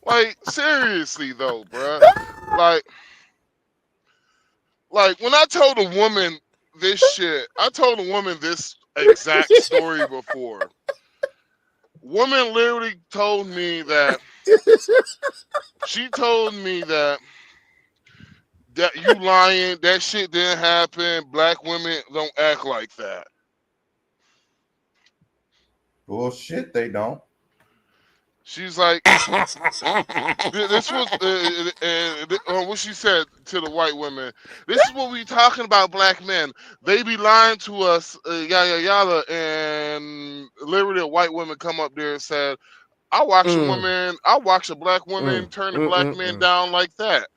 Like, seriously though, bruh. Like when I told a woman this shit, I told a woman this exact story before. Woman literally told me that she told me that you lying, that shit didn't happen. Black women don't act like that. Bullshit, they don't. She's like, this was what she said to the white women. This is what we talking about, black men. They be lying to us, yada yada. And literally, a white woman come up there and said, "I watch a woman, I watch a black woman turn a black man down like that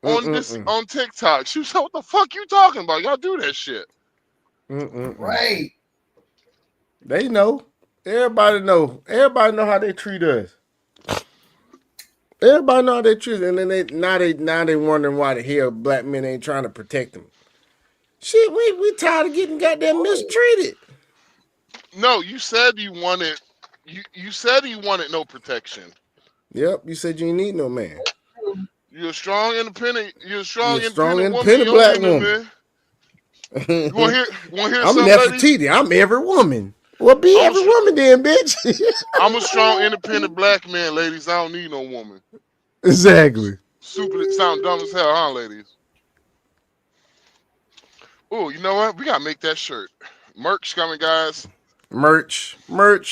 on TikTok." She said, "What the fuck you talking about? Y'all do that shit." Right? They know. Everybody know. Everybody know how they treat us. Everybody know how they treat us, and then now they wondering why the hell black men ain't trying to protect them. Shit, we tired of getting goddamn mistreated. No, you said you wanted. You said you wanted no protection. Yep, you said you ain't need no man. You're a strong, independent. You're a strong, independent black woman. You want to hear I'm something, Nefertiti. I'm every woman. Well, be every woman then, bitch. I'm a strong, independent black man, ladies. I don't need no woman. Exactly. Stupid. It sound dumb as hell, huh, ladies? Oh, you know what? We gotta make that shirt. Merch coming, guys. Merch.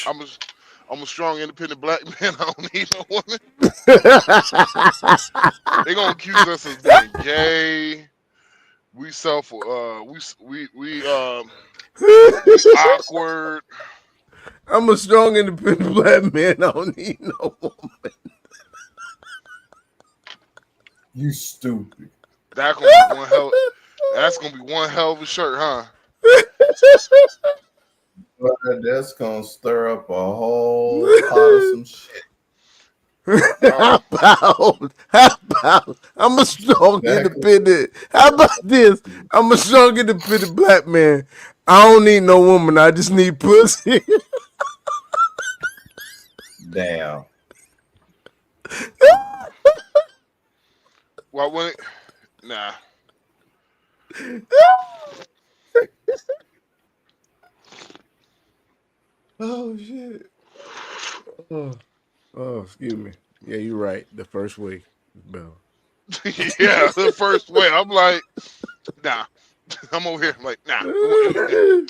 I'm a strong, independent black man. I don't need no woman. They gonna accuse us of being gay. We awkward. I'm a strong, independent black man. I don't need no woman. You stupid. That's gonna be one hell of a shirt, huh? But that's gonna stir up a whole lot of some shit. How about I'm a strong, independent. How about this? I'm a strong, independent black man. I don't need no woman. I just need pussy. Damn. Well, when nah. Oh shit. Oh, excuse me. Yeah, you're right. The first week, Bill. Yeah, the first way. I'm like, nah. I'm over here. I'm like, nah. You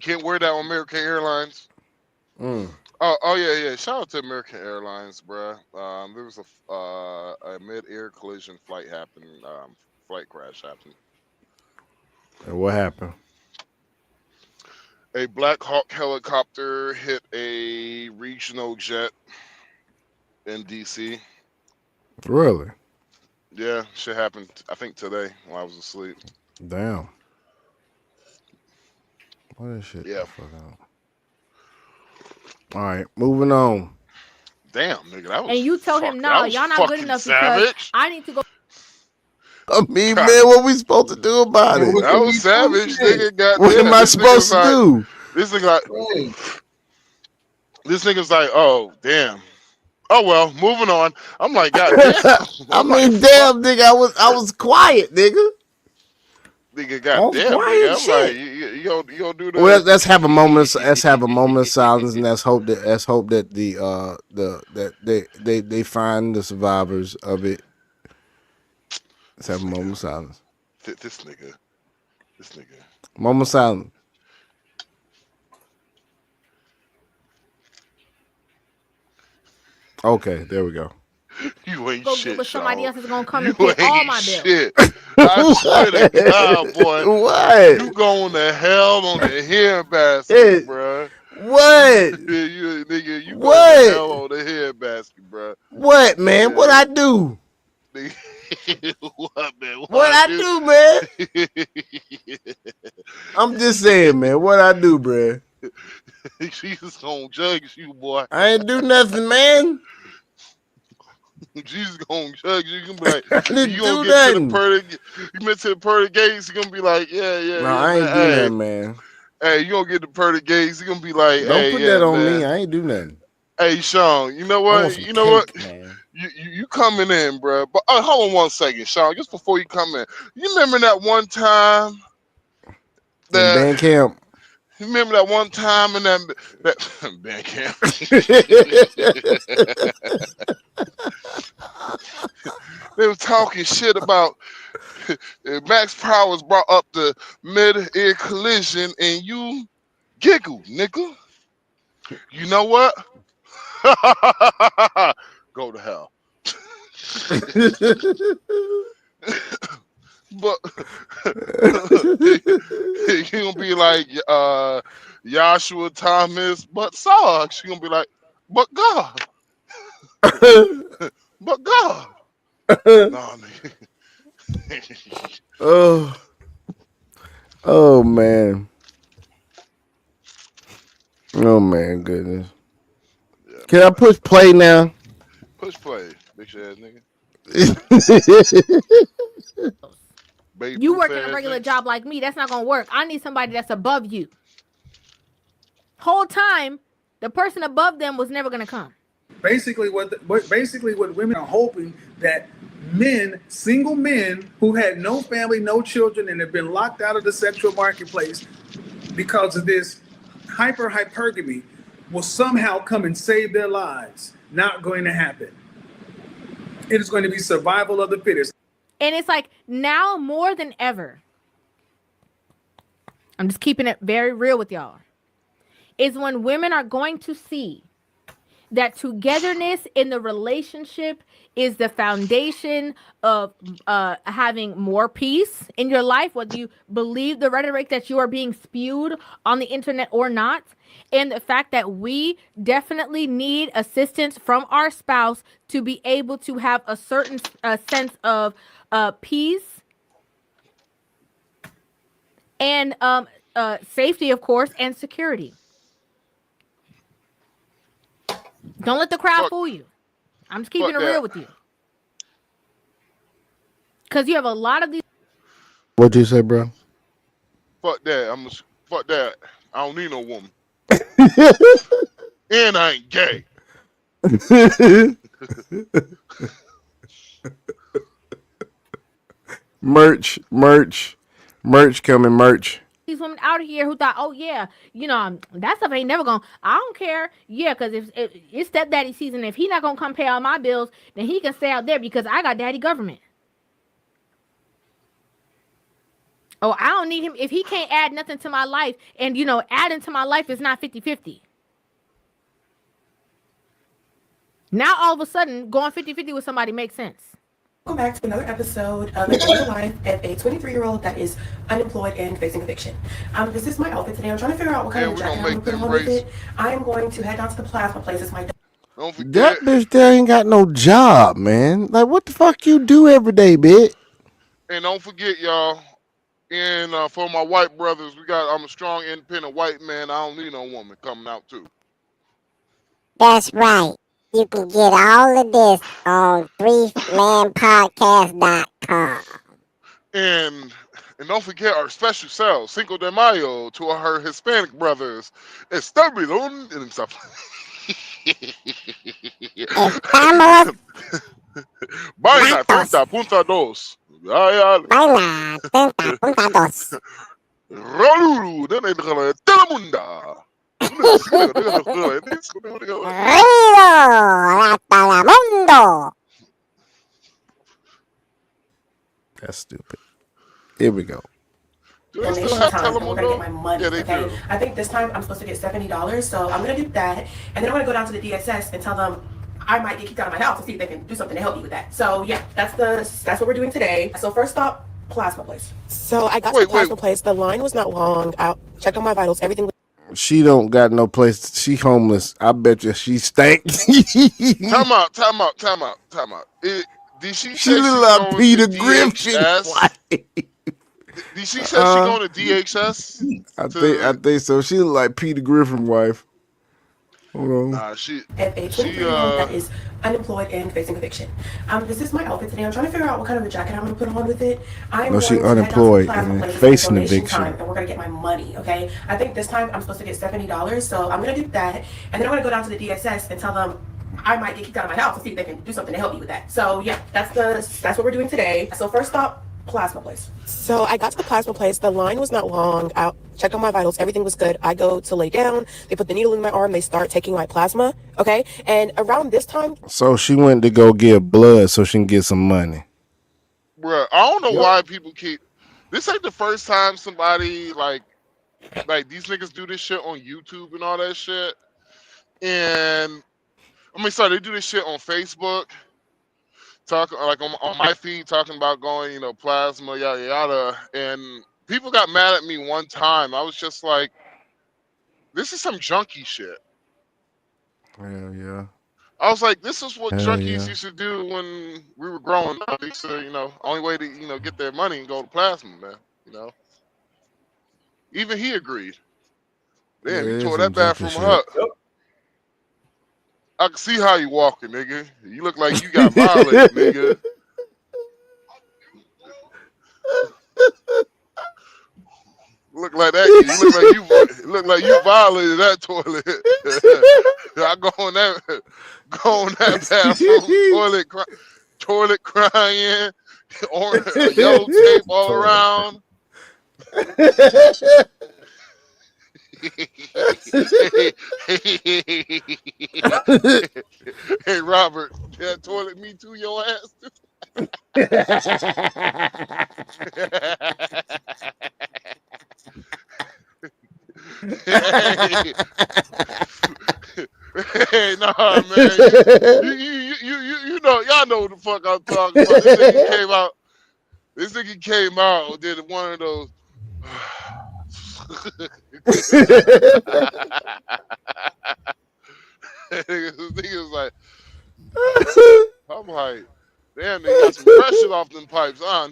can't wear that on American Airlines. Oh yeah. Shout out to American Airlines, bruh. There was a mid-air collision flight crash happened. And what happened? A Black Hawk helicopter hit a regional jet in DC. Really? Yeah, shit happened, I think, today while I was asleep. Damn. What is shit? Yeah. All right, moving on. Damn, nigga, that was. And you tell him, no, y'all not good enough because I need to go. I mean, man, what we supposed to do about it? That was savage, nigga. Goddamn. What am I supposed to do? This nigga's like, oh, damn. Oh well, moving on. I'm like, goddamn. I mean, damn, nigga, I was quiet, nigga. Nigga, goddamn, nigga. I'm like, you gonna do that? Well, let's have a moment. Let's have a moment of silence, and let's hope that they find the survivors of it. Let's have a moment of silence. This nigga. This nigga. Moment silent. Okay, there we go. You ain't Go shit, get with somebody Sean. else that's gonna come You and pay all ain't my bills. shit. I swear to God, boy. What? You going to hell on the hair basket, It, bruh. what? You nigga, you going to What? hell on the hair basket, bruh. What, man? What Yeah. I do? What, man? What I do, man? I'm just saying, man. What I do, bruh? Jesus gonna judge you, boy. I ain't do nothing, man. Jesus gonna judge you. You gonna be like, I you didn't gonna do get to the nothing. pearly, you get to the pearly gates. You gonna be like, yeah, No, I ain't man. do Hey, nothing, man. hey, you gonna get the pearly gates. You gonna be like, Don't hey, put that yeah, on me. man. I ain't do nothing. Hey, Sean, you know I want what? some You know what? cake, man. You coming in, bro? But hold on one second, Sean. Just before you come in, you remember that one time In that band camp. you remember that one time in that band camp. They were talking shit about Max Powers brought up the mid-air collision, and you giggled, nigga. You know what? Go to hell. But you gonna be like Joshua Thomas, but Sarge. You gonna be like, but God, but God. No, Oh, oh man. Oh man, goodness. yeah, Can I boy. push play now? Push play, bitch ass nigga. Babe You Ruth working a ass regular nigga. job like me, that's not gonna work. I need somebody that's above you. Whole time, the person above them was never gonna come. Basically, what women are hoping that men, single men who had no family, no children, and have been locked out of the sexual marketplace because of this hypergamy will somehow come and save their lives. Not going to happen. It is going to be survival of the fittest. And it's like now more than ever, I'm just keeping it very real with y'all, is when women are going to see that togetherness in the relationship is the foundation of having more peace in your life, whether you believe the rhetoric that you are being spewed on the internet or not. And the fact that we definitely need assistance from our spouse to be able to have a certain sense of peace and safety, of course, and security. Don't let the crowd fool you. I'm just keeping it real with you. Because you have a lot of these. What'd you say, bro? Fuck that. Fuck that. I don't need no woman. And I ain't gay. merch coming, merch. These women out here who thought, oh yeah, that stuff ain't never gonna. I don't care. Yeah, because if it's stepdaddy season, if he not gonna come pay all my bills, then he can stay out there because I got daddy government. Oh, I don't need him if he can't add nothing to my life, and adding to my life is not 50-50. Now all of a sudden, going 50-50 with somebody makes sense. Welcome back to another episode of the life of a 23-year-old that is unemployed and facing eviction. This is my outfit today. I'm trying to figure out what kind of jacket I'm going to put on with it. I am going to head down to the plasma place. It's my That bitch there ain't got no job, man. Like, what the fuck you do every day, bitch? And don't forget, y'all. And for my white brothers, I'm a strong, independent white man. I don't need no woman coming out too. That's right. You can get all of this on briefmanpodcast.com. And don't forget our special sale, Cinco de Mayo, to her Hispanic brothers. Estamos and stuff. Estamos Vaina 30.2. Vaina 30.2. Roluru, dan een gele telemunda. Rio That's stupid. Here we go. Do they still donation have time, and we're gonna get my Telemundo? money. Yeah, they Okay. do. I think this time I'm supposed to get $70, so I'm gonna do that, and then I'm gonna go down to the DSS and tell them I might get kicked out of my house to see if they can do something to help me with that. So yeah, that's what we're doing today. So first stop, plasma place. So I got to the plasma place. The line was not long. I checked on my vitals. Everything was She don't got no place. She homeless. I bet you she stank. Time out. Did she say look she's like going Peter to Griffin. DHS? Did she say she's going to DHS? I think so. She look like Peter Griffin wife. Hold on. Nah, at a 23-year-old that is unemployed and facing eviction. This is my outfit today. I'm trying to figure out what kind of a jacket I'm going to put on with it. No, she unemployed and facing eviction. And we're going to get my money, okay? I think this time I'm supposed to get $70, so I'm going to do that. And then I'm going to go down to the DSS and tell them I might get kicked out of my house to see if they can do something to help me with that. So yeah, that's what we're doing today. So first stop, plasma place. So I got to the plasma place. The line was not long. I checked on my vitals. Everything was good. I go to lay down. They put the needle in my arm. They start taking my plasma. Okay. And around this time. So she went to go give blood so she can get some money. Bruh, I don't know why people keep. This ain't the first time somebody like these niggas do this shit on YouTube and all that shit. And they do this shit on Facebook. Talking like on my feed, talking about going, plasma, yada yada, and people got mad at me one time. I was just like, "This is some junkie shit." Hell yeah. I was like, "This is what junkies used to do when we were growing up. They used to, only way to get their money and go to plasma, man. Even he agreed. Damn, you tore that bathroom up. I can see how you walking, nigga. You look like you got violated, nigga. Look like that. You look like you violated that toilet. I go on that bathroom, toilet crying, orange, yellow tape all around. Hey Robert, that toilet me too your ass? Hey, nah, man. Y'all know what the fuck I'm talking about. This nigga came out and did one of those. Nigga was like, I'm like, damn, they got some pressure off them pipes, huh?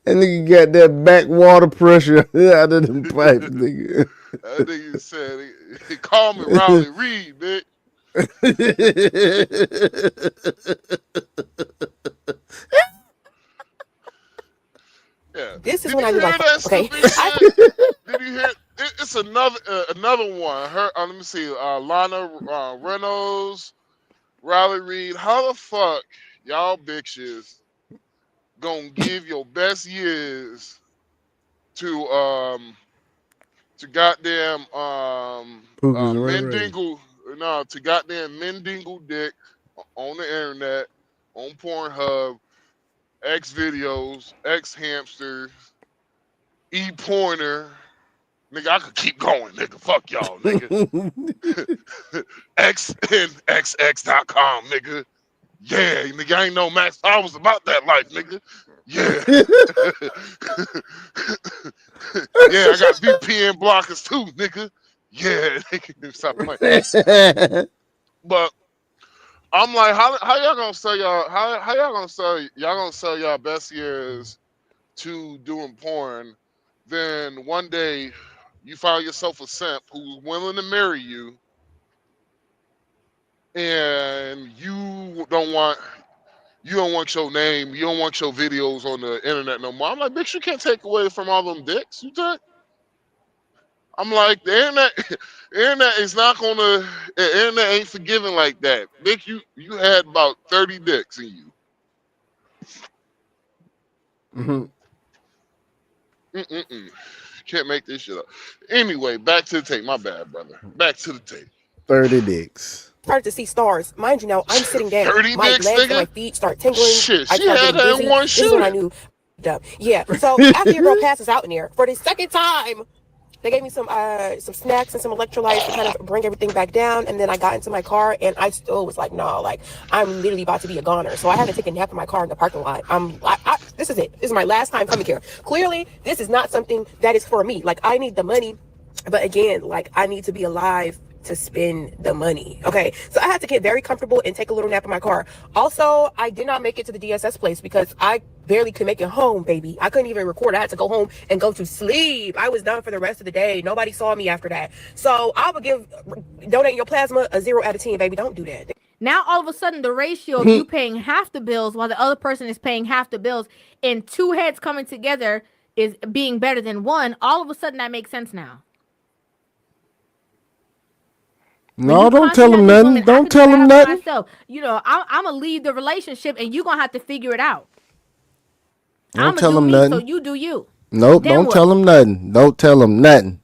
And nigga got that backwater pressure out of them pipes, nigga. That nigga said, he called me Rowley Reed, bitch. Yeah. This is when I do like, okay. Did you hear? It's another one. Let me see. Lana Reynolds, Riley Reed. How the fuck y'all bitches gonna give your best years to goddamn Mendingle? No, to goddamn Mendingle dick on the internet, on Pornhub, X videos, X hamsters, e-pointer. Nigga, I could keep going, nigga. Fuck y'all, nigga. XNXX.com, nigga. Yeah, nigga, I ain't know Max. I was about that life, nigga. Yeah. Yeah, I got VPN blockers too, nigga. Yeah, nigga. Stop playing. But I'm like, how y'all gonna sell y'all? How y'all gonna sell? Y'all gonna sell y'all best years to doing porn? Then one day you find yourself a simp who's willing to marry you, and you don't want your name, you don't want your videos on the internet no more. I'm like, bitch, you can't take away from all them dicks. You take. I'm like, the internet is not gonna. The internet ain't forgiving like that. Bitch, you had about 30 dicks in you. Can't make this shit up. Anyway, back to the tape. My bad, brother. Back to the tape. 30 dicks. Started to see stars. Mind you now, I'm sitting down. 30 my dicks, legs nigga? and my feet start tingling. Shit, I she start had getting that dizzy. in one This is when I shooting. knew Yeah. So after your girl passes out in there for the second time, they gave me some snacks and some electrolytes to kind of bring everything back down. And then I got into my car and I still was like, no, like I'm literally about to be a goner. So I had to take a nap in my car in the parking lot. This is it. This is my last time coming here. Clearly, this is not something that is for me. Like I need the money, but again, like I need to be alive to spend the money. Okay. So I had to get very comfortable and take a little nap in my car. Also, I did not make it to the DSS place because I barely could make it home, baby. I couldn't even record. I had to go home and go to sleep. I was done for the rest of the day. Nobody saw me after that. So I would give donating your plasma a 0 out of 10, baby. Don't do that. Now all of a sudden the ratio of you paying half the bills while the other person is paying half the bills and two heads coming together is being better than one. All of a sudden that makes sense now. No, don't tell him nothing. Don't tell him nothing. Myself. You know, I'm gonna leave the relationship, and you're gonna have to figure it out. Don't tell him nothing. So you do you. Nope, don't tell him nothing. Don't tell him nothing.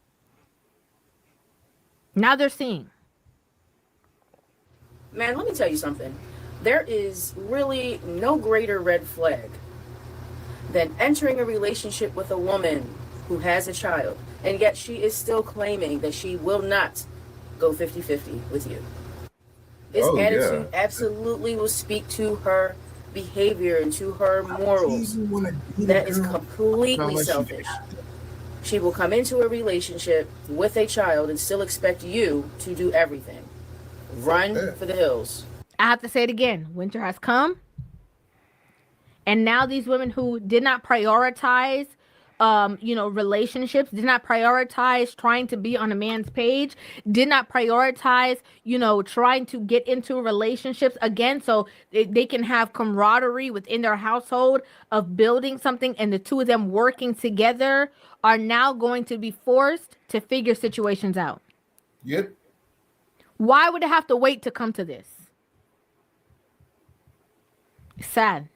Now they're seeing. Man, let me tell you something. There is really no greater red flag than entering a relationship with a woman who has a child, and yet she is still claiming that she will not go 50-50 with you. This attitude absolutely will speak to her behavior and to her morals. That is completely selfish. She will come into a relationship with a child and still expect you to do everything. Run for the hills. I have to say it again. Winter has come. And now these women who did not prioritize relationships, did not prioritize trying to be on a man's page, did not prioritize, trying to get into relationships again so they can have camaraderie within their household of building something, and the two of them working together are now going to be forced to figure situations out. Yep. Why would it have to wait to come to this? It's sad.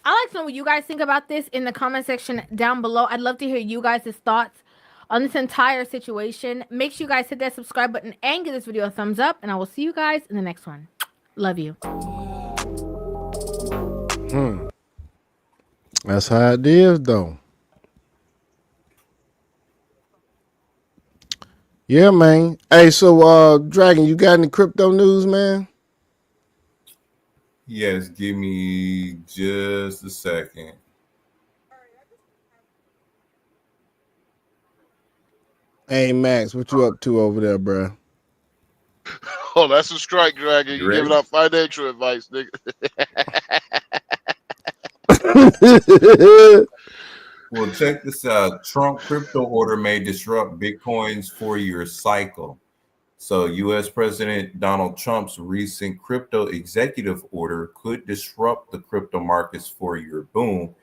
I'd like to know what you guys think about this in the comment section down below. I'd love to hear you guys' thoughts on this entire situation. Make sure you guys hit that subscribe button and give this video a thumbs up. And I will see you guys in the next one. Love you. That's how it is, though. Yeah, man. Hey, so Dragon, you got any crypto news, man? Yes, give me just a second. Hey, Max, what you up to over there, bro? Oh, that's a strike, Dragon. You giving out financial advice, nigga. Well, check this out. Trump crypto order may disrupt Bitcoin's 4-year cycle. So U.S. President Donald Trump's recent crypto executive order could disrupt the crypto market's 4-year boom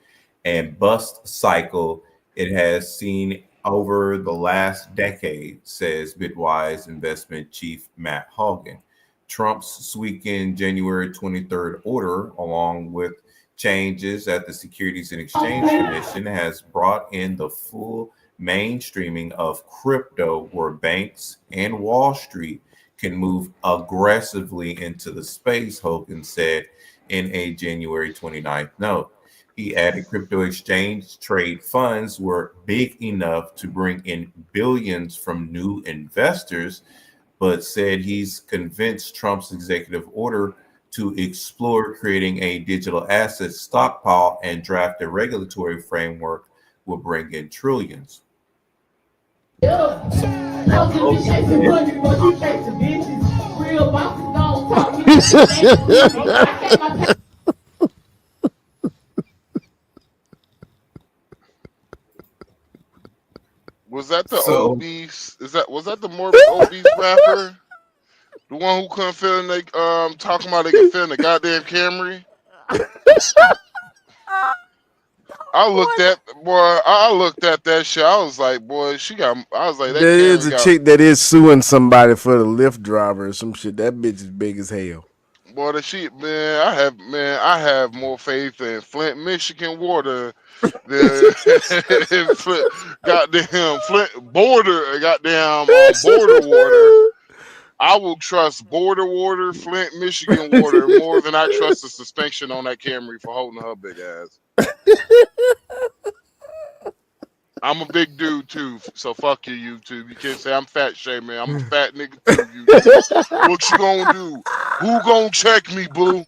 and bust cycle it has seen over the last decade, says Bitwise investment chief Matt Hogan. Trump's sweeping January 23rd order, along with changes at the Securities and Exchange Commission, has brought in the full mainstreaming of crypto, where banks and Wall Street can move aggressively into the space, Hogan said in a January 29th note. He added crypto exchange trade funds were big enough to bring in billions from new investors, but said he's convinced Trump's executive order to explore creating a digital asset stockpile and draft a regulatory framework will bring in trillions. Was that the obese? Was that the morbid obese rapper? The one who couldn't fit in the talking about they could fit in the goddamn Camry? I looked at that shit. I was like, boy, I was like, there is a chick that is suing somebody for the Lyft driver or some shit. That bitch is big as hell. Boy, the shit, I have more faith in Flint, Michigan water than goddamn Flint border water. I will trust border water, Flint, Michigan water more than I trust the suspension on that Camry for holding her big ass. I'm a big dude too, so fuck you, YouTube. You can't say I'm fat shaming. I'm a fat nigga too, YouTube. What you gonna do? Who gonna check me, boo?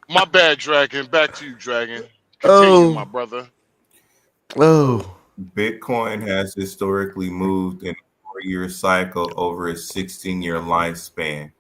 My bad, Dragon. Back to you, Dragon. Continue, my brother. Oh. Bitcoin has historically moved in a 4-year cycle over a 16-year lifespan,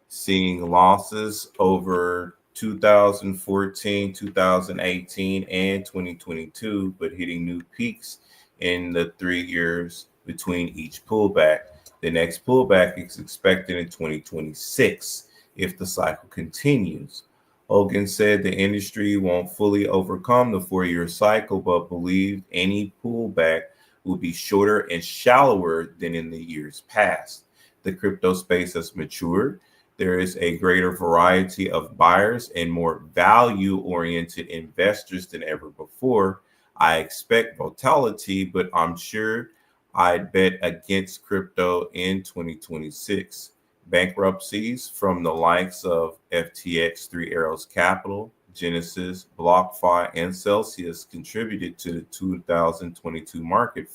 seeing losses over 2014, 2018, and 2022, but hitting new peaks in the 3 years between each pullback. The next pullback is expected in 2026 if the cycle continues. Hogan said the industry won't fully overcome the 4-year cycle, but believed any pullback will be shorter and shallower than in the years past. The crypto space has matured. There is a greater variety of buyers and more value-oriented investors than ever before. I expect volatility, but I'm sure I'd bet against crypto in 2026. Bankruptcies from the likes of FTX, Three Arrows Capital, Genesis, BlockFi, and Celsius contributed to the 2022 market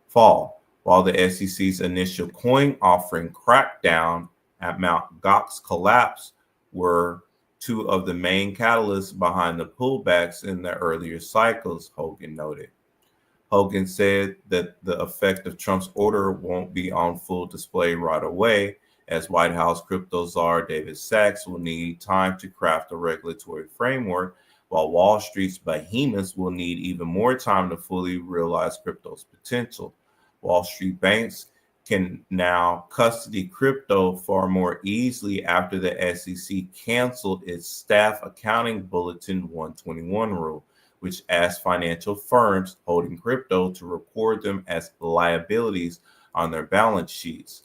fall. While the SEC's initial coin offering crackdown at Mt. Gox collapse were two of the main catalysts behind the pullbacks in the earlier cycles, Hogan noted. Hogan said that the effect of Trump's order won't be on full display right away, as White House crypto czar David Sachs will need time to craft a regulatory framework, while Wall Street's behemoths will need even more time to fully realize crypto's potential. Wall Street banks can now custody crypto far more easily after the SEC canceled its Staff Accounting Bulletin 121 rule, which asked financial firms holding crypto to record them as liabilities on their balance sheets.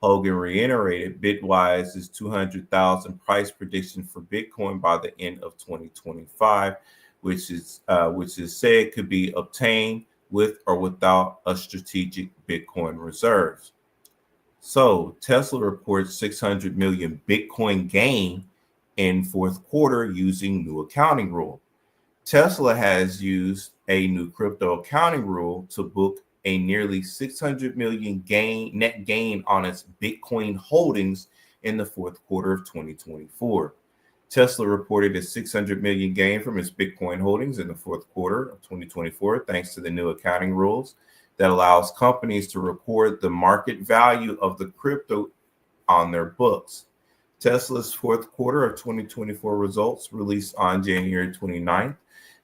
Hogan reiterated Bitwise's 200,000 price prediction for Bitcoin by the end of 2025, which is said could be obtained with or without a strategic Bitcoin reserves. So Tesla reports 600 million Bitcoin gain in fourth quarter using new accounting rule. Tesla has used a new crypto accounting rule to book a nearly 600 million net gain on its Bitcoin holdings in the fourth quarter of 2024. Tesla reported a 600 million gain from its Bitcoin holdings in the fourth quarter of 2024, thanks to the new accounting rules that allows companies to record the market value of the crypto on their books. Tesla's fourth quarter of 2024 results released on January 29th.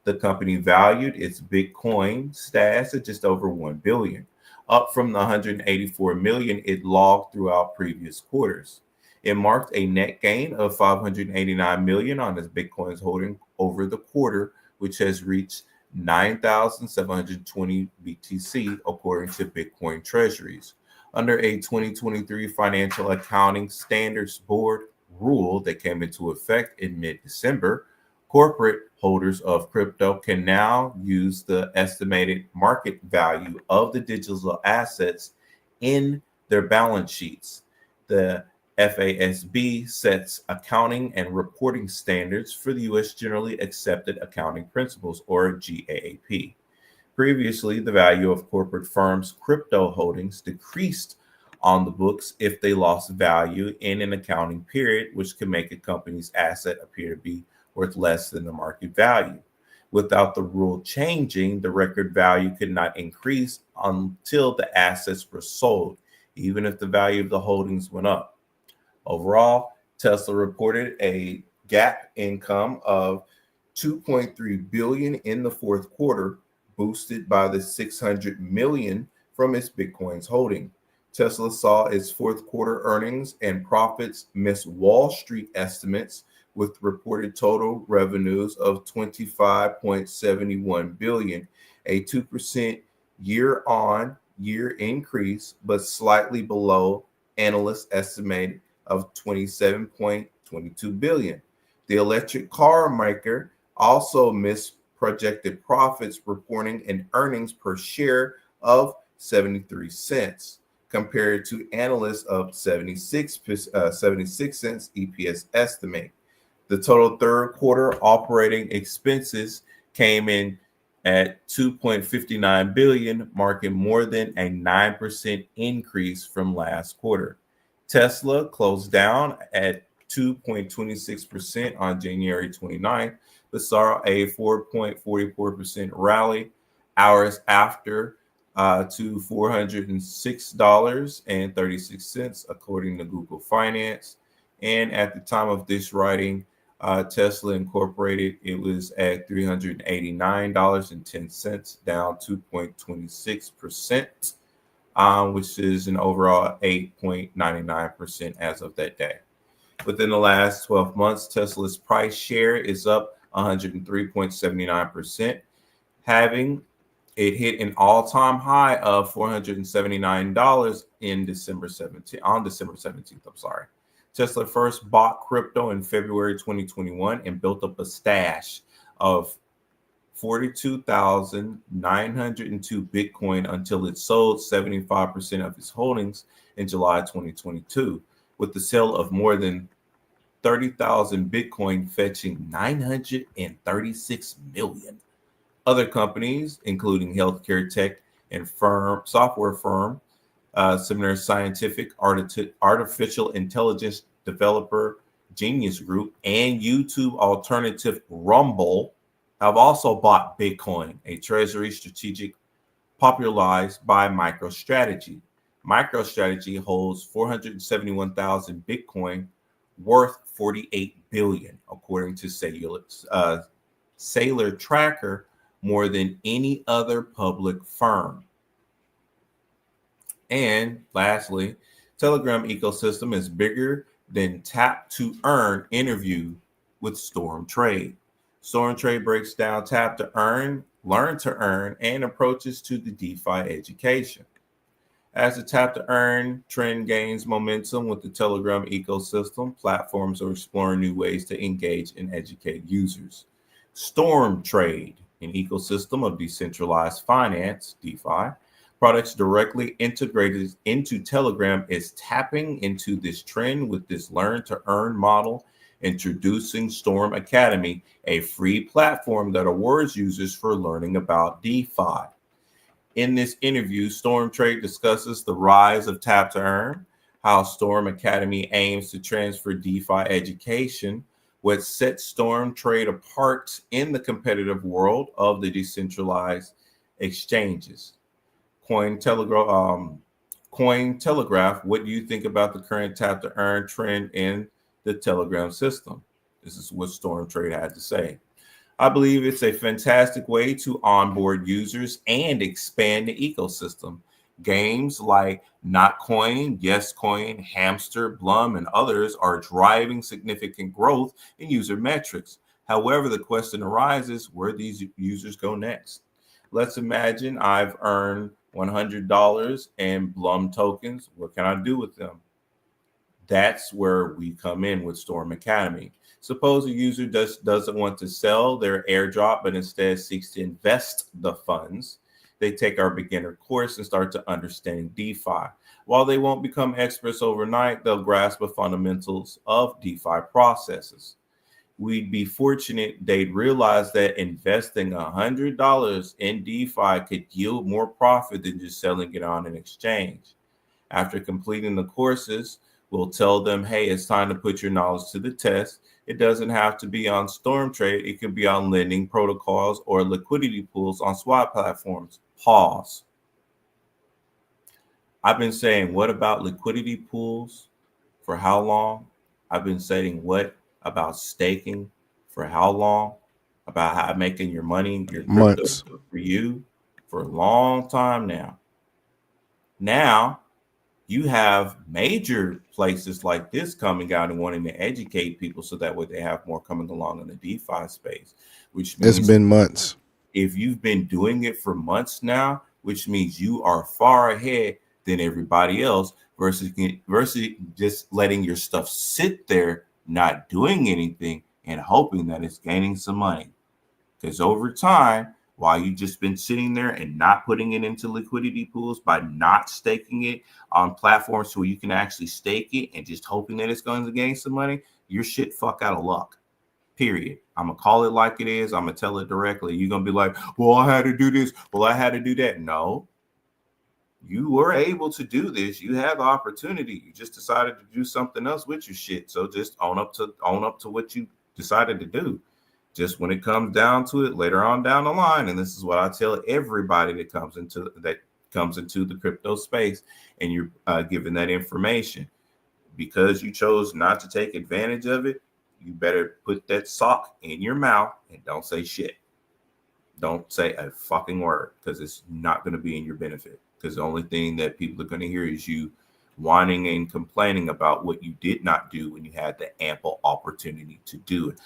The company valued its Bitcoin stash at just over $1 billion, up from the $184 million it logged throughout previous quarters. It marked a net gain of $589 million on its Bitcoin's holding over the quarter, which has reached 9,720 BTC, according to Bitcoin Treasuries. Under a 2023 Financial Accounting Standards Board rule that came into effect in mid-December, corporate holders of crypto can now use the estimated market value of the digital assets in their balance sheets. The FASB sets accounting and reporting standards for the U.S. Generally Accepted Accounting Principles, or GAAP. Previously, the value of corporate firms' crypto holdings decreased on the books if they lost value in an accounting period, which could make a company's asset appear to be worth less than the market value. Without the rule changing, the record value could not increase until the assets were sold, even if the value of the holdings went up. Overall, Tesla reported a GAAP income of $2.3 billion in the fourth quarter, boosted by the $600 million from its Bitcoin's holding. Tesla saw its fourth quarter earnings and profits miss Wall Street estimates, with reported total revenues of $25.71 billion, a 2% year-on-year increase, but slightly below analysts' estimate of $27.22 billion. The electric car maker also missed projected profits, reporting an earnings per share of 73 cents. compared to analysts of 76 cents EPS estimate. The total third quarter operating expenses came in at 2.59 billion, marking more than a 9% increase from last quarter. Tesla closed down at 2.26% on January 29th, but saw a 4.44% rally hours after to $406.36, according to Google Finance. And at the time of this writing, Tesla Incorporated, it was at $389.10, down 2.26%, which is an overall 8.99% as of that day. Within the last 12 months, Tesla's price share is up 103.79%, having it hit an all-time high of $479 on December 17th. Tesla first bought crypto in February 2021 and built up a stash of 42,902 Bitcoin until it sold 75% of its holdings in July 2022, with the sale of more than 30,000 Bitcoin fetching 936 million. Other companies, including healthcare tech and software firm, Similar Scientific, artificial intelligence developer Genius Group, and YouTube alternative Rumble have also bought Bitcoin, a treasury strategic popularized by MicroStrategy. MicroStrategy holds 471,000 Bitcoin, worth 48 billion, according to Sailor Tracker, more than any other public firm. And lastly, Telegram ecosystem is bigger than Tap to Earn interview with Storm Trade. Storm Trade breaks down Tap to Earn, Learn to Earn, and approaches to the DeFi education. As the Tap to Earn trend gains momentum with the Telegram ecosystem, platforms are exploring new ways to engage and educate users. Storm Trade, an ecosystem of decentralized finance, DeFi, products directly integrated into Telegram, is tapping into this trend with this Learn to Earn model, introducing Storm Academy, a free platform that awards users for learning about DeFi. In this interview, Storm Trade discusses the rise of Tap to Earn, how Storm Academy aims to transfer DeFi education, what sets Storm Trade apart in the competitive world of the decentralized exchanges. Cointelegraph, what do you think about the current Tap to Earn trend in the Telegram system? This is what Storm Trade had to say. I believe it's a fantastic way to onboard users and expand the ecosystem. Games like Notcoin, YesCoin, Hamster, Blum, and others are driving significant growth in user metrics. However, the question arises, where these users go next. Let's imagine I've earned $100 in Blum tokens. What can I do with them? That's where we come in with Storm Academy. Suppose a user doesn't want to sell their airdrop, but instead seeks to invest the funds. They take our beginner course and start to understanding DeFi. While they won't become experts overnight, they'll grasp the fundamentals of DeFi processes. We'd be fortunate they'd realize that investing $100 in DeFi could yield more profit than just selling it on an exchange. After completing the courses, we'll tell them, hey, it's time to put your knowledge to the test. It doesn't have to be on Storm Trade. It can be on lending protocols or liquidity pools on swap platforms. Pause. I've been saying, what about liquidity pools? For how long? I've been saying, what about staking? For how long? About how making your money, your crypto for you for a long time now. Now, you have major places like this coming out and wanting to educate people so that way they have more coming along in the DeFi space, which means it's been months. If you've been doing it for months now, which means you are far ahead than everybody else versus just letting your stuff sit there, not doing anything and hoping that it's gaining some money. Because over time, while you just been sitting there and not putting it into liquidity pools, by not staking it on platforms where you can actually stake it and just hoping that it's going to gain some money, you're shit fuck out of luck. Period. I'm going to call it like it is. I'm going to tell it directly. You're going to be like, well, I had to do this. Well, I had to do that. No, you were able to do this. You have the opportunity. You just decided to do something else with your shit. So just own up to what you decided to do. Just when it comes down to it later on down the line, and this is what I tell everybody that comes into the crypto space, and you're given that information, because you chose not to take advantage of it, you better put that sock in your mouth and don't say shit. Don't say a fucking word, because it's not going to be in your benefit. Because the only thing that people are going to hear is you whining and complaining about what you did not do when you had the ample opportunity to do it.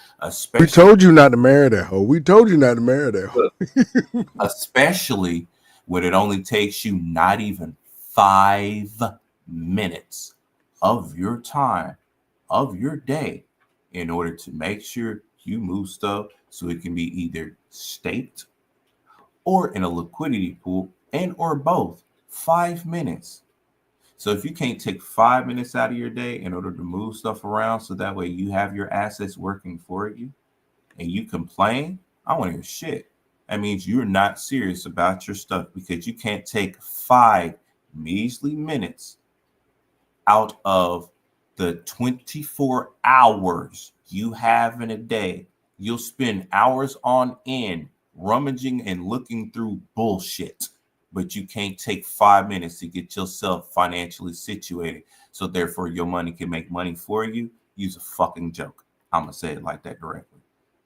We told you not to marry that hoe. We told you not to marry that hoe. Especially when it only takes you not even 5 minutes of your time, of your day, in order to make sure you move stuff so it can be either staked or in a liquidity pool, and or both. 5 minutes. So if you can't take 5 minutes out of your day in order to move stuff around so that way you have your assets working for you, and you complain, I want to hear shit. That means you're not serious about your stuff, because you can't take 5 measly minutes out of the 24 hours you have in a day. You'll spend hours on end rummaging and looking through bullshit, but you can't take 5 minutes to get yourself financially situated so therefore your money can make money for you. Use a fucking joke. I'm going to say it like that directly.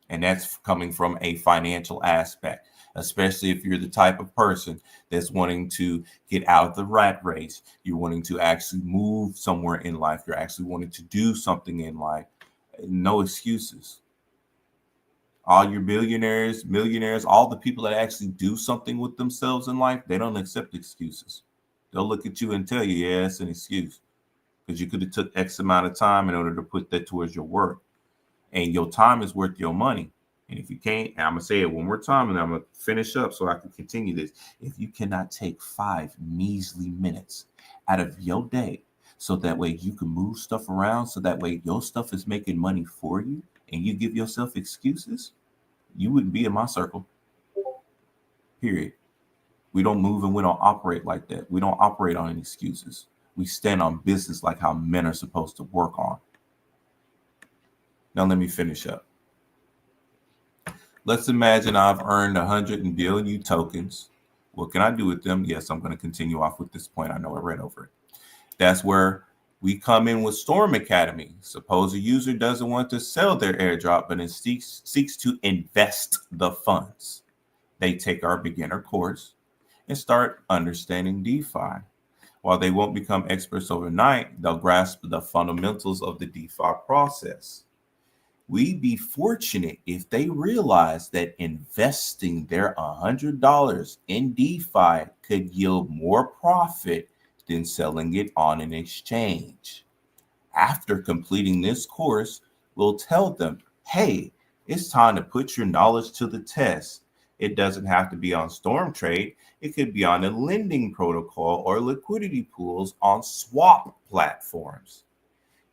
And that's coming from a financial aspect, especially if you're the type of person that's wanting to get out of the rat race. You're wanting to actually move somewhere in life. You're actually wanting to do something in life. No excuses. All your billionaires, millionaires, all the people that actually do something with themselves in life, they don't accept excuses. They'll look at you and tell you, yeah, it's an excuse, because you could have took X amount of time in order to put that towards your work. And your time is worth your money. And if you can't, and I'm going to say it one more time, and I'm going to finish up so I can continue this. If you cannot take 5 measly minutes out of your day so that way you can move stuff around, so that way your stuff is making money for you, and you give yourself excuses, you wouldn't be in my circle. Period. We don't move and we don't operate like that. We don't operate on excuses. We stand on business like how men are supposed to work on. Now let me finish up. Let's imagine I've earned 100 billion tokens. What can I do with them? Yes, I'm going to continue off with this point. I know I read over it. That's where we come in with Storm Academy. Suppose a user doesn't want to sell their airdrop, but seeks to invest the funds. They take our beginner course and start understanding DeFi. While they won't become experts overnight, they'll grasp the fundamentals of the DeFi process. We'd be fortunate if they realize that investing their $100 in DeFi could yield more profit than selling it on an exchange. After completing this course, we'll tell them, hey, it's time to put your knowledge to the test. It doesn't have to be on StormTrade. It could be on a lending protocol or liquidity pools on swap platforms.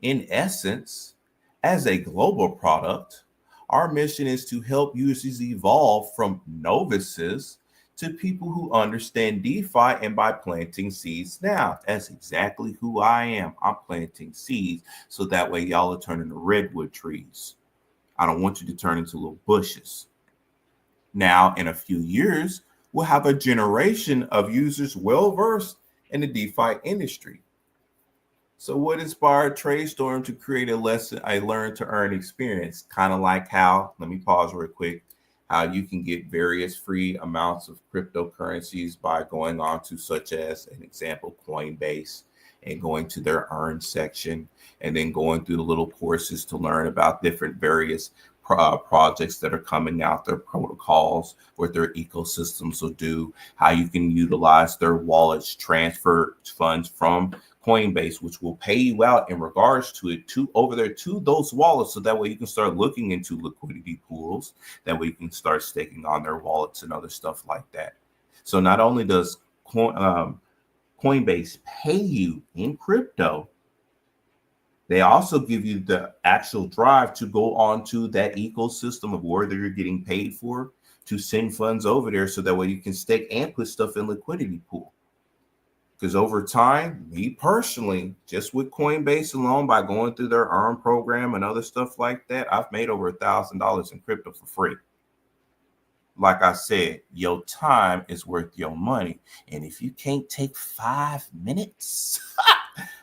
In essence, as a global product, our mission is to help users evolve from novices to people who understand DeFi, and by planting seeds now. That's exactly who I am. I'm planting seeds so that way y'all are turning to redwood trees. I don't want you to turn into little bushes. Now, in a few years, we'll have a generation of users well-versed in the DeFi industry. So what inspired TradeStorm to create a learn to earn experience? Kind of like how, let me pause real quick, how you can get various free amounts of cryptocurrencies by going on to, such as an example, Coinbase, and going to their earn section, and then going through the little courses to learn about different various projects that are coming out, their protocols, what their ecosystems will do, how you can utilize their wallets, transfer funds from Coinbase, which will pay you out in regards to it to over there to those wallets, so that way you can start looking into liquidity pools. That way you can start staking on their wallets and other stuff like that. So not only does Coinbase pay you in crypto, they also give you the actual drive to go onto that ecosystem of where you're getting paid for to send funds over there, so that way you can stake and put stuff in liquidity pool. Because over time, me personally, just with Coinbase alone, by going through their earn program and other stuff like that, I've made over $1,000 in crypto for free. Like I said, your time is worth your money. And if you can't take 5 minutes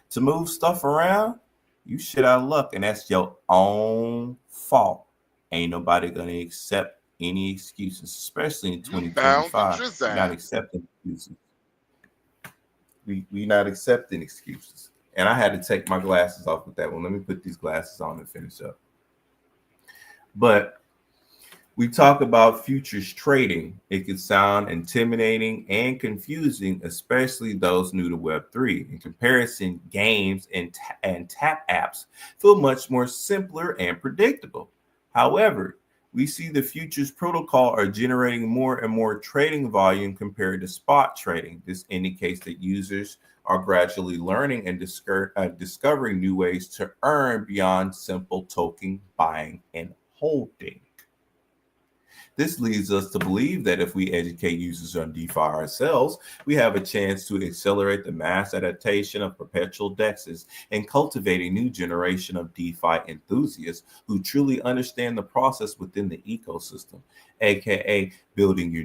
to move stuff around, you shit out of luck. And that's your own fault. Ain't nobody going to accept any excuses, especially in 2025. You're not accepting excuses. We not accepting excuses. And I had to take my glasses off with that one. Let me put these glasses on and finish up. But we talk about futures trading. It can sound intimidating and confusing, especially those new to Web3. In comparison, games and tap apps feel much more simpler and predictable. However, we see the futures protocol are generating more and more trading volume compared to spot trading. This indicates that users are gradually learning and discovering new ways to earn beyond simple token buying and holding. This leads us to believe that if we educate users on DeFi ourselves, we have a chance to accelerate the mass adaptation of perpetual DEXs and cultivate a new generation of DeFi enthusiasts who truly understand the process within the ecosystem, aka building your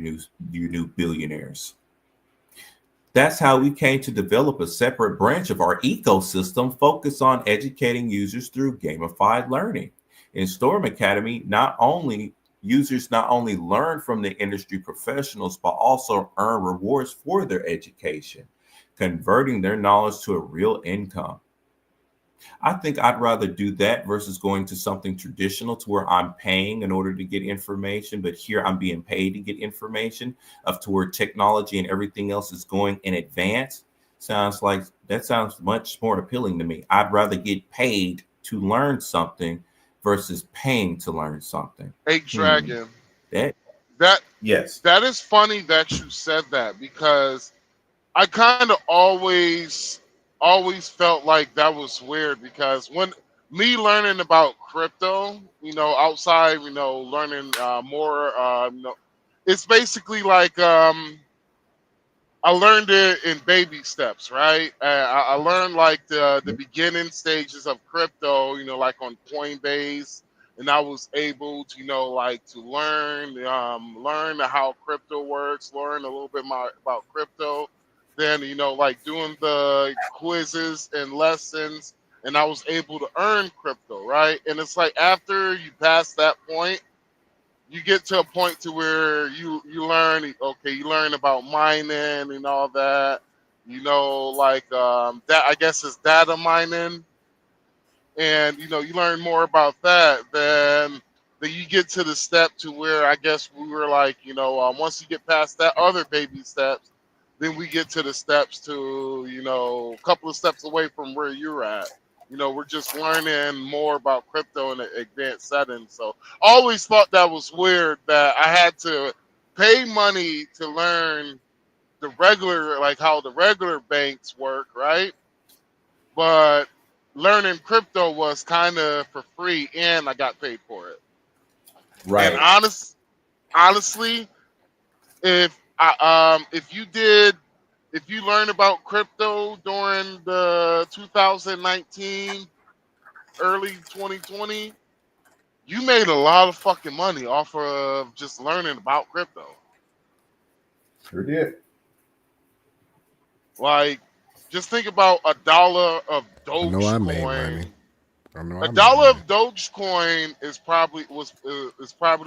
new billionaires. That's how we came to develop a separate branch of our ecosystem focused on educating users through gamified learning. In Storm Academy, users not only learn from the industry professionals, but also earn rewards for their education, converting their knowledge to a real income. I think I'd rather do that versus going to something traditional to where I'm paying in order to get information, but here I'm being paid to get information, to where technology and everything else is going in advance. Sounds much more appealing to me. I'd rather get paid to learn something versus paying to learn something. Hey, Dragon. Yes. That is funny that you said that, because I kind of always felt like that was weird, because when me learning about crypto, outside, learning more, it's basically like I learned it in baby steps, right? I learned like the beginning stages of crypto, like on Coinbase, and I was able to, to learn how crypto works, learn a little bit more about crypto. Then, like doing the quizzes and lessons, and I was able to earn crypto, right? And it's like after you pass that point, you get to a point to where you learn about mining and all that, that I guess is data mining, and you learn more about that. Then you get to the step to where I guess we were like, once you get past that other baby steps, then we get to the steps to a couple of steps away from where you're at. We're just learning more about crypto in an advanced setting. So I always thought that was weird that I had to pay money to learn the regular, like how the regular banks work, right? But learning crypto was kind of for free, and I got paid for it. Right. And honestly, if you learn about crypto during the 2019, early 2020, you made a lot of fucking money off of just learning about crypto. Sure did. Like, just think about $1 of I know I made Dogecoin. money. $1 of Dogecoin is probably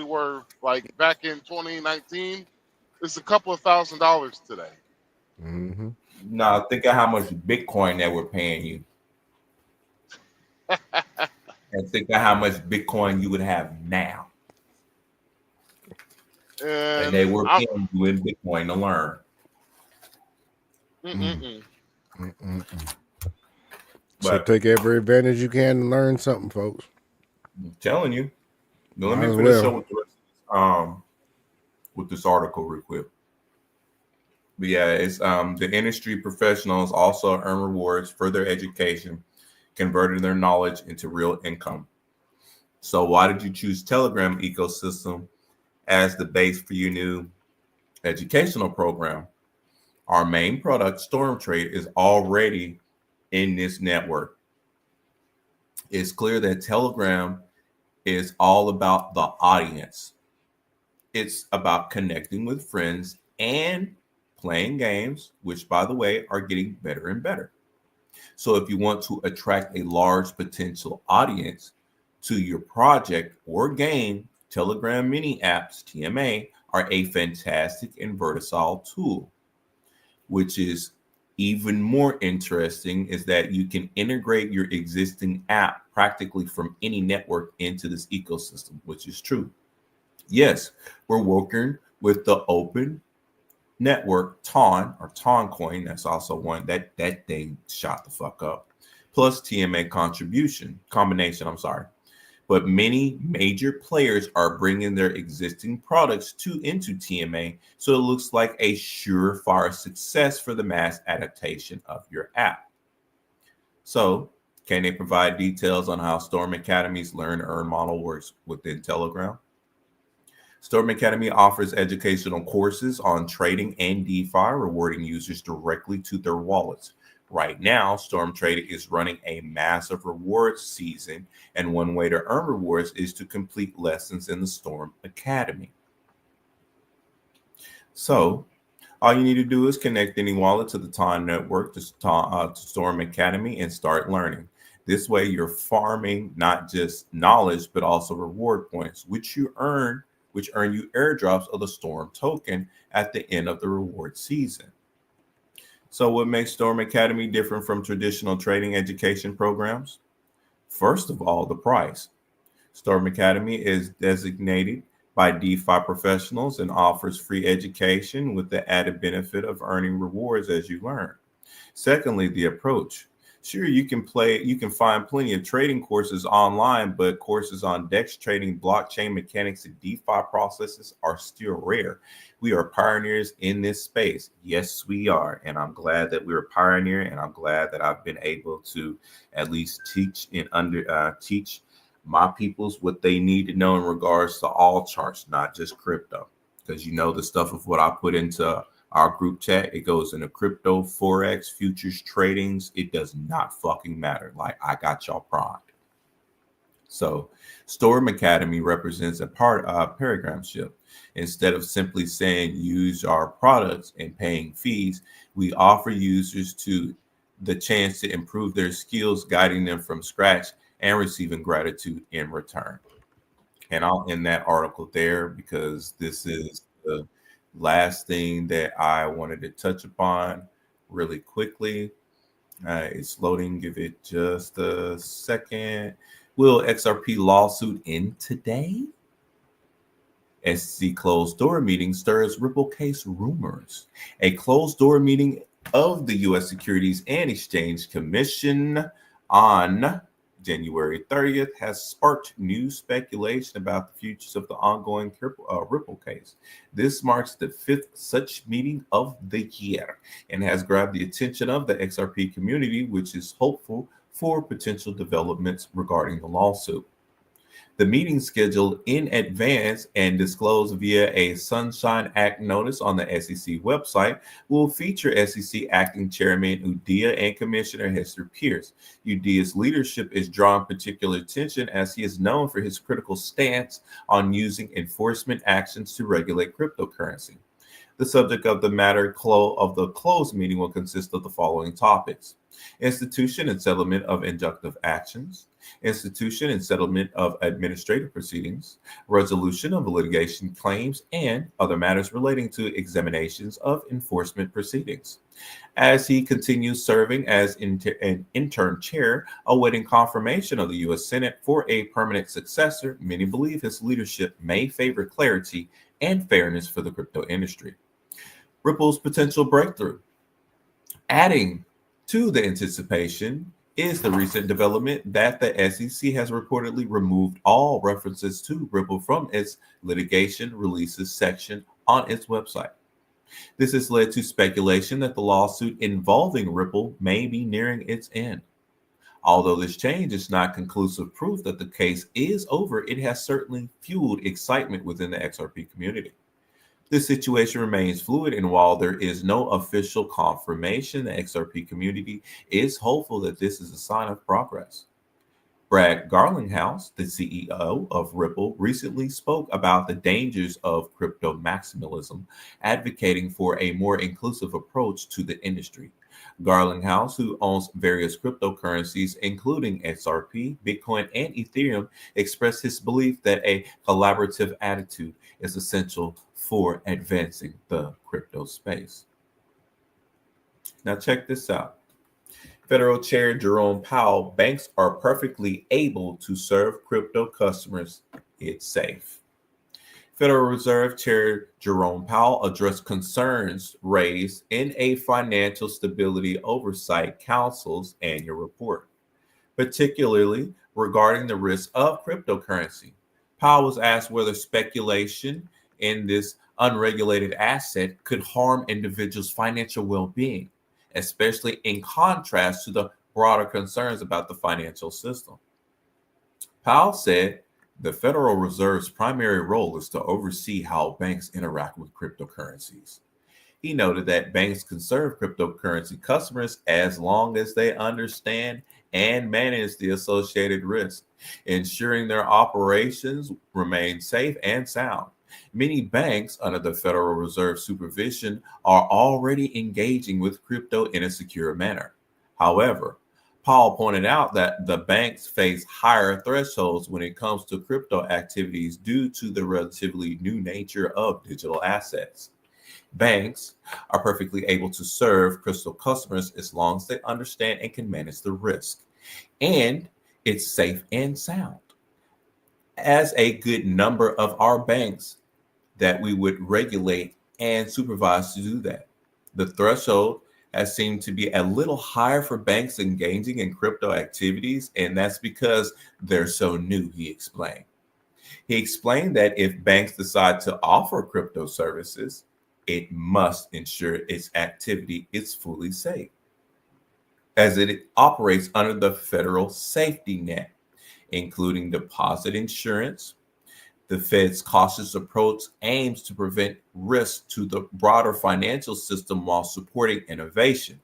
worth, like back in 2019, it's a couple of $1,000s today. Mm-hmm. Now think of how much Bitcoin that we're paying you. And think of how much Bitcoin you would have now. And they were paying you in Bitcoin to learn. So take every advantage you can to learn something, folks. I'm telling you. Now, let Might me as finish well. up with the rest with this article real quick. But yeah, it's the industry professionals also earn rewards for their education, converting their knowledge into real income. So why did you choose Telegram ecosystem as the base for your new educational program? Our main product, Storm Trade, is already in this network. It's clear that Telegram is all about the audience. It's about connecting with friends and playing games, which, by the way, are getting better and better. So if you want to attract a large potential audience to your project or game, Telegram mini apps, TMA, are a fantastic and versatile tool. Which is even more interesting is that you can integrate your existing app practically from any network into this ecosystem, which is true. Yes, we're working with the open network TON or TON coin. That's also one that thing shot the fuck up. Plus TMA combination. I'm sorry. But many major players are bringing their existing products into TMA, so it looks like a surefire success for the mass adaptation of your app. So, can they provide details on how Storm Academy's Learn Earn model works within Telegram? Storm Academy offers educational courses on trading and DeFi, rewarding users directly to their wallets. Right now, Storm Trade is running a massive rewards season, and one way to earn rewards is to complete lessons in the Storm Academy. So, all you need to do is connect any wallet to the TON network to Storm Academy and start learning. This way, you're farming not just knowledge, but also reward points, which earn you airdrops of the Storm token at the end of the reward season. So what makes Storm Academy different from traditional trading education programs? First of all, the price. Storm Academy is designated by DeFi professionals and offers free education with the added benefit of earning rewards as you learn. Secondly, the approach. Sure, you can find plenty of trading courses online, but courses on DEX trading, blockchain mechanics, and DeFi processes are still rare. We are pioneers in this space. Yes, we are. And I'm glad that we're a pioneer, and I'm glad that I've been able to at least teach my peoples what they need to know in regards to all charts, not just crypto. Because the stuff of what I put into our group chat, it goes into crypto, forex, futures, tradings. It does not fucking matter. Like, I got y'all primed. So Storm Academy represents a paradigm shift. Instead of simply saying use our products and paying fees, we offer users the chance to improve their skills, guiding them from scratch and receiving gratitude in return. And I'll end that article there because this is the last thing that I wanted to touch upon really quickly. It's loading. Give it just a second. Will XRP lawsuit end today? SEC closed door meeting stirs Ripple case rumors. A closed door meeting of the U.S. Securities and Exchange Commission on January 30th has sparked new speculation about the futures of the ongoing Ripple case. This marks the fifth such meeting of the year and has grabbed the attention of the XRP community, which is hopeful for potential developments regarding the lawsuit. The meeting scheduled in advance and disclosed via a Sunshine Act notice on the SEC website will feature SEC Acting Chairman Udia and Commissioner Hester Pierce. Udia's leadership is drawing particular attention as he is known for his critical stance on using enforcement actions to regulate cryptocurrency. The subject of the matter of the closed meeting will consist of the following topics: institution and settlement of injunctive actions, institution and settlement of administrative proceedings, resolution of litigation claims, and other matters relating to examinations of enforcement proceedings. As he continues serving as an interim chair, awaiting confirmation of the U.S. Senate for a permanent successor, many believe his leadership may favor clarity and fairness for the crypto industry. Ripple's potential breakthrough. Adding to the anticipation is the recent development that the SEC has reportedly removed all references to Ripple from its litigation releases section on its website. This has led to speculation that the lawsuit involving Ripple may be nearing its end. Although this change is not conclusive proof that the case is over, it has certainly fueled excitement within the XRP community. This situation remains fluid, and while there is no official confirmation, the XRP community is hopeful that this is a sign of progress. Brad Garlinghouse, the CEO of Ripple, recently spoke about the dangers of crypto maximalism, advocating for a more inclusive approach to the industry. Garlinghouse, who owns various cryptocurrencies, including XRP, Bitcoin, and Ethereum, expressed his belief that a collaborative attitude is essential for advancing the crypto space. Now, check this out. Federal Chair Jerome Powell, banks are perfectly able to serve crypto customers. It's safe. Federal Reserve Chair Jerome Powell addressed concerns raised in a Financial Stability Oversight Council's annual report, particularly regarding the risk of cryptocurrency. Powell was asked whether speculation in this unregulated asset could harm individuals' financial well-being, especially in contrast to the broader concerns about the financial system. Powell said the Federal Reserve's primary role is to oversee how banks interact with cryptocurrencies. He noted that banks can serve cryptocurrency customers as long as they understand and manage the associated risk, ensuring their operations remain safe and sound. Many banks under the Federal Reserve supervision are already engaging with crypto in a secure manner. However, Powell pointed out that the banks face higher thresholds when it comes to crypto activities due to the relatively new nature of digital assets. Banks are perfectly able to serve crypto customers as long as they understand and can manage the risk, and it's safe and sound. As a good number of our banks that we would regulate and supervise to do that. The threshold has seemed to be a little higher for banks engaging in crypto activities, and that's because they're so new, he explained. He explained that if banks decide to offer crypto services, it must ensure its activity is fully safe, as it operates under the federal safety net, including deposit insurance. The Fed's cautious approach aims to prevent risk to the broader financial system while supporting innovation.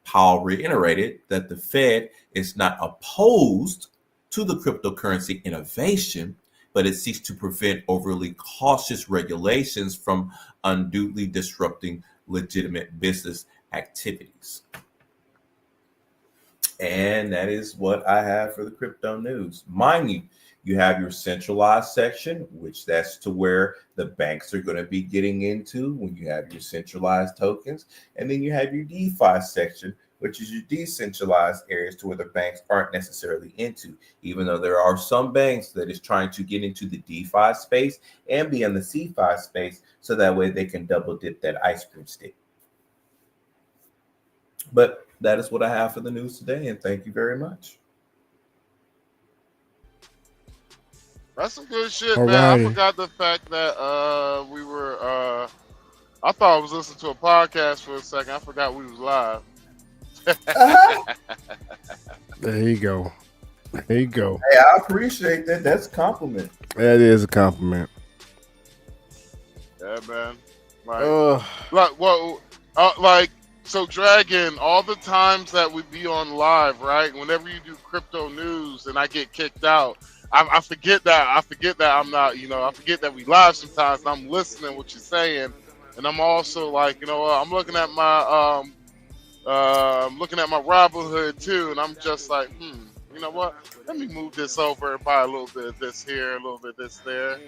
Powell reiterated that the Fed is not opposed to the cryptocurrency innovation, but it seeks to prevent overly cautious regulations from unduly disrupting legitimate business activities. And that is what I have for the crypto news. Mind you, you have your centralized section, which that's to where the banks are going to be getting into when you have your centralized tokens. And then you have your DeFi section, which is your decentralized areas to where the banks aren't necessarily into, even though there are some banks that is trying to get into the DeFi space and be in the CeFi space, so that way they can double dip that ice cream stick. But that is what I have for the news today, and thank you very much. That's some good shit, All man. righty. I forgot the fact that I thought I was listening to a podcast for a second. I forgot we was live. There you go. There you go. Hey, I appreciate that. That's a compliment. That is a compliment. Yeah, man. So Dragon, all the times that we be on live, right? Whenever you do crypto news and I get kicked out, I forget that. I forget that I'm not, I forget that we live sometimes and I'm listening what you're saying. And I'm also like, I'm looking at my Robinhood too, and I'm just like, you know what? Let me move this over and buy a little bit of this here, a little bit of this there.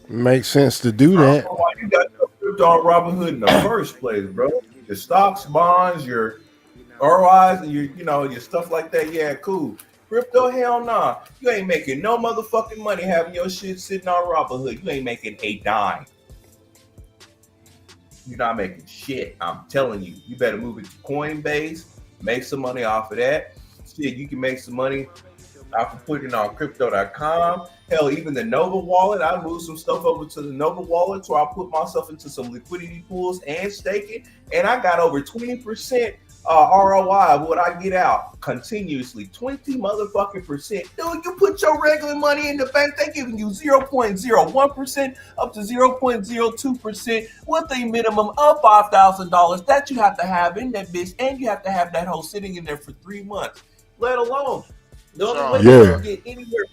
Makes sense to do that. Why you got crypto on Robinhood in the first place, bro? Your stocks, bonds, your ROIs, and your stuff like that. Yeah, cool. Crypto, hell nah. You ain't making no motherfucking money having your shit sitting on Robinhood. You ain't making a dime. You're not making shit. I'm telling you. You better move it to Coinbase, make some money off of that. shit, you can make some money after putting it on crypto.com. Hell, even the Nova wallet, I moved some stuff over to the Nova wallet, so I put myself into some liquidity pools and staking, and I got over 20% ROI of what I get out continuously. 20 motherfucking percent. Dude, you put your regular money in the bank, they giving you 0.01% up to 0.02% with a minimum of $5,000 that you have to have in that bitch, and you have to have that whole sitting in there for 3 months, let alone. The only way you can get anywhere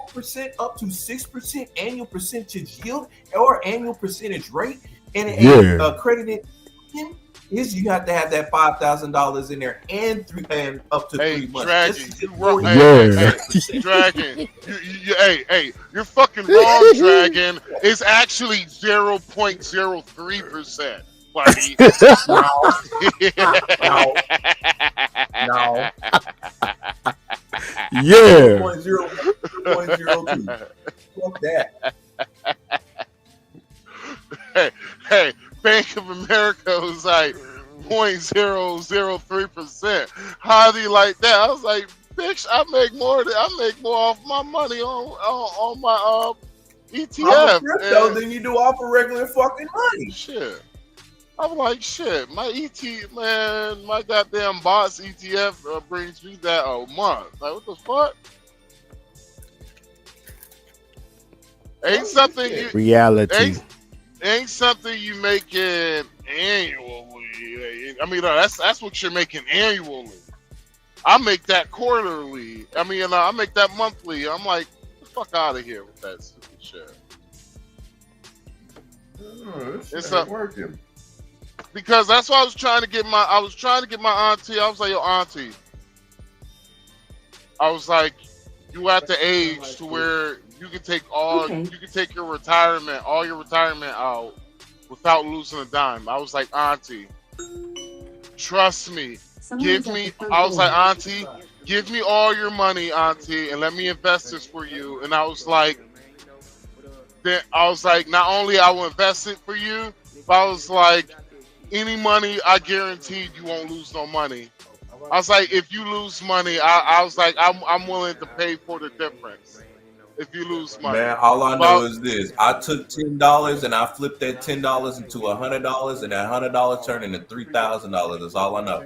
4% up to 6% annual percentage yield or annual percentage rate and accredited is you have to have that $5,000 in there and up to 3 months. Dragon, you're fucking wrong, Dragon. It's actually 0.03%, buddy. No. Yeah. 0.02. Fuck that. Hey, Bank of America was like 0.003%. How do you like that? I was like, bitch, I make more off my money on my ETF crypto than you do off of regular fucking money. Shit. I'm like, shit, my my goddamn boss ETF brings me that a month. Like, what the fuck? Ain't something you reality. Ain't something you making annually. I mean, that's what you're making annually. I make that quarterly. I mean, I make that monthly. I'm like, get the fuck out of here with that stupid shit. It's not working. Because that's what I was trying to get my auntie. I was like, yo, auntie. I was like, you at the age to where you can take all you can take all your retirement out without losing a dime. I was like, auntie, trust me. I was like, auntie, give me all your money, auntie, and let me invest this for you. And I was like, not only I will invest it for you, but I was like, any money, I guaranteed you won't lose no money. I was like, if you lose money, I was like, I'm willing to pay for the difference. If you lose money, man, all I know is this: I took $10 and I flipped that $10 into $100, and that $100 turned into $3,000. That's all I know.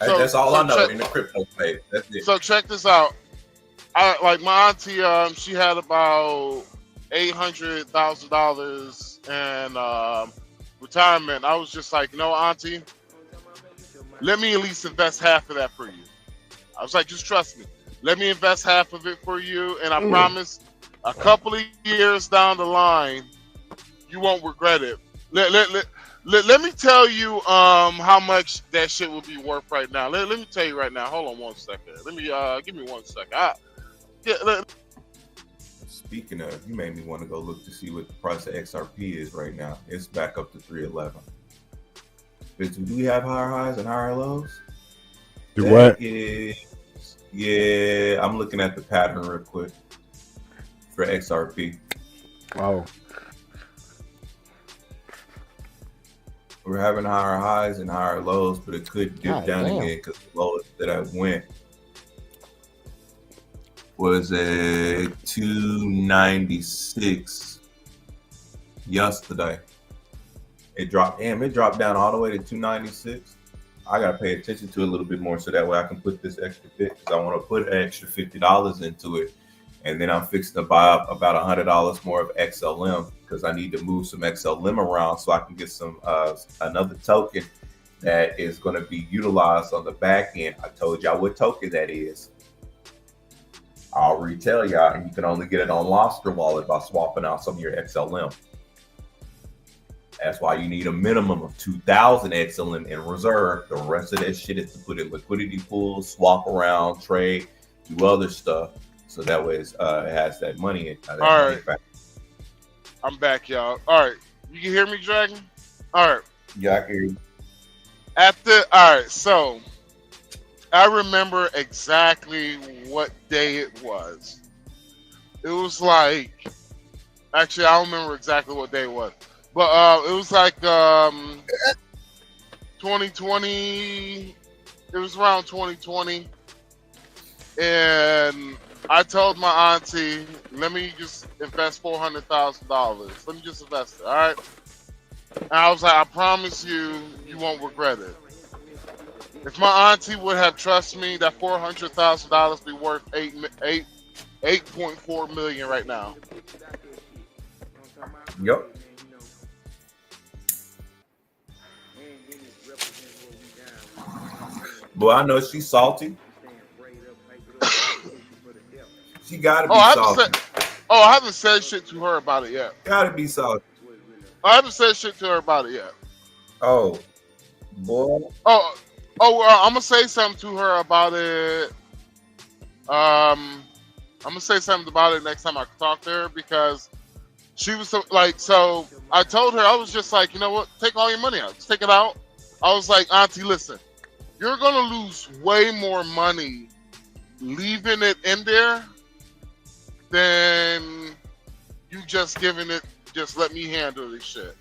That's all I know in the crypto space. That's it. So check this out. Like my auntie, she had about $800,000 and retirement. I was just like, no, auntie, let me at least invest half of that for you. I was like, just trust me. Let me invest half of it for you, and I promise a couple of years down the line, you won't regret it. Let me tell you how much that shit will be worth right now. Let me tell you right now. Hold on 1 second. Let me give me 1 second. Speaking of, you made me want to go look to see what the price of XRP is right now. It's back up to 311. But do we have higher highs and higher lows? Do what? Yeah, I'm looking at the pattern real quick for XRP. Oh. We're having higher highs and higher lows, but it could dip down again because the lowest that I went was at 296 yesterday. It dropped down all the way to 296. I gotta pay attention to it a little bit more so that way I can put this extra bit, because I want to put an extra $50 into it, and then I'm fixing to buy up about $100 more of XLM because I need to move some XLM around so I can get some another token that is going to be utilized on the back end. I told y'all what token that is. I'll retell y'all, and you can only get it on Lobster Wallet by swapping out some of your XLM. That's why you need a minimum of 2,000 XLM in reserve. The rest of that shit is to put in liquidity pools, swap around, trade, do other stuff. So that way it has that money in. All right. I'm back, y'all. All right. You can hear me, Dragon? All right. Yeah, I can hear you. All right. So I remember exactly what day it was. It was like, actually, I don't remember exactly what day it was. But it was like 2020. It was around 2020. and I told my auntie, let me just invest $400,000. Let me just invest it, all right? And I was like, I promise you, you won't regret it. If my auntie would have trusted me, that $400,000 be worth 8.4 million right now. Yep. Boy, I know she's salty. She gotta be salty. I haven't said shit to her about it yet. Gotta be salty. I haven't said shit to her about it yet. Oh, boy. I'm gonna say something to her about it. I'm gonna say something about it next time I talk to her, because she was so I told her, I was just like, you know what, take all your money out, just take it out. I was like, auntie, listen, you're gonna lose way more money leaving it in there than you just giving it, just let me handle this shit.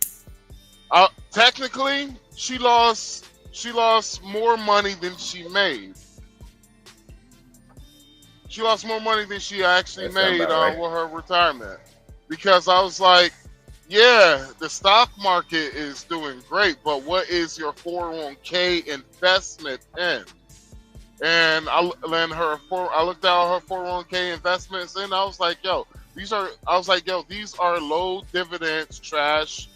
Technically, she lost more money than she made. She lost more money than she actually made with her retirement. Because I was like, yeah, the stock market is doing great, but what is your 401k investment in? And I looked at her 401k investments, and I was like, yo, these are low dividends, trash,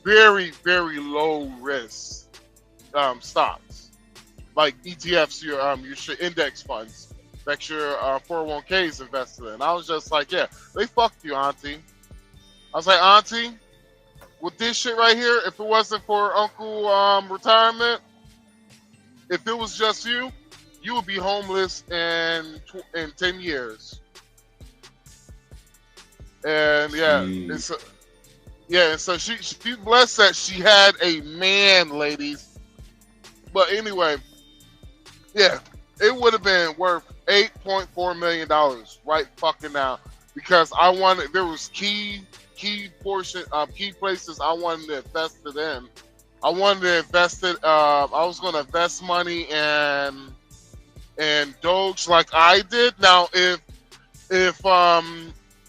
very, very low risk stocks, like ETFs, your index funds that your 401k is invested in. I was just like, yeah, they fucked you, auntie. I was like, auntie, with this shit right here, if it wasn't for Uncle retirement, if it was just you, you would be homeless in 10 years. And so she's blessed that she had a man, ladies. But anyway, yeah, it would have been worth $8.4 million right fucking now, because there was key places I wanted to invest it in. I wanted to invest it. I was going to invest money in Doge like I did. Now, if in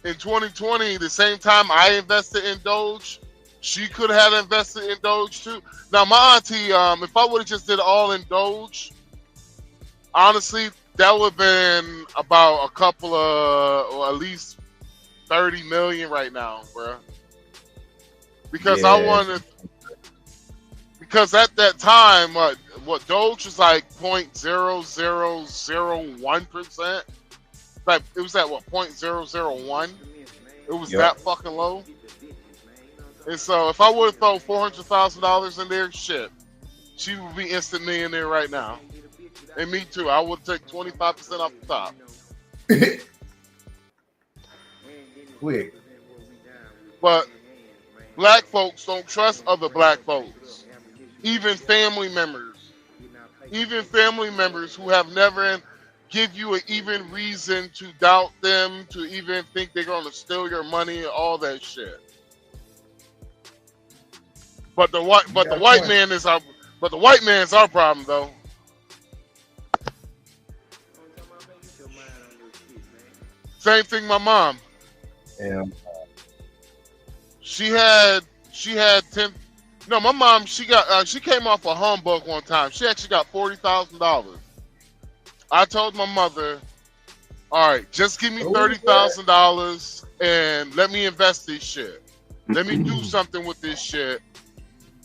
2020, the same time I invested in Doge, she could have invested in Doge too. Now, my auntie, if I would have just did all in Doge, honestly, that would have been about a couple of, or at least 30 million right now, bro. Because because at that time, what Doge was like 0.0001%. Like it was at what 0.001. It was that fucking low. And so if I would have thrown $400,000 in there, shit, she would be instant millionaire right now. And me too. I would take 25% off the top. Quick. But black folks don't trust other black folks. Even family members who have never give you an even reason to doubt them, to even think they're going to steal your money, all that shit. But the white man's our problem though. Same thing, my mom. Yeah. She had 10. No, my mom, she came off a humbug one time. She actually got $40,000. I told my mother, all right, just give me $30,000 and let me invest this shit. Let me do something with this shit.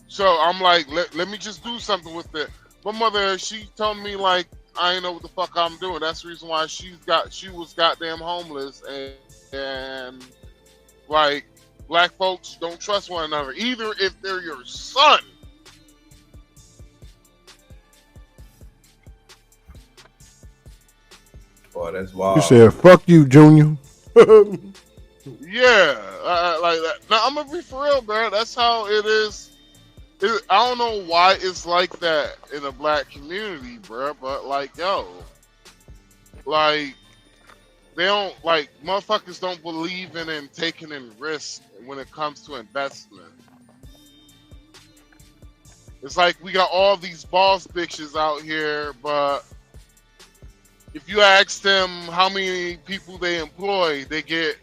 So I'm like, let me just do something with it. My mother, she told me like, I ain't know what the fuck I'm doing. That's the reason why she was goddamn homeless, and like, black folks don't trust one another, either if they're your son. Boy, that's wild. You said, fuck you, Junior. Yeah, like that. Now, I'm gonna be for real, bro. That's how it is. I don't know why it's like that in the black community, bro, but like, yo, like, they don't, like, motherfuckers don't believe in taking in risk when it comes to investment. It's like we got all these boss bitches out here, but if you ask them how many people they employ, they get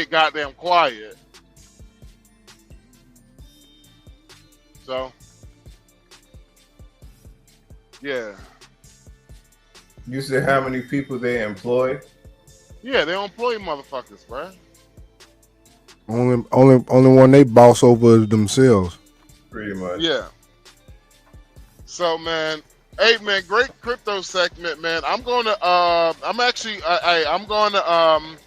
goddamn quiet. So, yeah. You said how many people they employ? Yeah, they don't employ motherfuckers, bro. Only one they boss over is themselves. Pretty much. Yeah. So, man, hey, man, great crypto segment, man. I'm going to, I'm going to,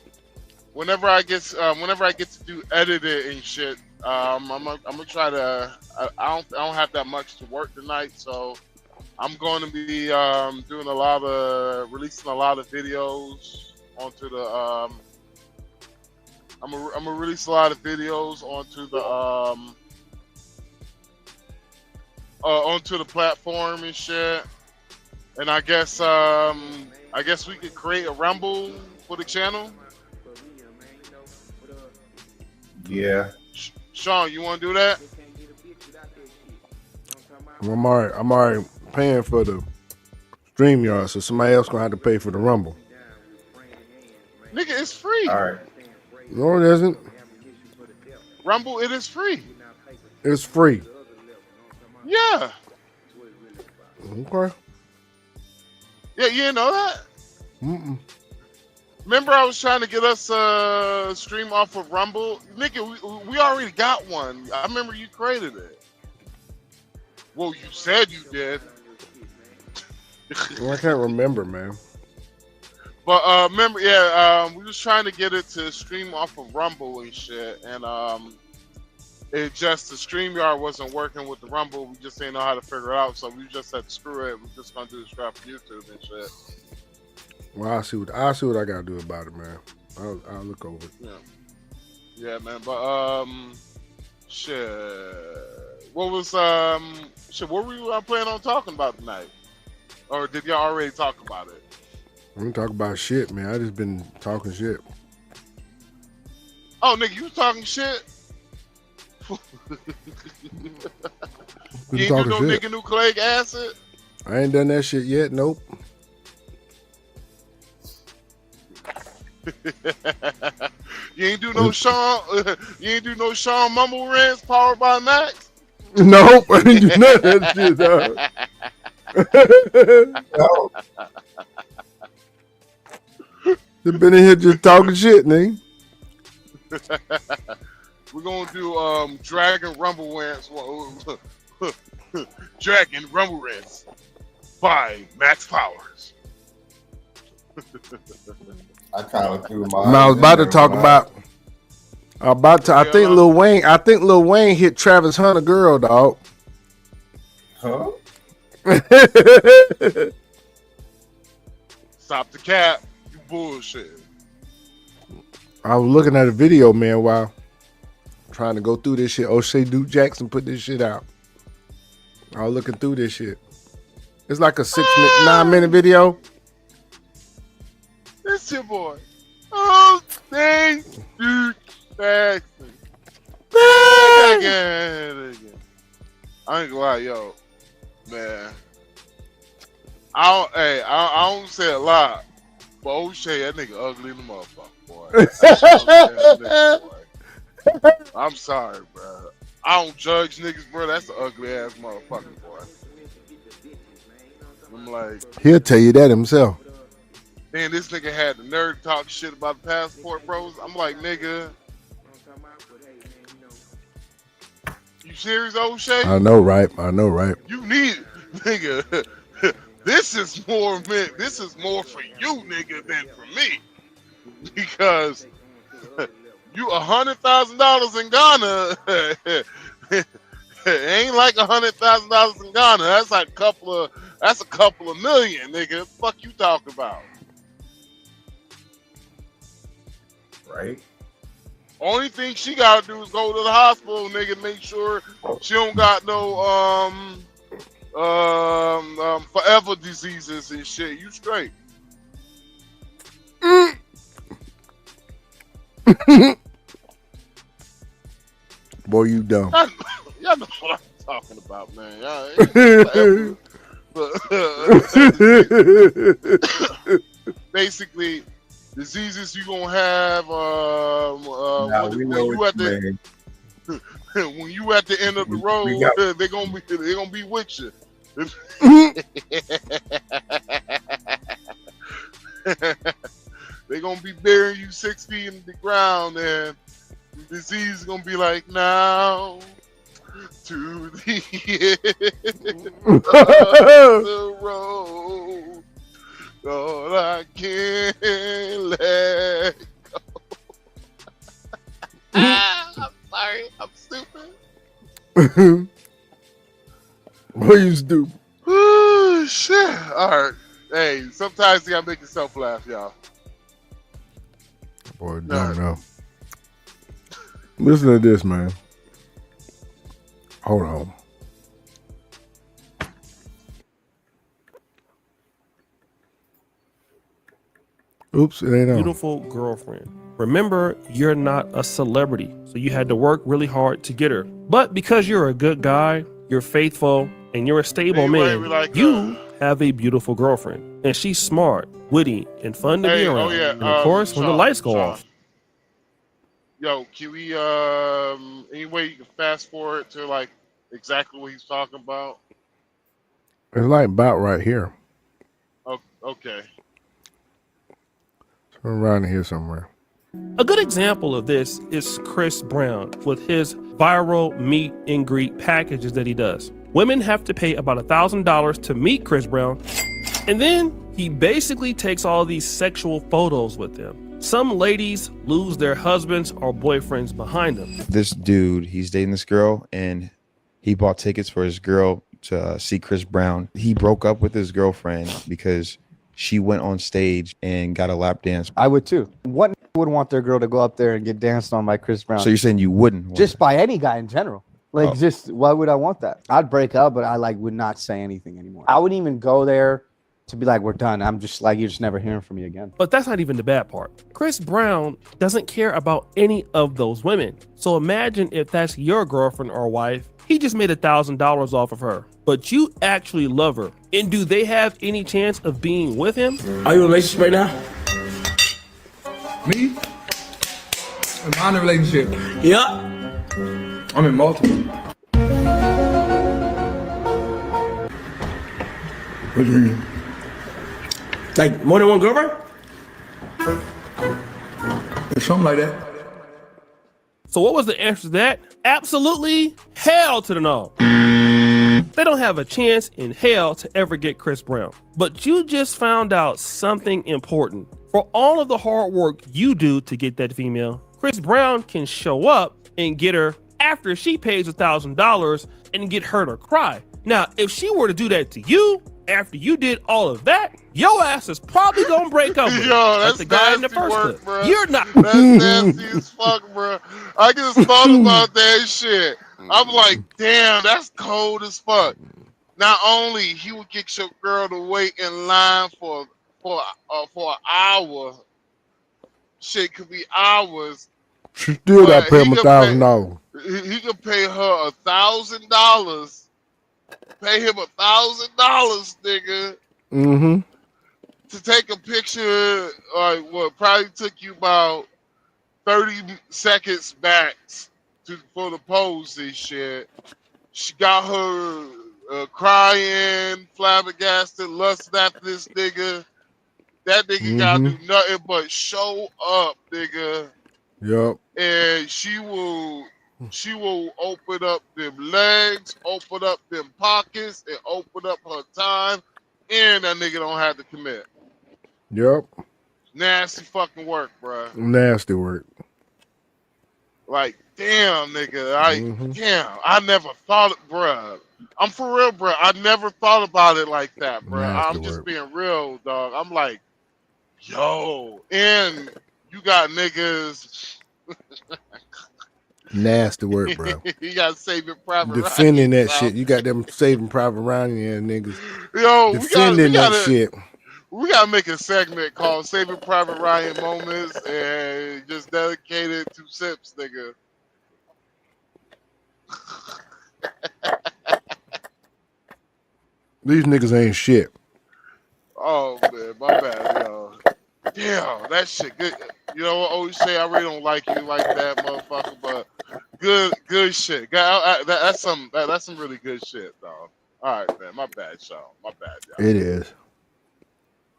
whenever I get to do edit it and shit, I'm gonna try to. I don't have that much to work tonight, so I'm going to be releasing a lot of videos onto the. I'm gonna release a lot of videos onto the platform and shit. And I guess we could create a Rumble for the channel. Yeah. Sean, you want to do that? I'm already paying for the StreamYard, so somebody else gonna have to pay for the Rumble. Nigga, it's free. All right. No, it isn't. Rumble, it is free. It's free. Yeah. Okay. Yeah, you didn't know that? Mm-mm. Remember I was trying to get us stream off of Rumble? Nigga, we already got one. I remember you created it. Well, you said you did. Well, I can't remember, man. But remember, we was trying to get it to stream off of Rumble and shit, and it just the StreamYard wasn't working with the Rumble. We just didn't know how to figure it out, so we just said screw it. We're just gonna do the strap for YouTube and shit. Well, I'll see what I gotta do about it, man. I'll look over it. Yeah, man. But shit. What was what were you planning on talking about tonight? Or did y'all already talk about it? I'm gonna talk about shit, man. I just been talking shit. Oh, nigga, you talking shit? You ain't do no nigga nucleic acid? I ain't done that shit yet. Nope. You ain't do no Sean. You ain't do no Sean Mumble Rants powered by Max. Nope, I didn't do none of that shit, dog. No. They've been in here just talking shit, nigga. We're gonna do Dragon Rumble Rants. Dragon Rumble Rants by Max Powers. I kind of threw my. I was about to talk about. I think Lil Wayne hit Travis Hunter girl, dog. Huh? Stop the cap, you bullshit. I was looking at a video, man, while trying to go through this shit. O'Shea Duke Jackson put this shit out. I was looking through this shit. It's like a 9-minute video. That's your boy. Oh, thanks, Duke Jackson. Again. I ain't gonna lie, yo, man. I don't say a lot, but O'Shea, that nigga ugly in the motherfucker, boy. I'm sorry, bro. I don't judge niggas, bro. That's an ugly ass motherfucker, boy. I'm like, He'll tell you that himself. then this nigga had the nerve to talk shit about the passport bros. I'm like, nigga, you serious, O'Shea? I know, right? You need it, nigga. This is more for you, nigga, than for me. Because you $100,000 in Ghana. It ain't like $100,000 in Ghana. That's like a couple of million, nigga. What the fuck you talking about? Right. Only thing she gotta do is go to the hospital, nigga, make sure she don't got no forever diseases and shit. You straight. Boy, you dumb. Y'all know what I'm talking about, man. basically diseases you gonna have We when know you what at you the mean. when you at the end of the We road, got they're gonna be with you. They're gonna be burying you 6 feet in the ground, and the disease is gonna be like, now to the end of the road, all I can let go. I'm sorry, I'm stupid. What you stupid? Shit. All right. Hey, sometimes you gotta make yourself laugh, y'all. Boy, dumb enough. Listen to this, man. Hold on. Oops, it ain't on. Beautiful girlfriend. Remember, you're not a celebrity, so you had to work really hard to get her. But because you're a good guy, you're faithful, and you're a stable man, you have a beautiful girlfriend. And she's smart, witty, and fun to be around. And of course, when the lights go off. Yo, can we any way you can fast forward to like exactly what he's talking about? It's like about right here. Oh, okay. Around here somewhere. A good example of this is Chris Brown with his viral meet and greet packages that he does. Women have to pay about $1,000 to meet Chris Brown, and then he basically takes all these sexual photos with them. Some ladies lose their husbands or boyfriends behind them. This dude, he's dating this girl, and he bought tickets for his girl to see Chris Brown. He broke up with his girlfriend because she went on stage and got a lap dance. I would too. What would want their girl to go up there and get danced on by Chris Brown? So you're saying you wouldn't want just by any guy in general? Like, Oh. just why would I want that? I'd break up, but I would not say anything anymore. I wouldn't even go there to be like, we're done. I'm just like, you're just never hearing from me again. But that's not even the bad part. Chris Brown doesn't care about any of those women. So imagine if that's your girlfriend or wife. He just made $1,000 off of her, but you actually love her. And do they have any chance of being with him? Are you in a relationship right now? Me? Am I in a relationship? Yeah. I'm in multiple. What do you mean? Like more than one girlfriend? Something like that. So what was the answer to that? Absolutely hell to the no. They don't have a chance in hell to ever get Chris Brown. But you just found out something important. For all of the hard work you do to get that female, Chris Brown can show up and get her after she pays $1,000 and get her to cry. Now, if she were to do that to you, after you did all of that, your ass is probably gonna break up with Yo, like that's the guy in the nasty first work, clip. bro. You're not. That's nasty as fuck, bro. I just thought about that shit. I'm like, damn, that's cold as fuck. Not only he would get your girl to wait in line for an hour. Shit could be hours. She still got to pay he him could $1,000. He could pay her $1,000. Pay him $1,000, nigga, Mm-hmm. to take a picture. Like what probably took you about 30 seconds max for the pose and shit. She got her crying, flabbergasted, lusting after this nigga. That nigga gotta do nothing but show up, nigga. Yup. And she will open up them legs, open up them pockets, and open up her time, and that nigga don't have to commit. Yup. Nasty fucking work, bruh. Nasty work. Like, damn, nigga. Damn, I never thought it, bruh. I'm for real, bruh. I never thought about it like that, bruh. Nasty I'm just work. being real, dog. I'm like, yo, and you got niggas. Nasty work, bro. You got Saving Private Defending Ryan, that bro. shit. You got them Saving Private Ryan niggas. Yo, Defending that shit. We gotta make a segment called Saving Private Ryan Moments and just dedicate it to Sips, nigga. These niggas ain't shit. Oh man, my bad, yo. Yeah, that shit good. You know what, O'Shea? I really don't like you like that, motherfucker. But good shit. That's some really good shit, dog. All right, man. My bad, y'all. My bad, y'all. It is.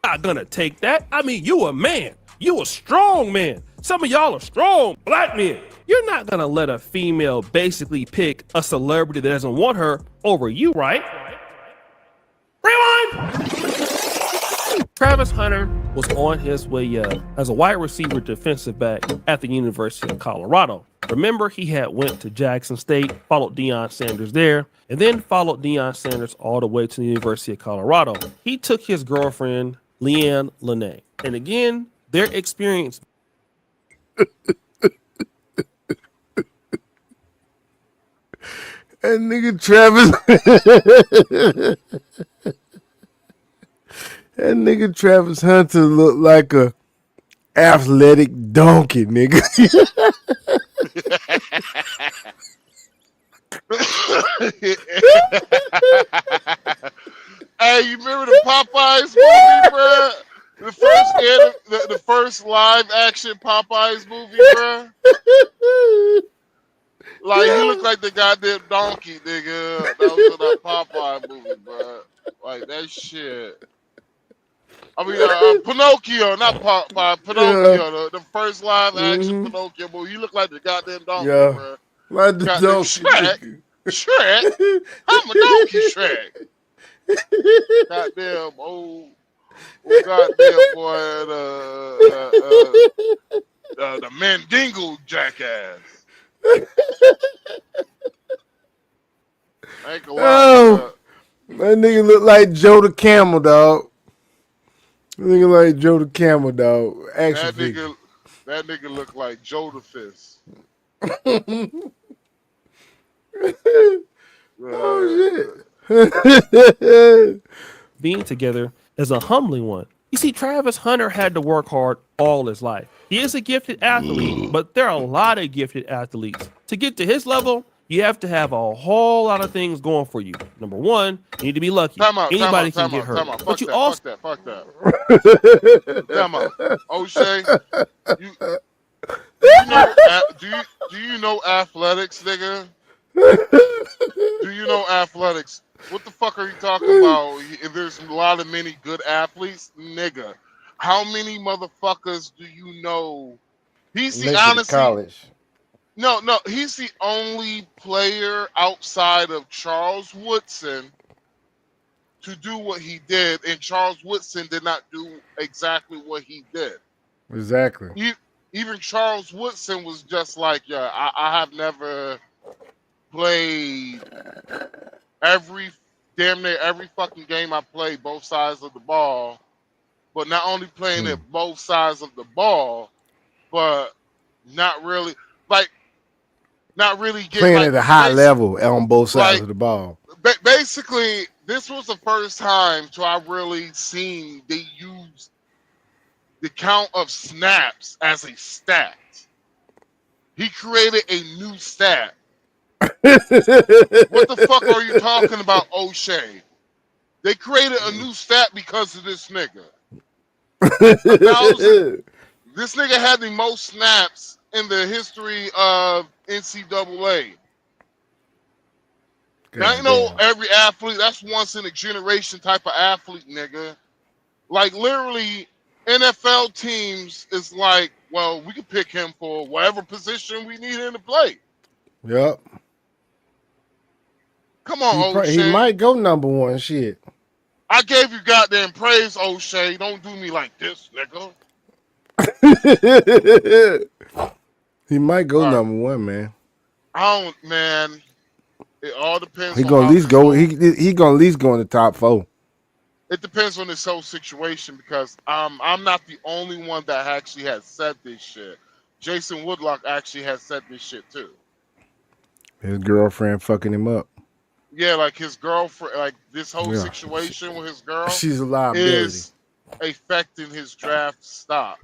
Not gonna take that. I mean, you a man. You a strong man. Some of y'all are strong black men. You're not gonna let a female basically pick a celebrity that doesn't want her over you, right? Rewind! Travis Hunter was on his way up as a wide receiver defensive back at the University of Colorado. Remember, he had went to Jackson State, followed Deion Sanders there, and then followed Deion Sanders all the way to the University of Colorado. He took his girlfriend, Leanne Lene. And again, their experience. That nigga Travis. That nigga Travis Hunter looked like a athletic donkey, nigga. Hey, you remember the Popeyes movie, bro? The first live action Popeyes movie, bro. Like he looked like the goddamn donkey, nigga. That was in that Popeye movie, bro. Like that shit. I mean, Pinocchio, not Popeye, Pinocchio, the first live action Pinocchio movie. You look like the goddamn donkey, bro. Like the goddamn donkey. Shrek? I'm a donkey Shrek. Goddamn old goddamn boy, the Mandingo jackass. I ain't gonna lie, that nigga look like Joe the Camel, dog. Nigga like Joe the Camel, dog. Action figure. That nigga look like Joe the Fist. Oh shit. Being together is a humbling one. You see, Travis Hunter had to work hard all his life. He is a gifted athlete, but there are a lot of gifted athletes. To get to his level, you have to have a whole lot of things going for you. Number one, you need to be lucky. Anybody can get hurt. But you also fuck that. Time out. O'Shea, do you know athletics, nigga? Do you know athletics? What the fuck are you talking about? If there's a lot of many good athletes, nigga. How many motherfuckers do you know? He's the honestly. College. No, he's the only player outside of Charles Woodson to do what he did, and Charles Woodson did not do exactly what he did. Exactly. Even Charles Woodson was just like, yeah, I have never played damn near every fucking game I played both sides of the ball, but not only playing it both sides of the ball, but not really getting playing at a high level on both sides of the ball. Basically, this was the first time I really seen they use the count of snaps as a stat. He created a new stat. What the fuck are you talking about, O'Shea? They created a new stat because of this nigga. This nigga had the most snaps in the history of NCAA. Now, you know, every athlete, that's once in a generation type of athlete, nigga. Like, literally, NFL teams is like, well, we can pick him for whatever position we need him to play. Yep. Come on, O'Shea. He might go number one, shit. I gave you goddamn praise, O'Shea. Don't do me like this, nigga. He might go number one, man. Man. It all depends. He gonna at least go. He gonna at least go in the top 4. It depends on this whole situation because I'm not the only one that actually has said this shit. Jason Woodlock actually has said this shit too. His girlfriend fucking him up. Yeah, like his girlfriend, like this whole situation with his girl. She's a liability. Is affecting his draft stock.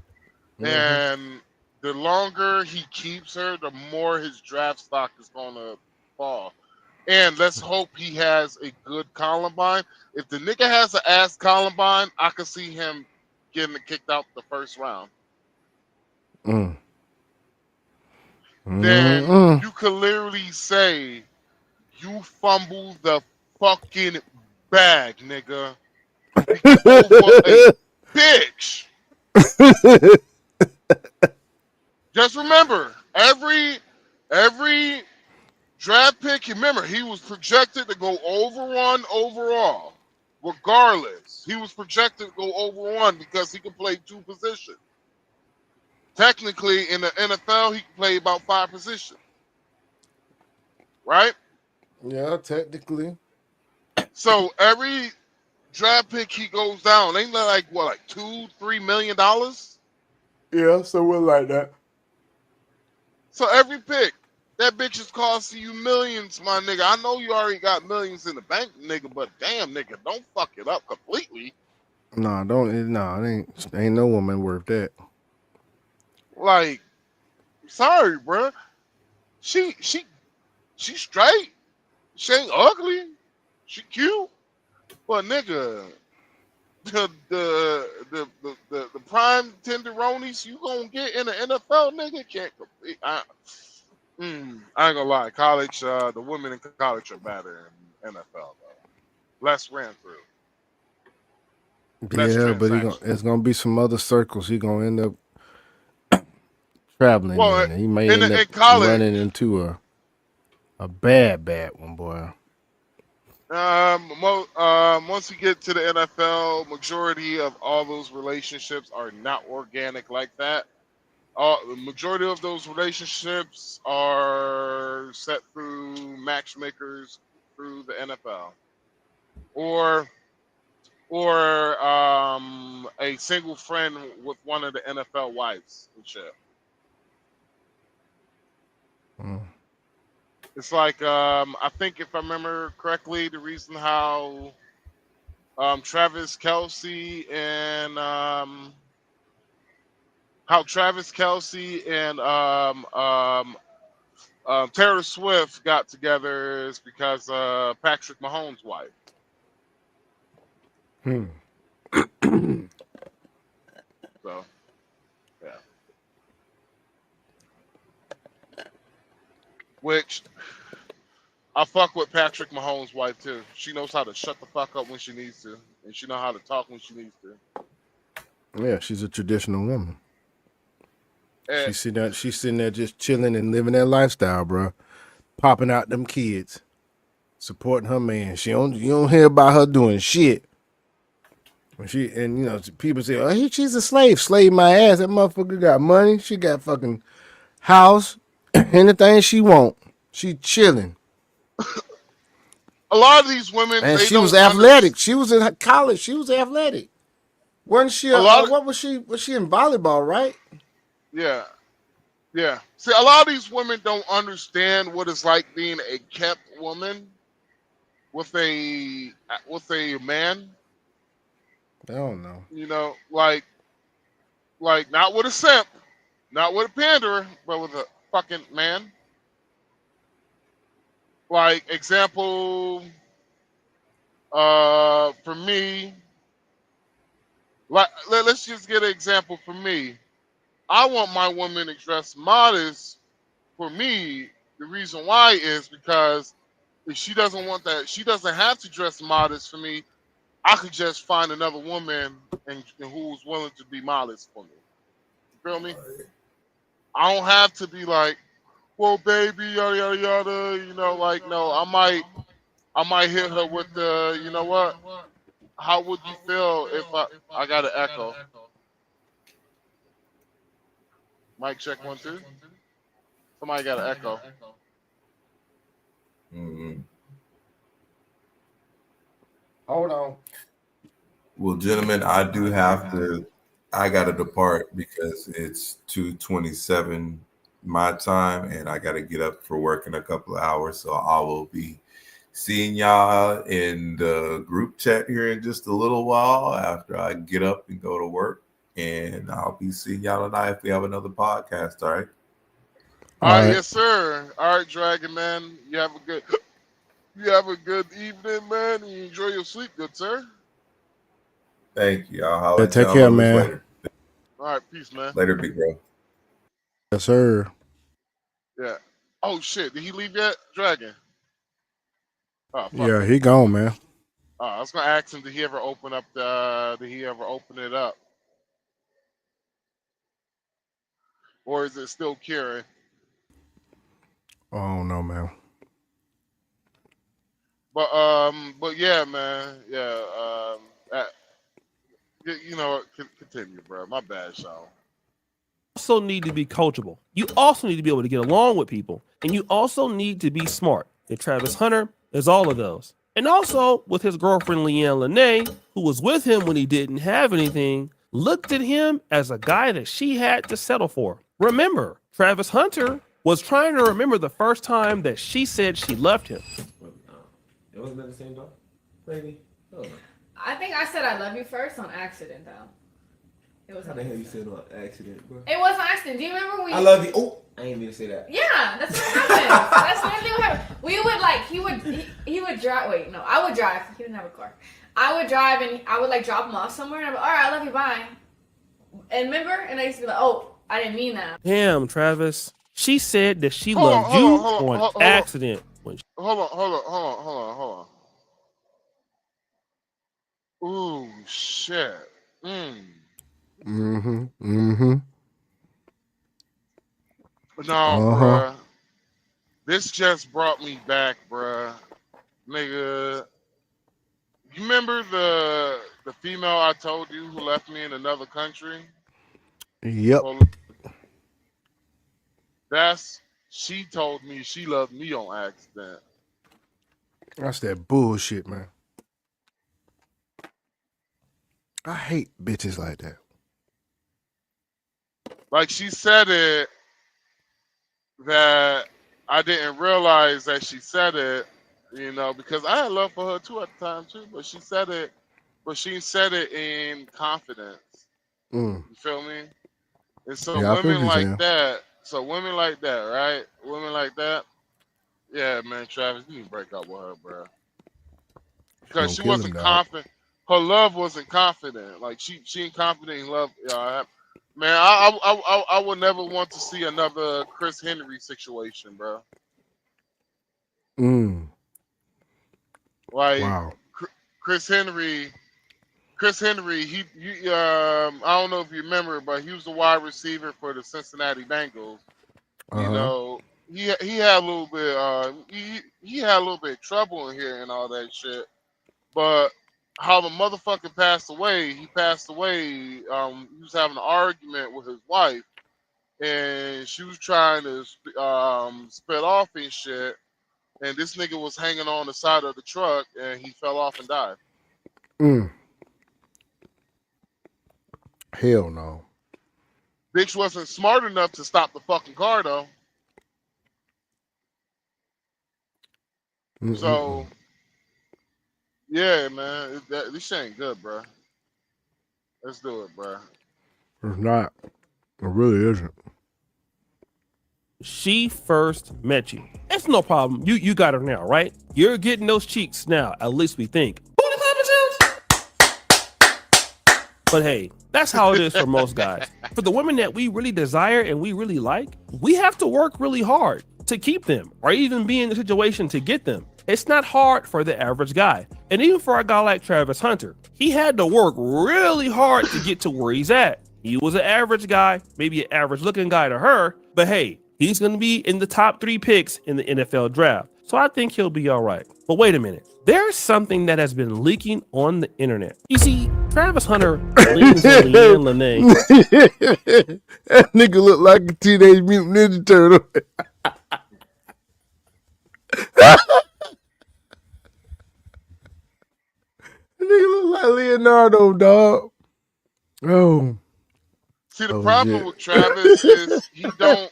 And the longer he keeps her, the more his draft stock is gonna fall. And let's hope he has a good Columbine. If the nigga has an ass Columbine, I can see him getting kicked out the first round, Mm. then Mm-mm. you could literally say you fumbled the fucking bag, nigga, over a bitch. Just remember, every draft pick, remember, he was projected to go over one overall. Regardless, he was projected to go over one because he could play 2 positions. Technically, in the NFL, he can play about 5 positions. Right? Yeah, technically. So every draft pick he goes down, ain't that like what, like $2-3 million? Yeah, somewhere like that. So every pick, that bitch is costing you millions, my nigga. I know you already got millions in the bank, nigga, but damn, nigga, don't fuck it up completely. Nah, don't. Nah, it ain't no woman worth that. Like, sorry, bruh. She straight. She ain't ugly. She cute. But nigga, the prime tenderonis you gonna get in the NFL, nigga, can't compete. I ain't gonna lie. College, the women in college are better in NFL though. Less ran through. Less Yeah, but transactions. it's gonna be some other circles he gonna end up traveling Well, in. He may end up in college, running into a bad one, boy. once you get to the NFL, majority of all those relationships are not organic like that. The majority of those relationships are set through matchmakers through the NFL, or a single friend with one of the NFL wives and shit. Mm. It's like I think if I remember correctly, the reason how Travis Kelce and Taylor Swift got together is because Patrick Mahomes' wife. So, yeah. Which I fuck with Patrick Mahomes' wife too. She knows how to shut the fuck up when she needs to, and she know how to talk when she needs to. Yeah, she's a traditional woman. And She's sitting there just chilling and living that lifestyle, bro. Popping out them kids, supporting her man. You don't hear about her doing shit. When people say, "Oh, she's a slave." Slave my ass. That motherfucker got money. She got fucking house, anything she want. She chilling. a lot of these women, And they she was don't athletic. understand. She was in college. She was athletic. Wasn't she? A lot of, What was she? Was she in volleyball? Right? yeah, yeah. See, a lot of these women don't understand what it's like being a kept woman with a man. I don't know. You know, like not with a simp, not with a panderer, but with a fucking man. Like example, for me, let's just get an example for me. I want my woman to dress modest. For me, the reason why is because if she doesn't want that, she doesn't have to dress modest for me. I could just find another woman and who's willing to be modest for me. You feel me? I don't have to be like, well, baby, yada yada yada. You know, like no, I might hit her with the, you know what? How would you feel if I got an echo? Mic check 1 2. Somebody got an echo. Mm-hmm. Hold on. Well, gentlemen, I got to depart because it's 2:27 my time and I got to get up for work in a couple of hours. So I will be seeing y'all in the group chat here in just a little while after I get up and go to work. And I'll be seeing y'all tonight if we have another podcast. All right. All right, yes, sir. All right, Dragon Man. You have a good evening, man. And you enjoy your sleep, good sir. Thank you. I'll holler Yeah, at take y'all care, homies man. later. All right, peace, man. Later, big bro. Yes, sir. Yeah. Oh shit, did he leave yet, Dragon? Oh fuck Yeah, it. he gone, man. I was gonna ask him, did he ever open up the? Did he ever open it up, or is it still curing? Oh no, man. But yeah, man, yeah. Uh, you know what? Continue, bro. My bad, Sean. Also need to be coachable. You also need to be able to get along with people, and you also need to be smart. And Travis Hunter is all of those. And also with his girlfriend Leanne Lene, who was with him when he didn't have anything, looked at him as a guy that she had to settle for. Remember, Travis Hunter was trying to remember the first time that she said she loved him. It wasn't that the same dog? Maybe. Oh. I think I said I love you first on accident, though. It was. How the hell you said on accident, bro? It was an accident. Do you remember when? I love you. Oh, I ain't mean to say that. Yeah, that's what happened. That's literally what happened. We would like he would drive. Wait, no, I would drive. He didn't have a car. I would drive and I would like drop him off somewhere. And I'd be, all right, I love you, bye. And remember, and I used to be like, oh, I didn't mean that. Damn, Travis. She said that she loved you on accident. Hold on. Ooh, shit. Mm-hmm. No, bruh. This just brought me back, bruh. Nigga. You remember the female I told you who left me in another country? Yep. Well, she told me she loved me on accident. That's that bullshit, man. I hate bitches like that. Like she said it that I didn't realize that she said it, you know, because I had love for her too at the time too, but she said it in confidence. You feel me? And so Yeah, women like that, right? Women like that, yeah, man, Travis, you need to break up with her, bro. Because she wasn't confident. Her love wasn't confident. Like she ain't confident in love. Man, I would never want to see another Chris Henry situation, bro. Like wow. Chris Henry, I don't know if you remember, but he was the wide receiver for the Cincinnati Bengals. You know, he had a little bit he had a little bit of trouble in here and all that shit. But how the motherfucker passed away, he passed away. He was having an argument with his wife, and she was trying to spit off and shit. And this nigga was hanging on the side of the truck, and he fell off and died. Hell no. Bitch wasn't smart enough to stop the fucking car though. So, yeah, man, this shit ain't good, bro. Let's do it, bro. It's not. It really isn't. She first met you. It's no problem. You got her now, right? You're getting those cheeks now, at least we think. But hey, that's how it is for most guys. For the women that we really desire and we really like, we have to work really hard to keep them or even be in the situation to get them. It's not hard for the average guy. And even for a guy like Travis Hunter, he had to work really hard to get to where he's at. He was an average guy, maybe an average looking guy to her, but hey, he's going to be in the top 3 picks in the NFL draft. So I think he'll be all right. But wait a minute. There's something that has been leaking on the internet. You see, Travis Hunter leans on Leanne Lene. That nigga look like a Teenage Mutant Ninja Turtle. That nigga look like Leonardo, dog. Oh. See, the problem with Travis is he don't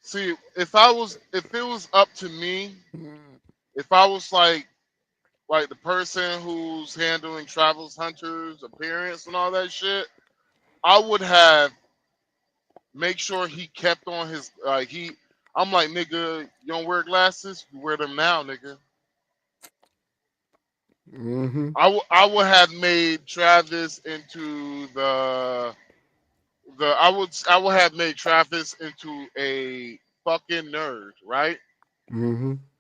see. If it was up to me, if I was like the person who's handling Travis Hunter's appearance and all that shit, I would have make sure he kept on his I'm like, nigga, you don't wear glasses, you wear them now, nigga. I would have made Travis into I would have made Travis into a fucking nerd, right?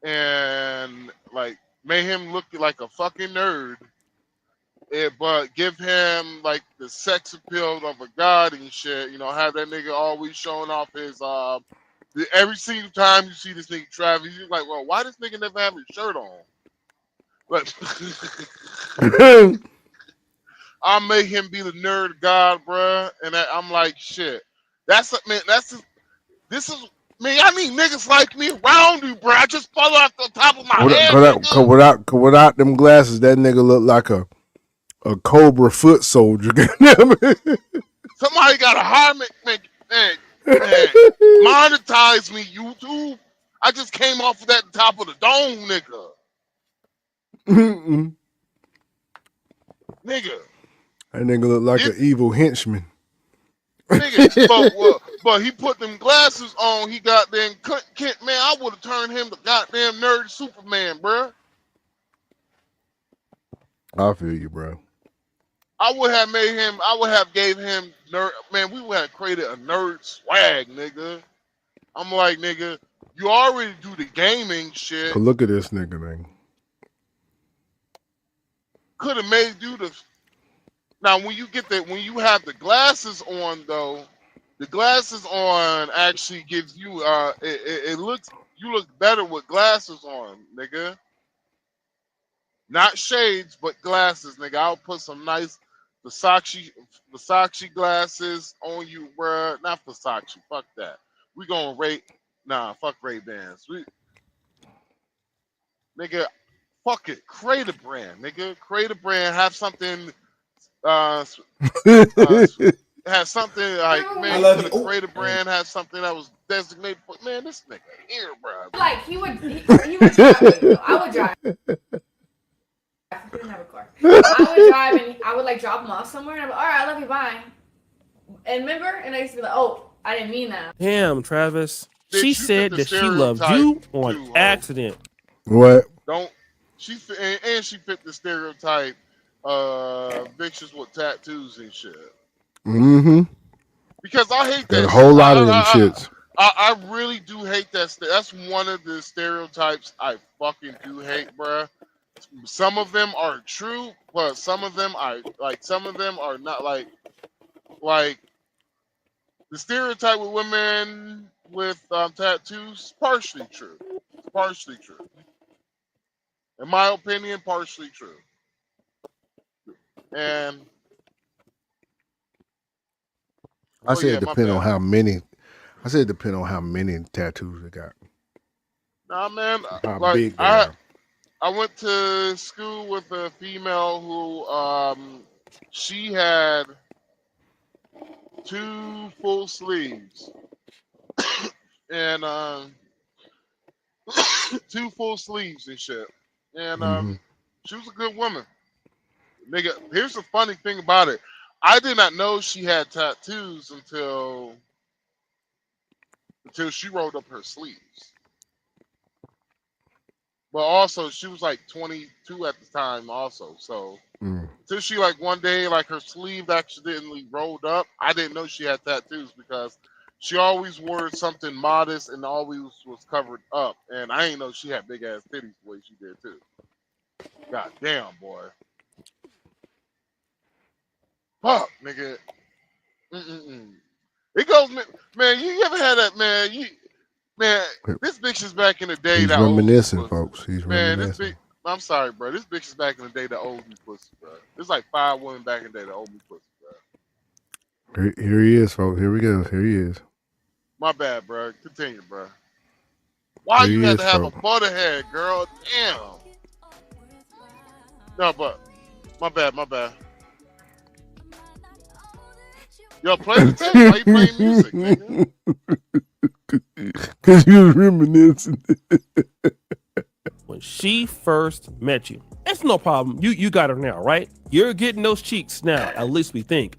And like made him look like a fucking nerd, but give him like the sex appeal of a god and shit. You know, have that nigga always showing off his every single time you see this nigga Travis, you're like, well, why this nigga never have his shirt on? But I'll make him be the nerd god, bruh. And I'm like, shit. This is man. I need niggas like me around you, bruh. I just fall off the top of my head. Without them glasses, that nigga look like a Cobra foot soldier. Somebody got to hire me, man, monetize me, YouTube. I just came off of that top of the dome, nigga. Nigga. That nigga look like an evil henchman. Nigga, but he put them glasses on. He goddamn Kent, man. I would have turned him to goddamn nerd Superman, bruh. I feel you, bro. I would have made him. I would have gave him nerd. Man, we would have created a nerd swag, nigga. I'm like, nigga, you already do the gaming shit. But look at this nigga, man. Could have made you the. Now, when you have the glasses on, though, the glasses on actually gives you it looks, you look better with glasses on, nigga. Not shades, but glasses, nigga. I'll put some nice Versace glasses on you, bruh. Not Versace, fuck that. We gonna fuck Ray-Bans. Nigga, fuck it. Create a brand, nigga. Create a brand. Have something. Has something like, man, create a brand. Have something that was designated for. Man, this nigga here, bro. Like he would drive me. I would drive. I didn't have a car. I would drive and I would like drop him off somewhere. And I'm like, all right, I love you, bye. And remember, and I used to be like, oh, I didn't mean that. Damn, Travis. She said that she loved you on accident. What? She fit the stereotype. Bitches with tattoos and shit. Because I hate that. A whole lot of them shits. I really do hate that. That's one of the stereotypes I fucking do hate, bruh. Some of them are true, but some of them are not like the stereotype with women with tattoos. Partially true. Partially true. In my opinion, partially true. And I said depend on how many. I said depend on how many tattoos they got. Nah, man. How like big they are. I went to school with a female who she had 2 full sleeves and 2 full sleeves and shit. And she was a good woman. Nigga, here's the funny thing about it. I did not know she had tattoos until she rolled up her sleeves. But also, she was like 22 at the time also. So, until she like one day, like her sleeve accidentally rolled up, I didn't know she had tattoos because she always wore something modest and always was covered up. And I ain't know she had big ass titties the way she did too. God damn, boy. Fuck, nigga. It goes, man. You ever had that, man? This bitch is back in the day. He's that reminiscing, folks. He's man, reminiscing. I'm sorry, bro. This bitch is back in the day that owed me pussy, bro. There's like 5 women back in the day that owed me pussy, bro. Here he is, folks. Here we go. Here he is. My bad, bro. Continue, bro. Why Here you he had is, to have folks. a butterhead, girl? Damn. No, but my bad. Yo, play the tape. Why you playing music, nigga? Because you was reminiscing. When she first met you, it's no problem. You got her now, right? You're getting those cheeks now. At least we think.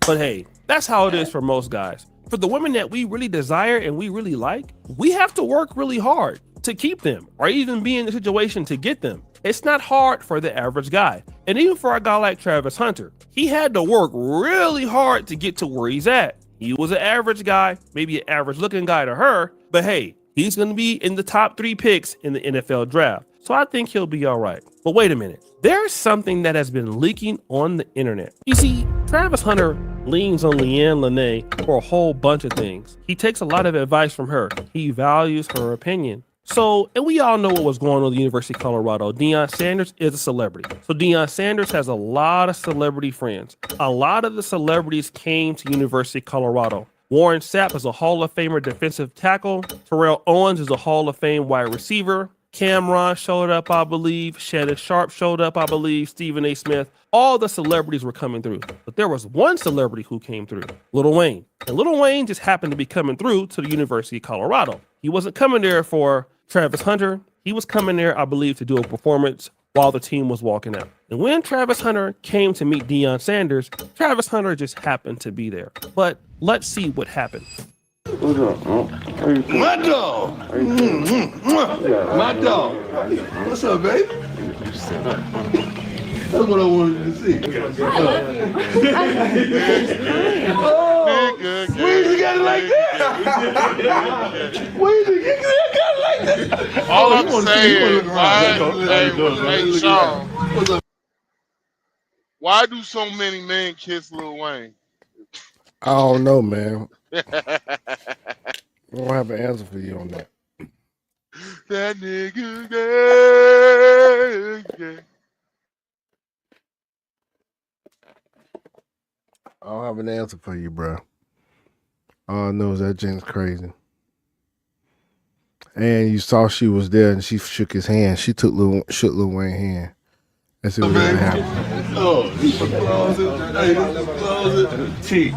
But hey, that's how it is for most guys. For the women that we really desire and we really like, we have to work really hard. to keep them or even be in the situation to get them. It's not hard for the average guy. And even for a guy like Travis Hunter, he had to work really hard to get to where he's at. He was an average guy, maybe an average looking guy to her, but hey, he's going to be in the top 3 picks in the NFL draft. So I think he'll be all right. But wait a minute. There's something that has been leaking on the internet. You see, Travis Hunter leans on Leanne Lene for a whole bunch of things. He takes a lot of advice from her. He values her opinion. So, and we all know what was going on at the University of Colorado. Deion Sanders is a celebrity. So Deion Sanders has a lot of celebrity friends. A lot of the celebrities came to University of Colorado. Warren Sapp is a Hall of Famer defensive tackle. Terrell Owens is a Hall of Fame wide receiver. Cameron showed up, I believe. Shannon Sharp showed up, I believe. Stephen A. Smith. All the celebrities were coming through. But there was one celebrity who came through, Lil Wayne. And Lil Wayne just happened to be coming through to the University of Colorado. He wasn't coming there for Travis Hunter. He was coming there, I believe, to do a performance while the team was walking out. And when Travis Hunter came to meet Deion Sanders, Travis Hunter just happened to be there. But let's see what happened. What's up, my dog. My dog. What's up, baby? That's what I wanted you to see. Weezy got it like that. Weezy got it like that. All I'm saying, hey, Sean, why do so many men kiss Lil Wayne? I don't know, man. I don't have an answer for you on that. That nigga gay. I don't have an answer for you, bro. All I know is that Jen's crazy. And you saw she was there and she shook his hand. She shook Lil Wayne's hand. That's what really happened. Oh, he should close it. Hey, close it. T.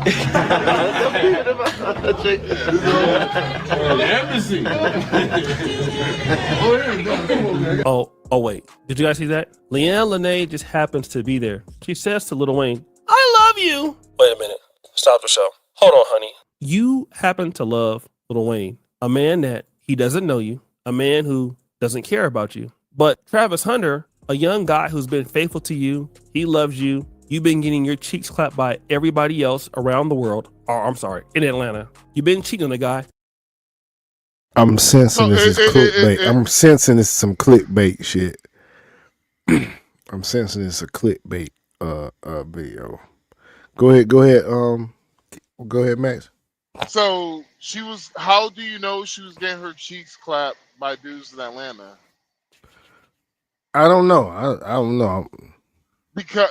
Oh, wait. Did you guys see that? Leanne Lene just happens to be there. She says to Lil Wayne, I love you. Wait a minute. Stop the show. Hold on, honey. You happen to love Lil Wayne, a man that he doesn't know you, a man who doesn't care about you. But Travis Hunter, a young guy who's been faithful to you, he loves you. You've been getting your cheeks clapped by everybody else around the world. Or I'm sorry, in Atlanta. You've been cheating on the guy. I'm sensing this is clickbait. I'm sensing this some clickbait shit. I'm sensing this a clickbait video. Go ahead. Go ahead, Max. So she was. How do you know she was getting her cheeks clapped by dudes in Atlanta? I don't know. I don't know. Because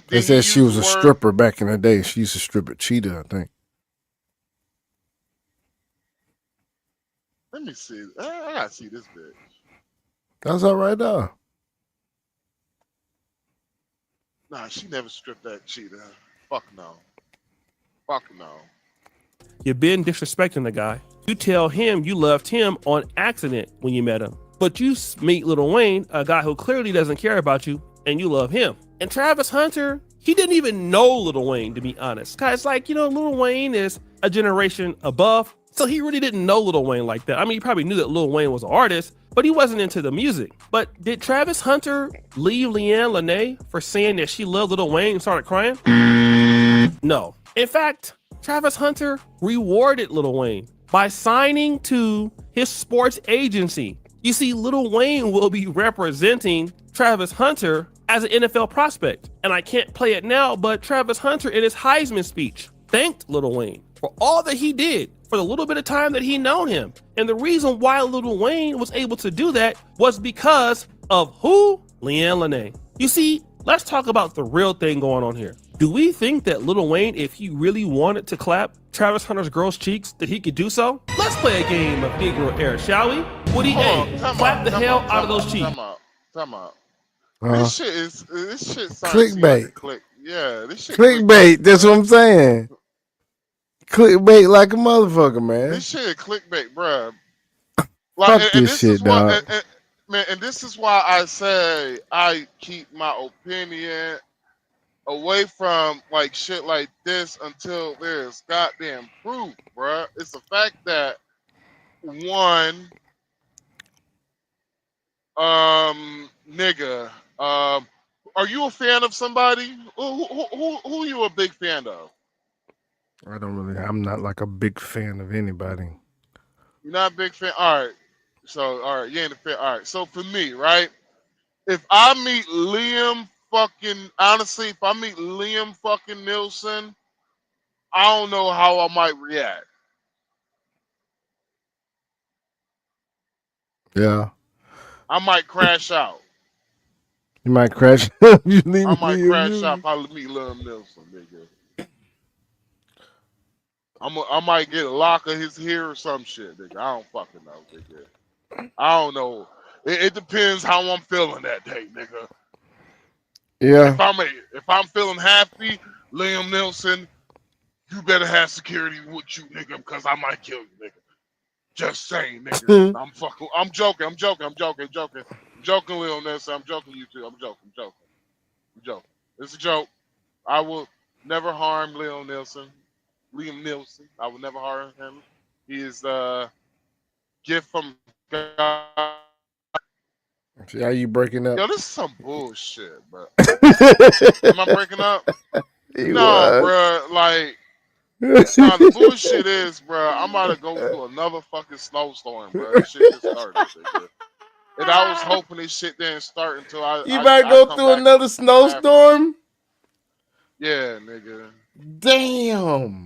they said she was a stripper back in the day. She used to strip at Cheetah, I think. Let me see. I gotta see this bitch. That's all right now. Nah, she never stripped that Cheetah. Fuck no. Fuck no. You've been disrespecting the guy. You tell him you loved him on accident when you met him. But you meet Lil Wayne, a guy who clearly doesn't care about you, and you love him. And Travis Hunter, he didn't even know Lil Wayne, to be honest. Guys, like, Lil Wayne is a generation above, so he really didn't know Lil Wayne like that. I mean, he probably knew that Lil Wayne was an artist, but he wasn't into the music. But did Travis Hunter leave Leanne Lene for saying that she loved Lil Wayne and started crying? No. In fact, Travis Hunter rewarded Lil Wayne by signing to his sports agency. You see, Lil Wayne will be representing Travis Hunter as an NFL prospect. And I can't play it now, but Travis Hunter in his Heisman speech thanked Lil Wayne for all that he did for the little bit of time that he known him. And the reason why Lil Wayne was able to do that was because of who? Leanne Lene. You see, let's talk about the real thing going on here. Do we think that Lil Wayne, if he really wanted to clap Travis Hunter's girl's cheeks, that he could do so? Let's play a game of Negro Air, shall we? Would he clap the hell out of those cheeks? Time out. This shit clickbait. Yeah, this shit clickbait. That's what I'm saying. Clickbait like a motherfucker, man. This shit is clickbait, bruh. Fuck this shit, dog. And this is why I say I keep my opinion away from like shit like this until there's goddamn proof, bruh. It's the fact that one, Nigga. Are you a fan of somebody? Who you a big fan of? I'm not like a big fan of anybody. You're not a big fan. All right. So you ain't a fan. All right. So for me, right? If I meet Liam fucking honestly, if I meet Liam fucking Nielsen, I don't know how I might react. Yeah. I might crash out. You might crash. You leave I me might Liam crash out Neeson. if I meet Liam Nielsen, nigga. I might get a lock of his hair or some shit, nigga. I don't fucking know, nigga. I don't know. It depends how I'm feeling that day, nigga. Yeah. If I'm feeling happy, Liam Nielsen, you better have security with you, nigga, because I might kill you, nigga. Just saying, nigga. I'm joking, Liam Nielsen. I'm joking, you too. I'm joking. It's a joke. I will never harm Liam Nielsen. I will never harm him. He is a gift from God. See how you breaking up? Yo, this is some bullshit, bro. Am I breaking up? He No, was. bro. Like, nah, the bullshit is, bro. I'm about to go through another fucking snowstorm, bro. This shit just started, nigga. And I was hoping this shit didn't start until You might I go come through back another after. snowstorm? Yeah, nigga. Damn.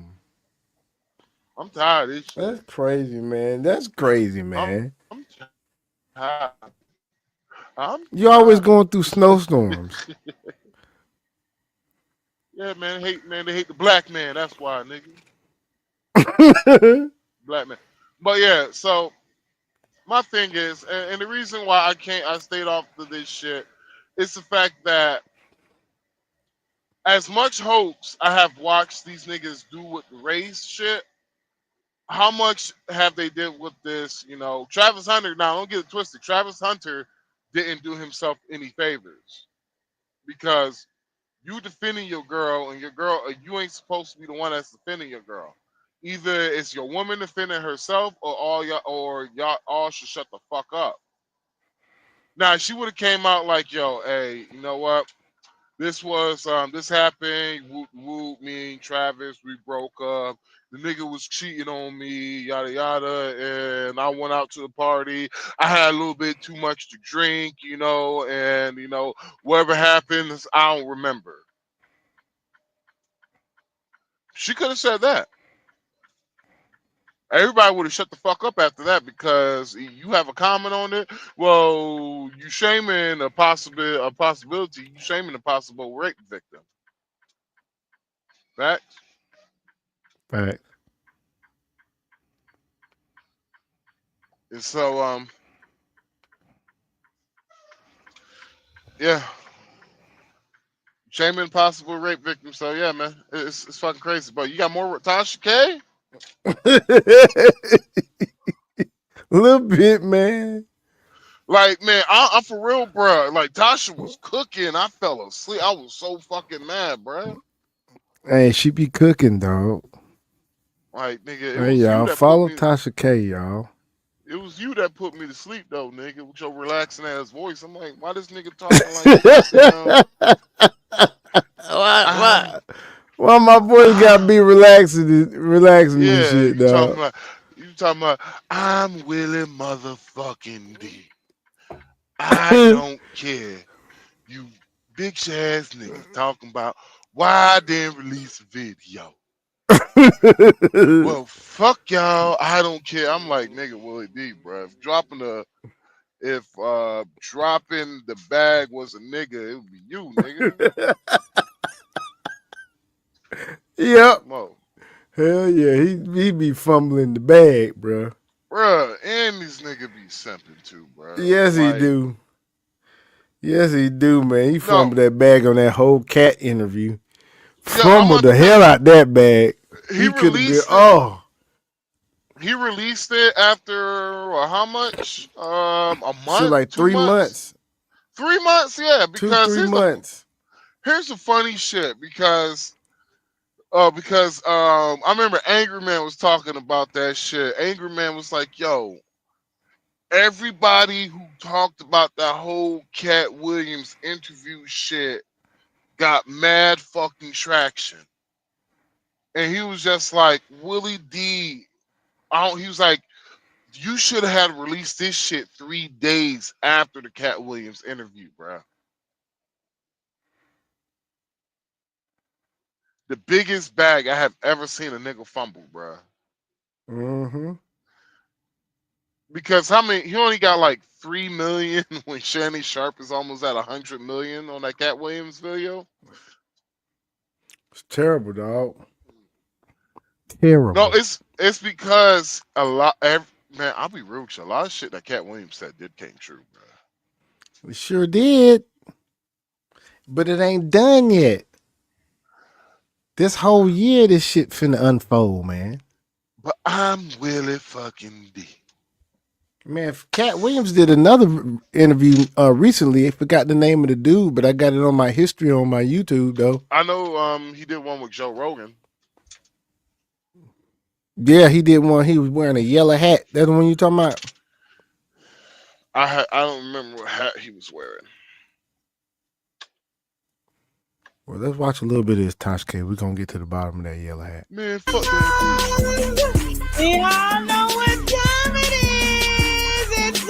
I'm tired of this shit. That's crazy, man. That's crazy, man. I'm tired. I'm You always going through snowstorms. Yeah, man. They hate the black man. That's why, nigga. Black man. But yeah, so my thing is, and the reason why I stayed off of this shit is the fact that as much hoax I have watched these niggas do with the race shit, how much have they did with this? You know, Travis Hunter. Now, don't get it twisted. Travis Hunter didn't do himself any favors because you defending your girl and your girl, you ain't supposed to be the one that's defending your girl. Either it's your woman defending herself, or y'all all should shut the fuck up. Now, she would have came out like, "Yo, hey, you know what? This happened. Whoop whoop. Me and Travis, we broke up. The nigga was cheating on me, yada yada, and I went out to the party. I had a little bit too much to drink, and whatever happens, I don't remember." She could have said that. Everybody would have shut the fuck up after that because you have a comment on it. Well, you shaming a possibility. You shaming a possible rape victim. Facts. Right. And so, yeah, shaming possible rape victim. So yeah, man, it's fucking crazy. But you got more Tasha K? A little bit, man. Like, man, I'm for real, bro. Like, Tasha was cooking. I fell asleep. I was so fucking mad, bro. Hey, she be cooking, dog. Like, nigga, it Hey, was you y'all, that put follow me. Tasha K, y'all. It was you that put me to sleep, though, nigga, with your relaxing ass voice. I'm like, why this nigga talking like Why my voice gotta be relaxing and yeah, shit, dog? you talking about, I'm Willie motherfucking D. I don't care. You bitch ass niggas talking about why I didn't release a video. Well, fuck y'all. I don't care. I'm like, nigga, Willie D, bro. If dropping the bag was a nigga, it would be you, nigga. Yep. Mo. Hell yeah, he be fumbling the bag, bro. Bruh, and these niggas be simping too, bro. Yes, he do. Yes, he do, man. He No. fumbled that bag on that whole cat interview. Yo, I'm Fumbled about the to tell hell you, out that bag. he He could have been, released it. He released it after how much? A shit month, like 2 3 months, months. 3 months. Yeah, because 2-3 months. here's the funny shit. Because I remember Angry Man was talking about that shit. Angry Man was like, "Yo, everybody who talked about that whole Cat Williams interview shit got mad fucking traction. And he was just like, Willie D, he was like, you should have had released this shit 3 days after the Cat Williams interview, bro. The biggest bag I have ever seen a nigga fumble, bro. Mm-hmm. Because how many? He only got like 3 million when Shanny Sharp is almost at 100 million on that Cat Williams video. It's terrible, dog. Terrible. No, it's because a lot. Man, I'll be real with you. A lot of shit that Cat Williams said came true, bro. It sure did. But it ain't done yet. This whole year, this shit finna unfold, man. But I'm Willie fucking D. Man, if Cat Williams did another interview recently. I forgot the name of the dude, but I got it on my history on my YouTube, though. I know he did one with Joe Rogan. Yeah, he did one. He was wearing a yellow hat. That's the one you talking about? I don't remember what hat he was wearing. Well, let's watch a little bit of this Toshke. We're going to get to the bottom of that yellow hat. Man, fuck that. Y'all know what time it is. It's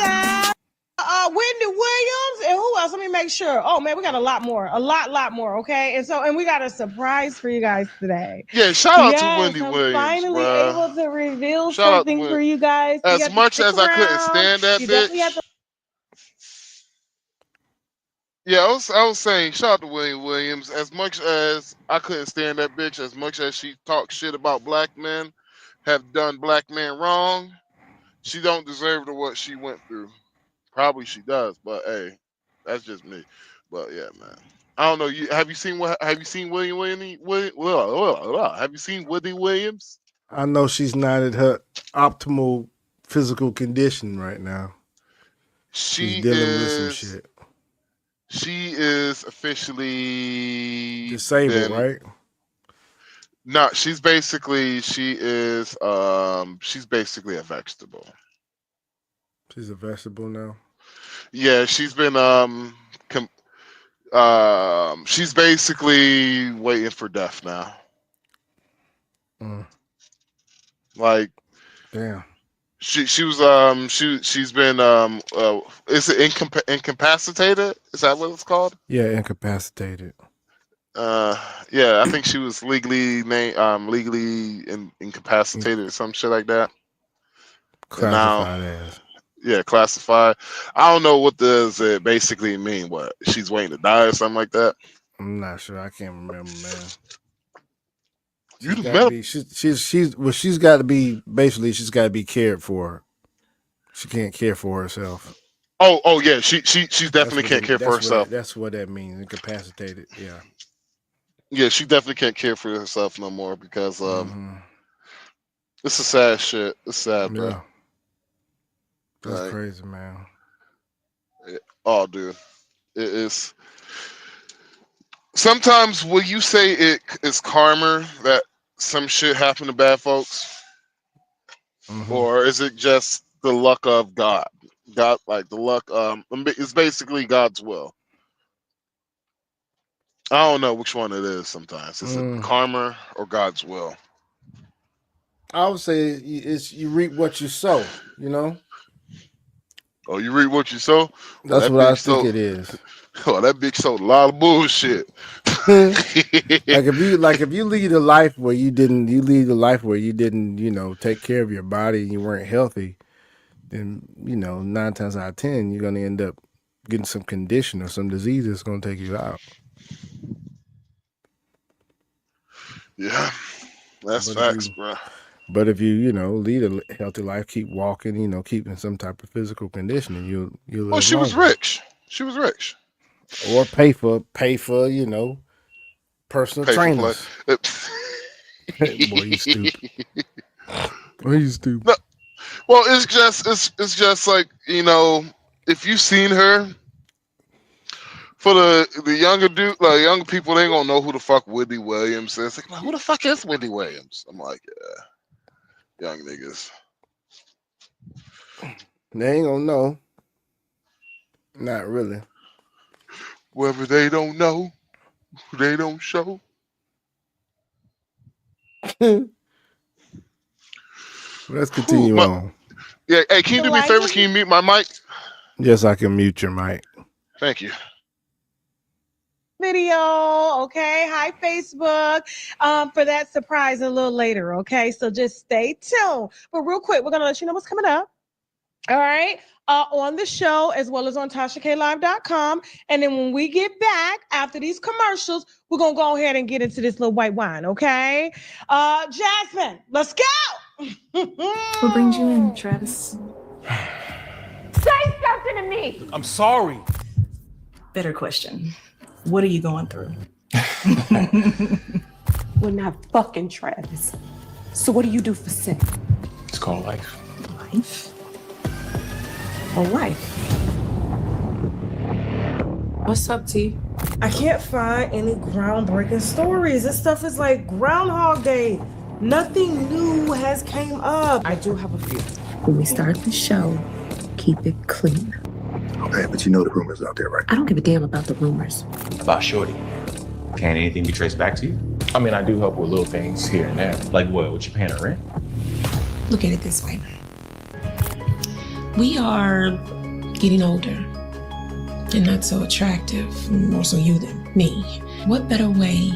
Wendy Williams and who else? Let me make sure. Oh man, we got a lot more. A lot more, okay? And we got a surprise for you guys today. Yeah, shout out to Wendy Williams. Finally bruh. able to reveal Shout out something for you guys. As much as I couldn't stand that bitch. Yeah, I was saying, shout out to William Williams. As much as I couldn't stand that bitch, as much as she talks shit about black men, have done black men wrong, she don't deserve to what she went through. Probably she does, but hey, that's just me. But yeah, man. I don't know. Have you seen William Williams? Have you seen Woody Williams? I know she's not at her optimal physical condition right now. She's dealing with some shit. She is officially disabled, right? No, she's basically a vegetable. She's a vegetable now. Yeah, she's been she's basically waiting for death now. Like, damn. She's been is it incapacitated? Is that what it's called? Yeah, incapacitated. Yeah, I think she was legally incapacitated or some shit like that. Classified as. Yeah, classified. I don't know what does it basically mean. What, she's waiting to die or something like that? I'm not sure. I can't remember, man. She's got to be basically. She's got to be cared for. She can't care for herself. Oh yeah. She definitely can't care for herself. That's what that means. Incapacitated. Yeah. Yeah, she definitely can't care for herself no more because it's a sad shit. It's sad, bro. Yeah. That's crazy, man. Oh, dude, it is. Sometimes will you say it is karma that some shit happened to bad folks, or is it just the luck of God? God, like the luck. It's basically God's will. I don't know which one it is. Sometimes is it karma or God's will? I would say it's you reap what you sow. You know. Oh, you reap what you sow? That's what I think it is. Oh, that bitch sold a lot of bullshit. if you lead a life where you didn't, take care of your body and you weren't healthy, then 9 times out of 10 you're gonna end up getting some condition or some disease that's gonna take you out. Yeah, that's facts, bro. But if you lead a healthy life, keep walking, keeping some type of physical conditioning, you'll live Well, she was rich. She was rich. Or pay for personal trainers. Boy, you stupid. Boy, you stupid. No, well, it's just like, if you've seen her, for the younger dude, like younger people, they ain't gonna know who the fuck Wendy Williams is. Like, who the fuck is Wendy Williams? I'm like, yeah, young niggas. They ain't gonna know. Not really. Whether they don't know, they don't show. Let's continue on. Yeah, hey, can you do me a favor? Can you mute my mic? Yes, I can mute your mic. Thank you. Video, okay? Hi, Facebook, for that surprise a little later, okay? So just stay tuned. But real quick, we're gonna let you know what's coming up. All right, on the show as well as on TashaKLive.com. And then when we get back after these commercials, we're gonna go ahead and get into this little white wine, okay? Jasmine, let's go. What brings you in, Travis? Say something to me. I'm sorry. Better question. What are you going through? We're not fucking Travis. So what do you do for sin? It's called life. Life? Or life? What's up, T? I can't find any groundbreaking stories. This stuff is like Groundhog Day. Nothing new has came up. I do have a few. When we start the show, keep it clean. Okay, but you know the rumors out there, right? I don't give a damn about the rumors. About Shorty. Can anything be traced back to you? I mean, I do help with little things here and there. Like what? What you paying her rent? Look at it this way. We are getting older and not so attractive, more so you than me. What better way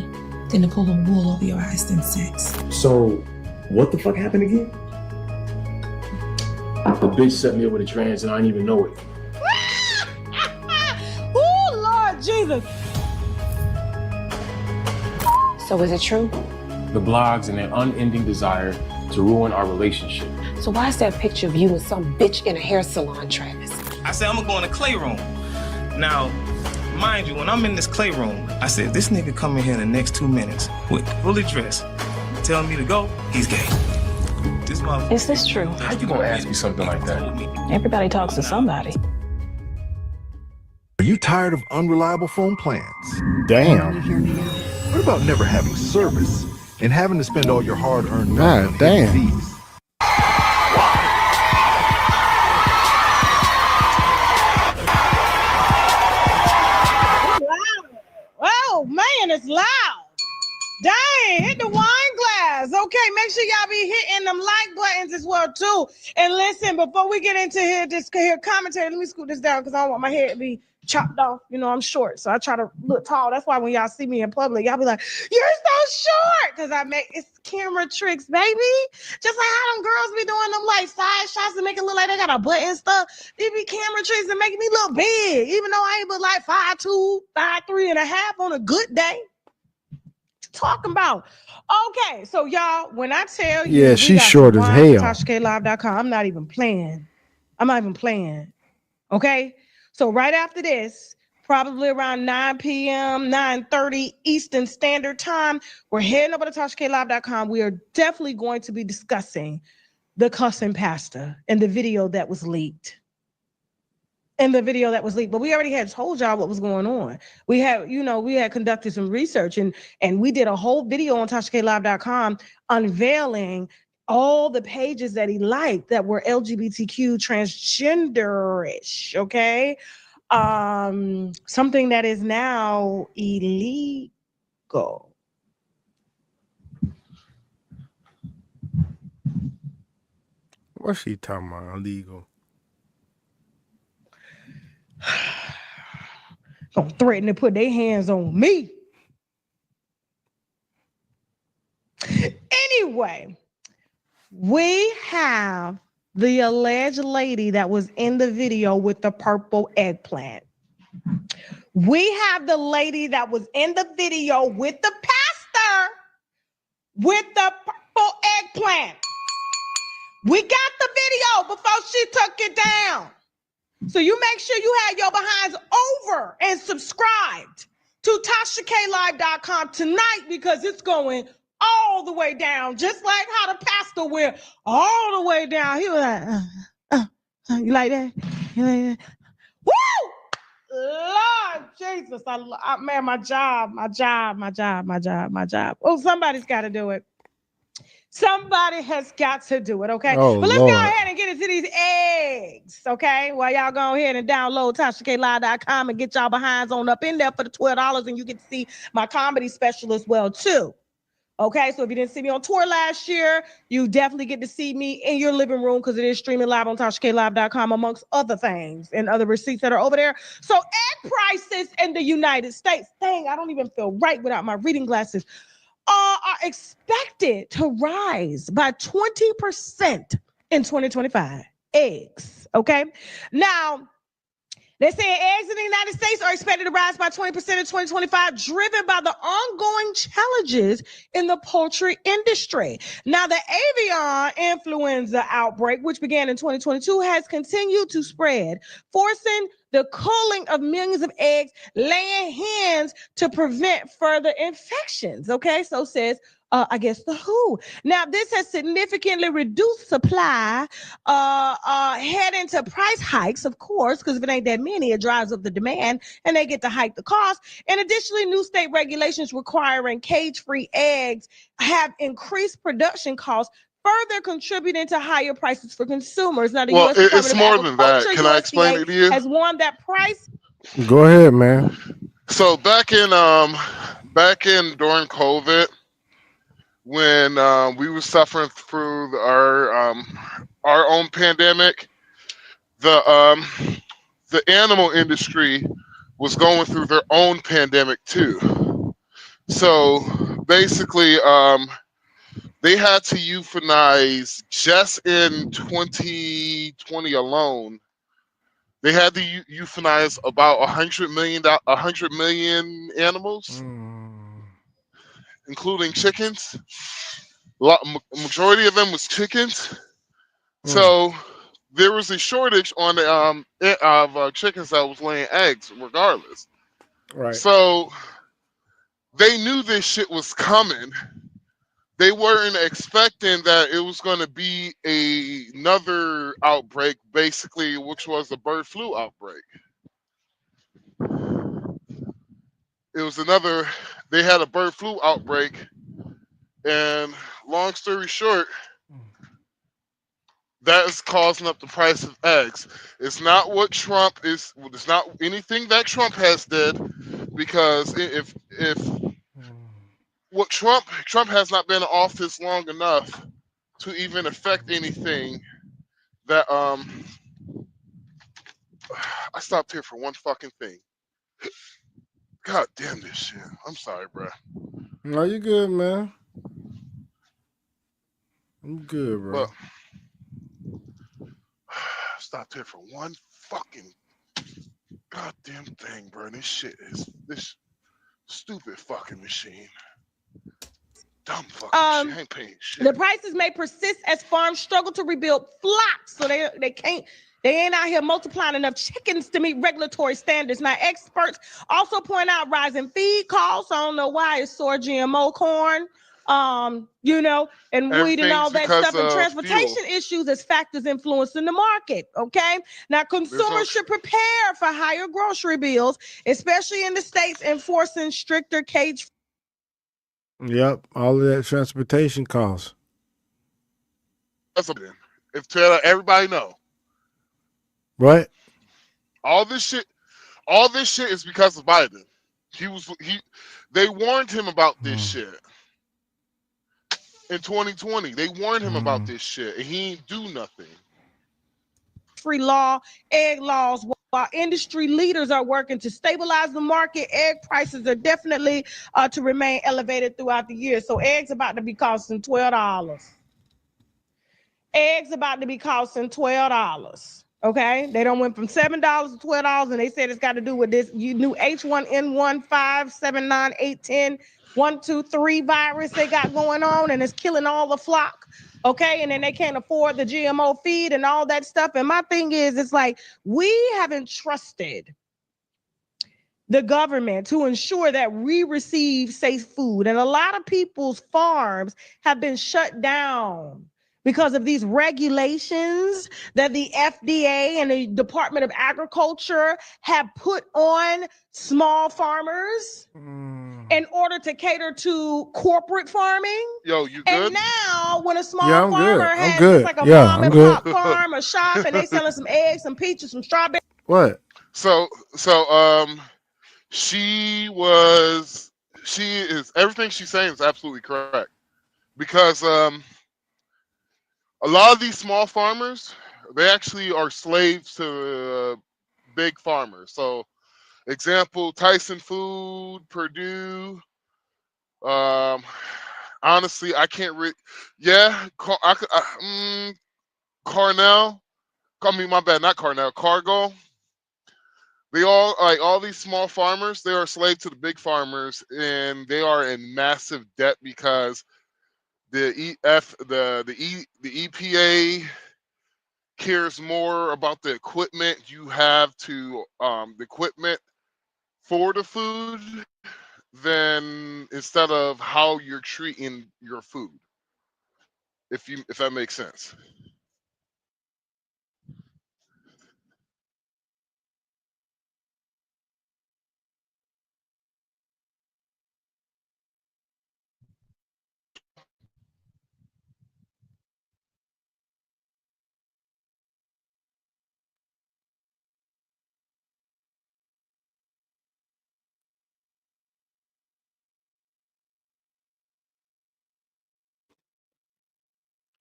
than to pull the wool over your eyes than sex? So, what the fuck happened again? The bitch set me up with a trans and I didn't even know it. Oh, Lord Jesus. So is it true? The blogs and their unending desire to ruin our relationship. So why is that picture of you with some bitch in a hair salon, Travis? I said, I'm gonna go in the clay room. Now, mind you, when I'm in this clay room, I said, this nigga come in here in the next 2 minutes with fully dressed, telling me to go, he's gay. This motherfucker. Is this true? How you gonna ask me something like that? Everybody talks to somebody. Are you tired of unreliable phone plans? Damn. What about never having service and having to spend all your hard-earned money on damn. fees? Oh man, it's loud. Dang, hit the wine glass. Okay, make sure y'all be hitting them like buttons as well too. And listen, before we get into this commentary, let me scoot this down because I don't want my head to be chopped off. You know, I'm short, so I try to look tall. That's why when y'all see me in public, y'all be like, "You're so short," because it's camera tricks, baby. Just like how them girls be doing them like side shots to make it look like they got a butt and stuff. They be camera tricks and making me look big, even though I ain't but like 5'2", 5'3.5" on a good day. Talking about. Okay, so y'all, when I tell you, Yeah, she's short as hell. TashaKLive.com. I'm not even playing. Okay, so right after this, probably around 9 p.m., 9:30 Eastern Standard Time, we're heading over to TashaKLive.com. We are definitely going to be discussing the cussing pastor and the video that was leaked. But we already had told y'all what was going on. We had conducted some research and we did a whole video on TashaKLive.com unveiling all the pages that he liked that were LGBTQ transgenderish, okay? Something that is now illegal. What's she talking about? Illegal. Gonna threaten to put their hands on me. Anyway, we have the alleged lady that was in the video with the purple eggplant. We have the lady that was in the video with the pastor with the purple eggplant. We got the video before she took it down. So you make sure you have your behinds over and subscribed to TashaKLive.com tonight because it's going all the way down, just like how the pastor went all the way down. He was like, you like that? You like that? Woo! Lord Jesus, my job. Oh, somebody's got to do it. Somebody has got to do it, okay? Oh, But let's go Lord. ahead and get into these eggs, okay? While y'all go ahead and download TashaKLive.com and get y'all behinds on up in there for the $12, and you get to see my comedy special as well, too. Okay, so if you didn't see me on tour last year, you definitely get to see me in your living room because it is streaming live on TashaKLive.com, amongst other things and other receipts that are over there. So egg prices in the United States, dang, I don't even feel right without my reading glasses, are expected to rise by 20% in 2025. Eggs, okay? Now, they're saying eggs in the United States are expected to rise by 20% in 2025, driven by the ongoing challenges in the poultry industry. Now, the avian influenza outbreak, which began in 2022, has continued to spread, forcing the culling of millions of eggs, laying hens to prevent further infections. Okay, so says I guess the WHO. Now, this has significantly reduced supply, heading to price hikes, of course, because if it ain't that many, it drives up the demand and they get to hike the cost. And additionally, new state regulations requiring cage-free eggs have increased production costs, further contributing to higher prices for consumers. Now, the Well, U.S. it's Department of more than that. Agriculture, Can I explain USDA, it to you? has warned that price. Go ahead, man. So back in during COVID, when we were suffering through our own pandemic, the animal industry was going through their own pandemic too. So basically, they had to euthanize just in 2020 alone. They had to euthanize about 100 million animals, including chickens. Majority of them was chickens. So there was a shortage on of chickens that was laying eggs, regardless. Right. So they knew this shit was coming. They weren't expecting that it was going to be another outbreak, basically, which was a bird flu outbreak. It was another. They had a bird flu outbreak, and long story short, that is causing up the price of eggs. It's not what Trump is. It's not anything that Trump has did, because if what Trump has not been in office long enough to even affect anything that I stopped here for one fucking thing. God damn this shit. I'm sorry, bro. No, you good, man. I'm good, bro. But I stopped here for one fucking goddamn thing, bro. This shit is this stupid fucking machine. Dumb fucking shit. I ain't paying shit. The prices may persist as farms struggle to rebuild flocks, so they ain't out here multiplying enough chickens to meet regulatory standards. Now, experts also point out rising feed costs. I don't know why it's soy GMO corn, and wheat and all that stuff, and transportation issues as factors influencing the market. Okay, now consumers should prepare for higher grocery bills, especially in the states enforcing stricter cage. Yep, all of that transportation costs. That's if to let everybody know. What? All this shit is because of Biden. They warned him about this shit. In 2020, they warned him about this shit, and he ain't do nothing. Free law, egg laws, while industry leaders are working to stabilize the market, egg prices are definitely to remain elevated throughout the year. So eggs about to be costing $12. Eggs about to be costing $12. Okay, they don't went from $7 to $12, and they said it's got to do with this new H1N1 579 123 virus they got going on, and it's killing all the flock. Okay, and then they can't afford the GMO feed and all that stuff. And my thing is, it's like we haven't trusted the government to ensure that we receive safe food, and a lot of people's farms have been shut down because of these regulations that the FDA and the Department of Agriculture have put on small farmers. in order to cater to corporate farming. Yo, you good? And now, when a small Yeah, I'm farmer good. I'm has good. just like a Yeah, mom I'm and good. pop farm, a shop, and they selling some eggs, some peaches, some strawberries. What? So she is everything she's saying is absolutely correct, because a lot of these small farmers, they actually are slaves to big farmers. So example, Tyson Food, Purdue. Honestly, I can't really. Yeah, Cornell. I mean, my bad, not Cornell. Cargill. They all, like all these small farmers, they are slave to the big farmers, and they are in massive debt because the EPA cares more about the equipment you have to the equipment for the food than instead of how you're treating your food. If that makes sense.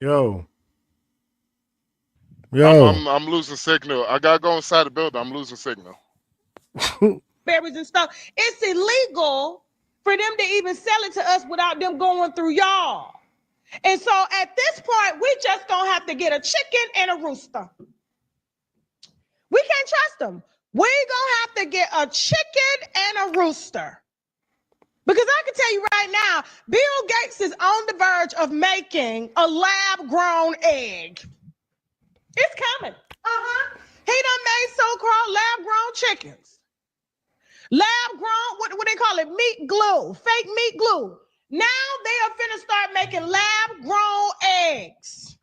Yo. I'm losing signal. I gotta go inside the building. I'm losing signal. Berries and stuff. It's illegal for them to even sell it to us without them going through y'all. And so at this point, we just gonna have to get a chicken and a rooster. We can't trust them. We gonna have to get a chicken and a rooster. Because I can tell you right now, Bill Gates is on the verge of making a lab-grown egg. It's coming. He done made so-called lab-grown chickens. Lab-grown, what they call it? Meat glue, fake meat glue. Now they are finna start making lab-grown eggs.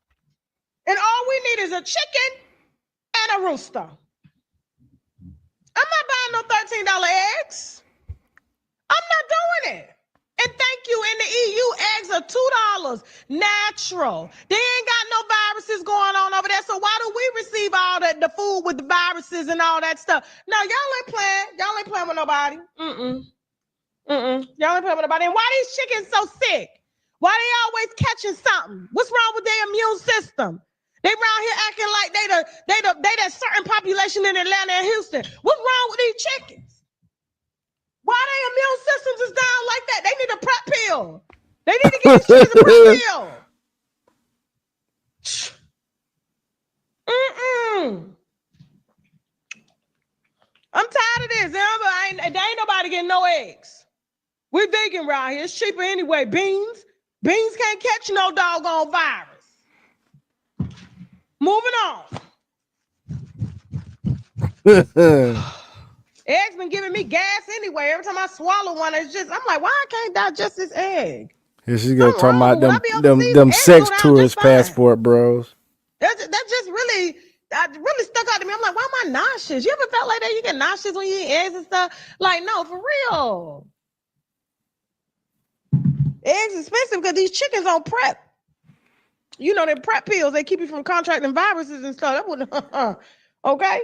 And all we need is a chicken and a rooster. I'm not buying no $13 eggs. I'm not doing it. And thank you, in the EU, eggs are $2 natural. They ain't got no viruses going on over there. So why do we receive all the food with the viruses and all that stuff? No, y'all ain't playing. Y'all ain't playing with nobody. Y'all ain't playing with nobody. And why these chickens so sick? Why they always catching something? What's wrong with their immune system? They around here acting like they that certain population in Atlanta and Houston. What's wrong with these chickens? Why their immune systems is down like that? They need a prep pill. They need to give these chickens a prep pill. I'm tired of this. There ain't nobody getting no eggs. We're vegan around here. It's cheaper anyway. Beans can't catch no doggone virus. Moving on. Eggs been giving me gas anyway. Every time I swallow one, it's just, I'm like, why I can't digest this egg? Here she go talking about them sex tourist passport bros. That just really stuck out to me. I'm like, why am I nauseous? You ever felt like that? You get nauseous when you eat eggs and stuff? Like, no, for real. Eggs expensive because these chickens on prep. You know, they're prep pills. They keep you from contracting viruses and stuff. That wouldn't, okay?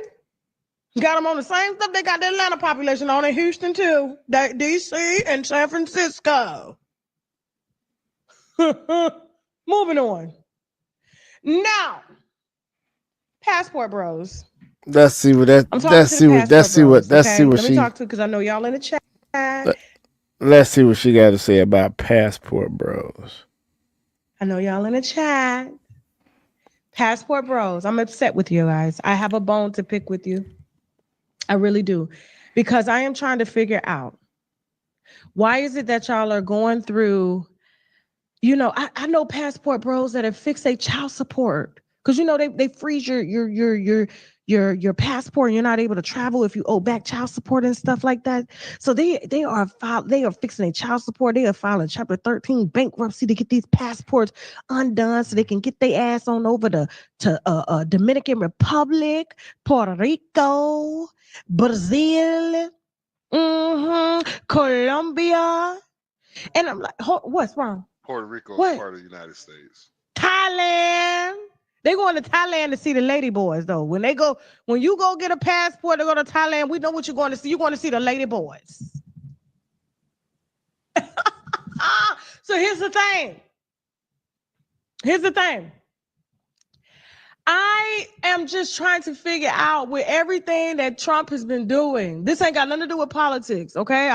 Got them on the same stuff they got the Atlanta population on in Houston too, DC and San Francisco. Moving on. Now, passport bros. Let's see what that. I'm talking Let's see what. Let's see what. Let's see what Let me talk to, because I know y'all in the chat. Let's see what she got to say about passport bros. I know y'all in the chat. Passport bros. I'm upset with you guys. I have a bone to pick with you. I really do. Because I am trying to figure out, why is it that y'all are going through, you know, I know passport bros that have fixed their child support. Because, you know, they freeze your passport and you're not able to travel if you owe back child support and stuff like that. So they are fixing their child support. They are filing Chapter 13 bankruptcy to get these passports undone so they can get their ass on over to Dominican Republic, Puerto Rico, Brazil, Colombia. And I'm like, what's wrong? Puerto Rico What? is part of the United States. Thailand. They going to Thailand to see the lady boys, though. When you go get a passport to go to Thailand, we know what you're going to see. You're going to see the lady boys. So here's the thing. I am just trying to figure out with everything that Trump has been doing. This ain't got nothing to do with politics, okay?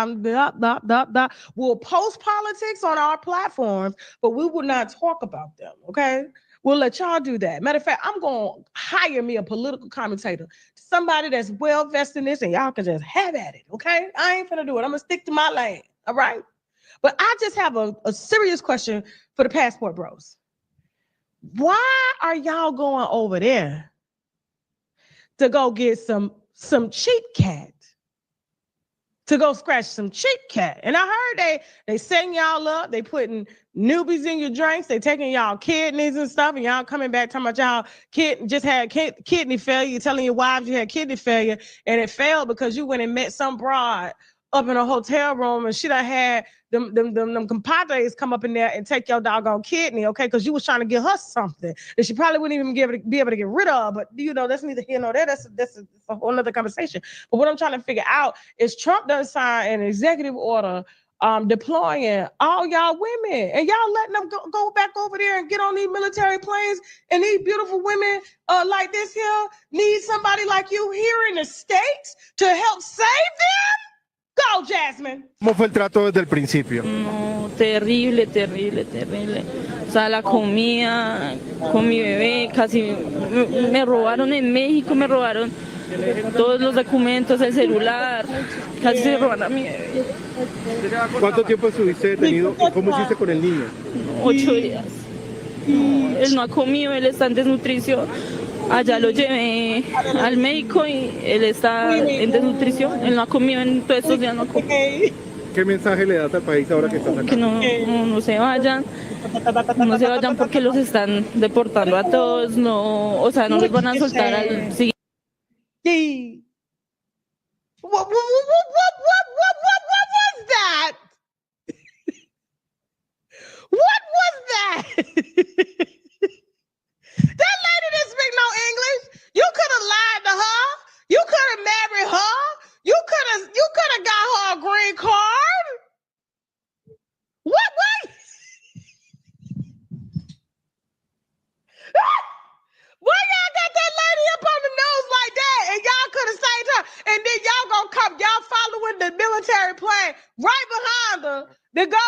We'll post politics on our platforms, but we will not talk about them, okay? We'll let y'all do that. Matter of fact, I'm going to hire me a political commentator, somebody that's well vested in this, and y'all can just have at it, okay? I ain't finna do it. I'm going to stick to my lane, all right? But I just have a serious question for the passport bros. Why are y'all going over there to go get some cheap cat? To go scratch some cheap cat? And I heard they setting y'all up, they putting newbies in your drinks, they taking y'all kidneys and stuff, and y'all coming back talking about y'all just had kidney failure. You're telling your wives you had kidney failure, and it failed because you went and met some broad up in a hotel room, and she done had them compadres come up in there and take your doggone kidney, okay? Because you was trying to get her something that she probably wouldn't even be able to get rid of. But that's neither here nor there. That's a whole nother conversation. But what I'm trying to figure out is Trump done sign an executive order deploying all y'all women, and y'all letting them go back over there and get on these military planes, and these beautiful women like this here need somebody like you here in the States to help save them? Go, Jasmine. ¿Cómo fue el trato desde el principio? No, terrible. O sea, la comida con mi bebé, casi me robaron en México, me robaron todos los documentos, el celular, casi se robaron a mi bebé. ¿Cuánto tiempo estuviste detenido y cómo hiciste con el niño? 8 días. No, él no ha comido, él está en desnutrición. Allá lo llevé al médico y él está en desnutrición. Él no ha comido en todos estos días, no ha comido. ¿Qué mensaje le das al país ahora que estás acá? Que no se vayan. No se vayan porque los están deportando a todos. No, o sea, no los van a soltar al siguiente. What was that? What was that? That lady didn't speak no English. You could have lied to her. You could have married her. You could have got her a green card. What? Why y'all got that lady up on the nose like that? And y'all could have saved her. And then y'all gonna come, y'all following the military plane right behind her to go.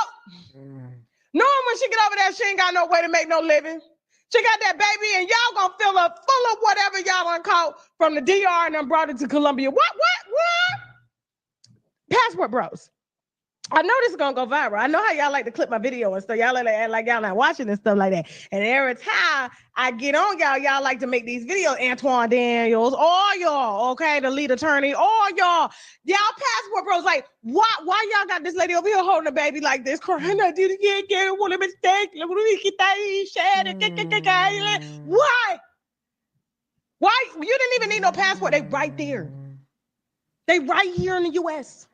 Knowing when she get over there, she ain't got no way to make no living. She got that baby, and y'all gonna fill up full of whatever y'all done caught from the DR and then brought it to Colombia. What? Passport bros. I know this is gonna go viral. I know how y'all like to clip my video and stuff. Y'all like y'all not watching and stuff like that. And every time I get on y'all like to make these videos. Antoine Daniels, all y'all, okay, the lead attorney, all y'all passport bros. Like, why y'all got this lady over here holding a baby like this, crying? I did it again. What a mistake. Why? Why? You didn't even need no passport. They right there. They right here in the U.S.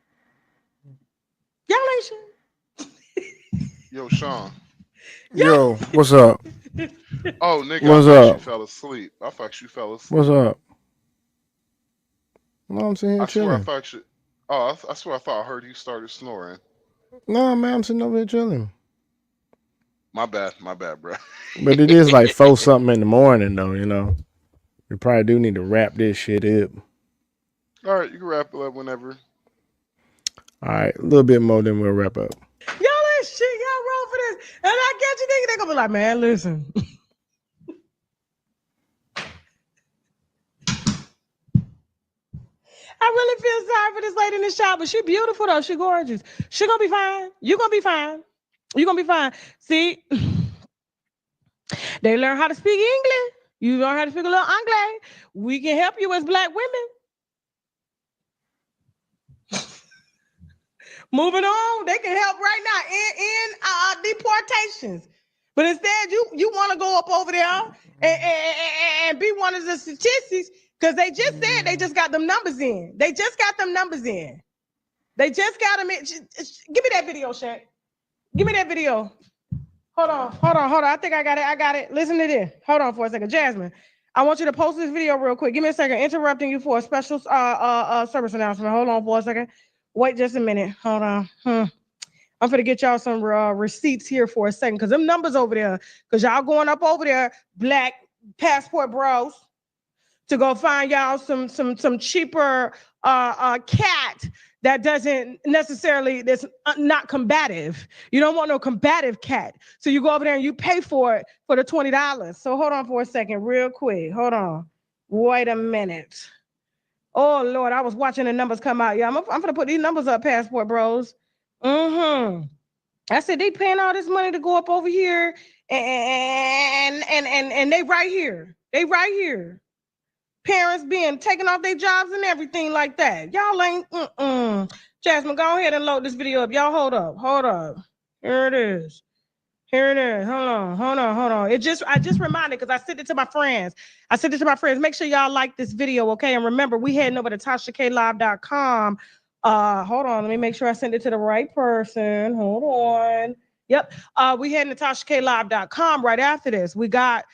Y'all ain't sure. Yo, Sean. Yo, what's up? Oh, nigga, What's I thought up? you fell asleep. I thought you fell asleep. What's up? No, I'm sitting here I swear I chilling. thought you. Oh, I swear I thought I heard you started snoring. No, man, I'm sitting over here chilling. My bad, bro. But it is like 4 something in the morning, though. We probably do need to wrap this shit up. All right, you can wrap it up whenever. All right, a little bit more, then we'll wrap up. Y'all ain't shit. Y'all wrong for this. And I get you, nigga. They gonna be like, man, listen. I really feel sorry for this lady in the shop, but she beautiful though. She gorgeous. She gonna be fine. You gonna be fine. You gonna be fine. See, they learn how to speak English. You learn how to speak a little Anglais. We can help you as Black women. Moving on, they can help right now in deportations. But instead, you want to go up over there and be one of the statistics because they just said they just got them numbers in. They just got them numbers in. They just got him in. Give me that video, Shaq. Give me that video. Hold on. I think I got it. Listen to this. Hold on for a second. Jasmine, I want you to post this video real quick. Give me a second. Interrupting you for a special service announcement. Hold on for a second. Wait just a minute. Hold on. I'm gonna get y'all some receipts here for a second, because them numbers over there, because y'all going up over there, Black Passport Bros, to go find y'all some cheaper cat that doesn't necessarily, that's not combative. You don't want no combative cat. So you go over there and you pay for it for the $20. So hold on for a second, real quick. Hold on. Wait a minute. Oh Lord, I was watching the numbers come out. Yeah, I'm gonna put these numbers up, Passport Bros. I said they paying all this money to go up over here, and they right here. They right here. Parents being taken off their jobs and everything like that. Y'all ain't. Jasmine, go ahead and load this video up. Y'all hold up. Here it is. Hold on. I just reminded, because I sent it to my friends. Make sure y'all like this video, okay? And remember, we heading over to TashaKLive.com. Hold on. Let me make sure I send it to the right person. Hold on. Yep. We heading to TashaKLive.com right after this. We got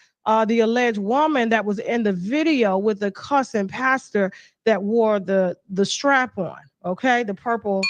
the alleged woman that was in the video with the cussing pastor that wore the strap on, okay? The purple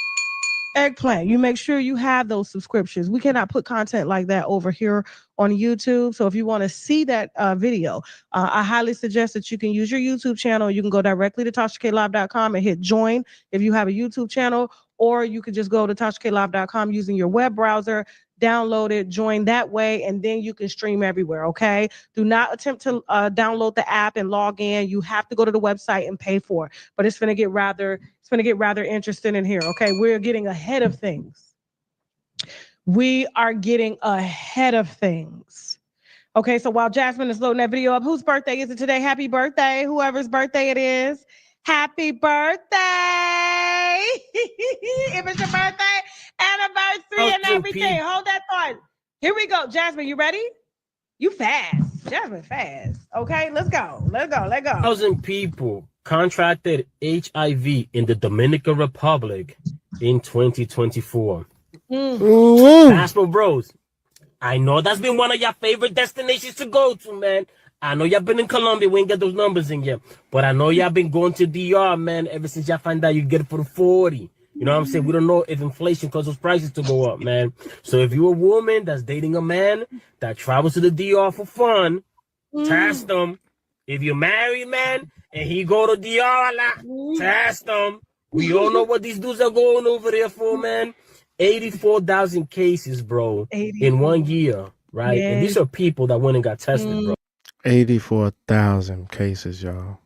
eggplant. You make sure you have those subscriptions. We cannot put content like that over here on YouTube. So if you want to see that video, I highly suggest that you can use your YouTube channel. You can go directly to TashaKLive.com and hit join if you have a YouTube channel, or you could just go to TashaKLive.com using your web browser, download it, join that way, and then you can stream everywhere, okay? Do not attempt to download the app and log in. You have to go to the website and pay for it. But it's going to get rather interesting in here, okay? We're getting ahead of things. We are getting ahead of things. Okay, so while Jasmine is loading that video up, whose birthday is it today? Happy birthday, whoever's birthday it is. Happy birthday! If it's your birthday, anniversary, and everything. Hold that thought. Here we go. Jasmine, you ready? You fast. Jasmine fast. Okay, let's go. 1,000 people contracted HIV in the Dominican Republic in 2024. Passport Bros, I know that's been one of your favorite destinations to go to, man. I know y'all been in Colombia. We ain't got those numbers in yet. But I know y'all been going to DR, man, ever since y'all find out you get it for the 40. You know what I'm saying? We don't know if inflation causes those prices to go up, man. So if you're a woman that's dating a man that travels to the DR for fun, test them. If you're married, man, and he go to DR a lot, test them. We all know what these dudes are going over there for, man. 84,000 cases, bro, in 1 year, right? And these are people that went and got tested, bro. 84,000 cases, y'all.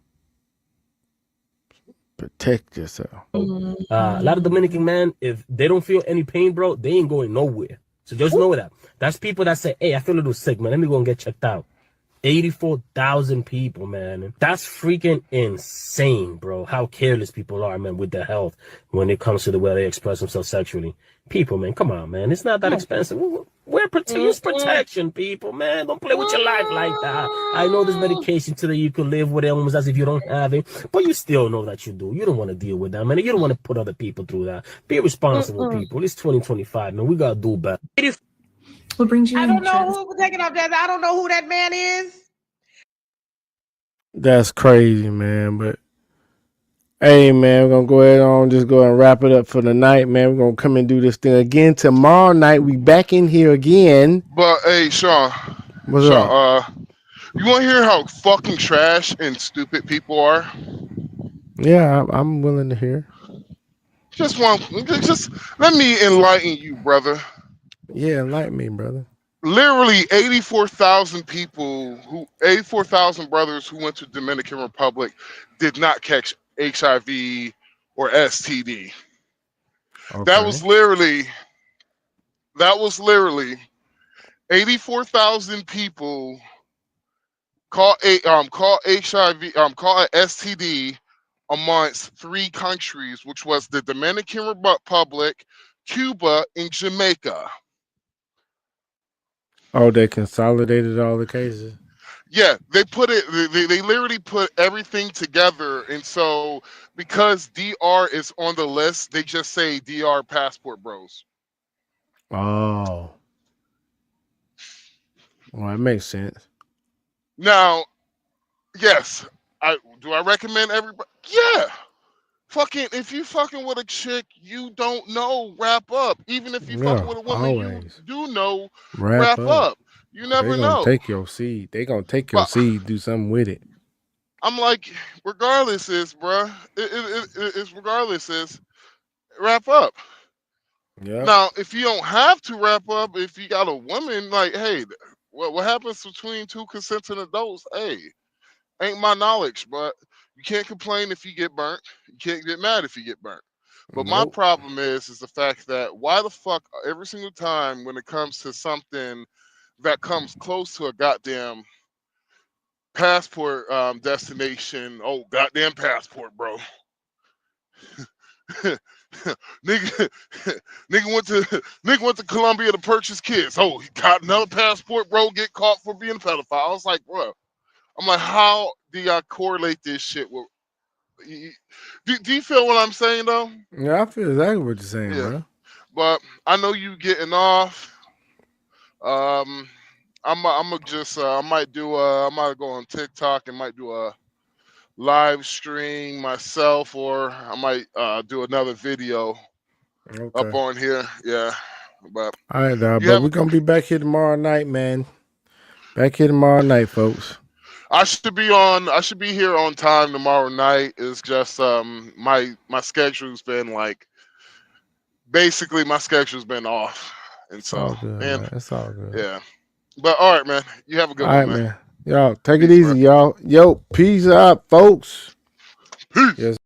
Protect yourself. A lot of Dominican men, if they don't feel any pain, bro, they ain't going nowhere. So just know that. That's people that say, hey, I feel a little sick, man. Let me go and get checked out. 84,000 people, man. That's freaking insane, bro. How careless people are, man, with their health when it comes to the way they express themselves sexually. People, man, come on, man. It's not that expensive. We're protection, people, man. Don't play with your life like that. I know there's medication so that you can live with it almost as if you don't have it, but you still know that you do. You don't want to deal with that, man. You don't want to put other people through that. Be responsible, people. It's 2025, man. We got to do better. What brings you I in, don't know Chaz? who taking off that. I don't know who that man is. That's crazy, man. But hey, man, we're gonna go ahead on, just go and wrap it up for the night, man. We're gonna come and do this thing again tomorrow night. We back in here again. But hey, Sean. What's up? You want to hear how fucking trash and stupid people are? Yeah, I'm willing to hear. Just let me enlighten you, brother. Yeah, enlighten me, brother. Literally 84,000 brothers who went to Dominican Republic did not catch HIV or STD. Okay. That was literally 84,000 people caught HIV, caught STD amongst 3 countries, which was the Dominican Republic, Cuba, and Jamaica. Oh, they consolidated all the cases? Yeah, they put it. They literally put everything together, and so because DR is on the list, they just say DR Passport Bros. Oh, well, that makes sense. Now, yes, I recommend everybody. Yeah, fucking if you fucking with a chick you don't know, wrap up. Even if you fucking Yeah, with a woman you always do know, wrap wrap up. up. You They never gonna know. take your seed. They gonna take your But seed, do something with it. I'm like, regardless is, bruh, it's regardless is wrap up. Yeah. Now, if you don't have to wrap up, if you got a woman, like, hey, what happens between two consenting adults? Hey, ain't my knowledge, but you can't complain if you get burnt. You can't get mad if you get burnt. But my Nope. problem is the fact that why the fuck every single time when it comes to something that comes close to a goddamn passport destination, oh goddamn passport, bro. nigga, nigga went to Colombia to purchase kids. Oh, he got another passport, bro. Get caught for being a pedophile. I was like, bro. I'm like, how do y'all correlate this shit with? Do you feel what I'm saying though? Yeah, I feel exactly what you're saying, Yeah, bro. but I know you getting off. I'm just I might do I might go on TikTok and might do a live stream myself, or I might do another video up Okay. on here. Yeah, but All right, dog. you But have we're gonna be back here tomorrow night, man. Back here tomorrow night, folks. I should be on. I should be here on time tomorrow night. It's just my schedule's been like basically my schedule's been off, and It's so all good, and man. It's all good. yeah. But all right, man. You have a good All one, right, man. man. Y'all take it Peace, easy, bro. y'all. Yo, peace out, folks. Peace. Yes.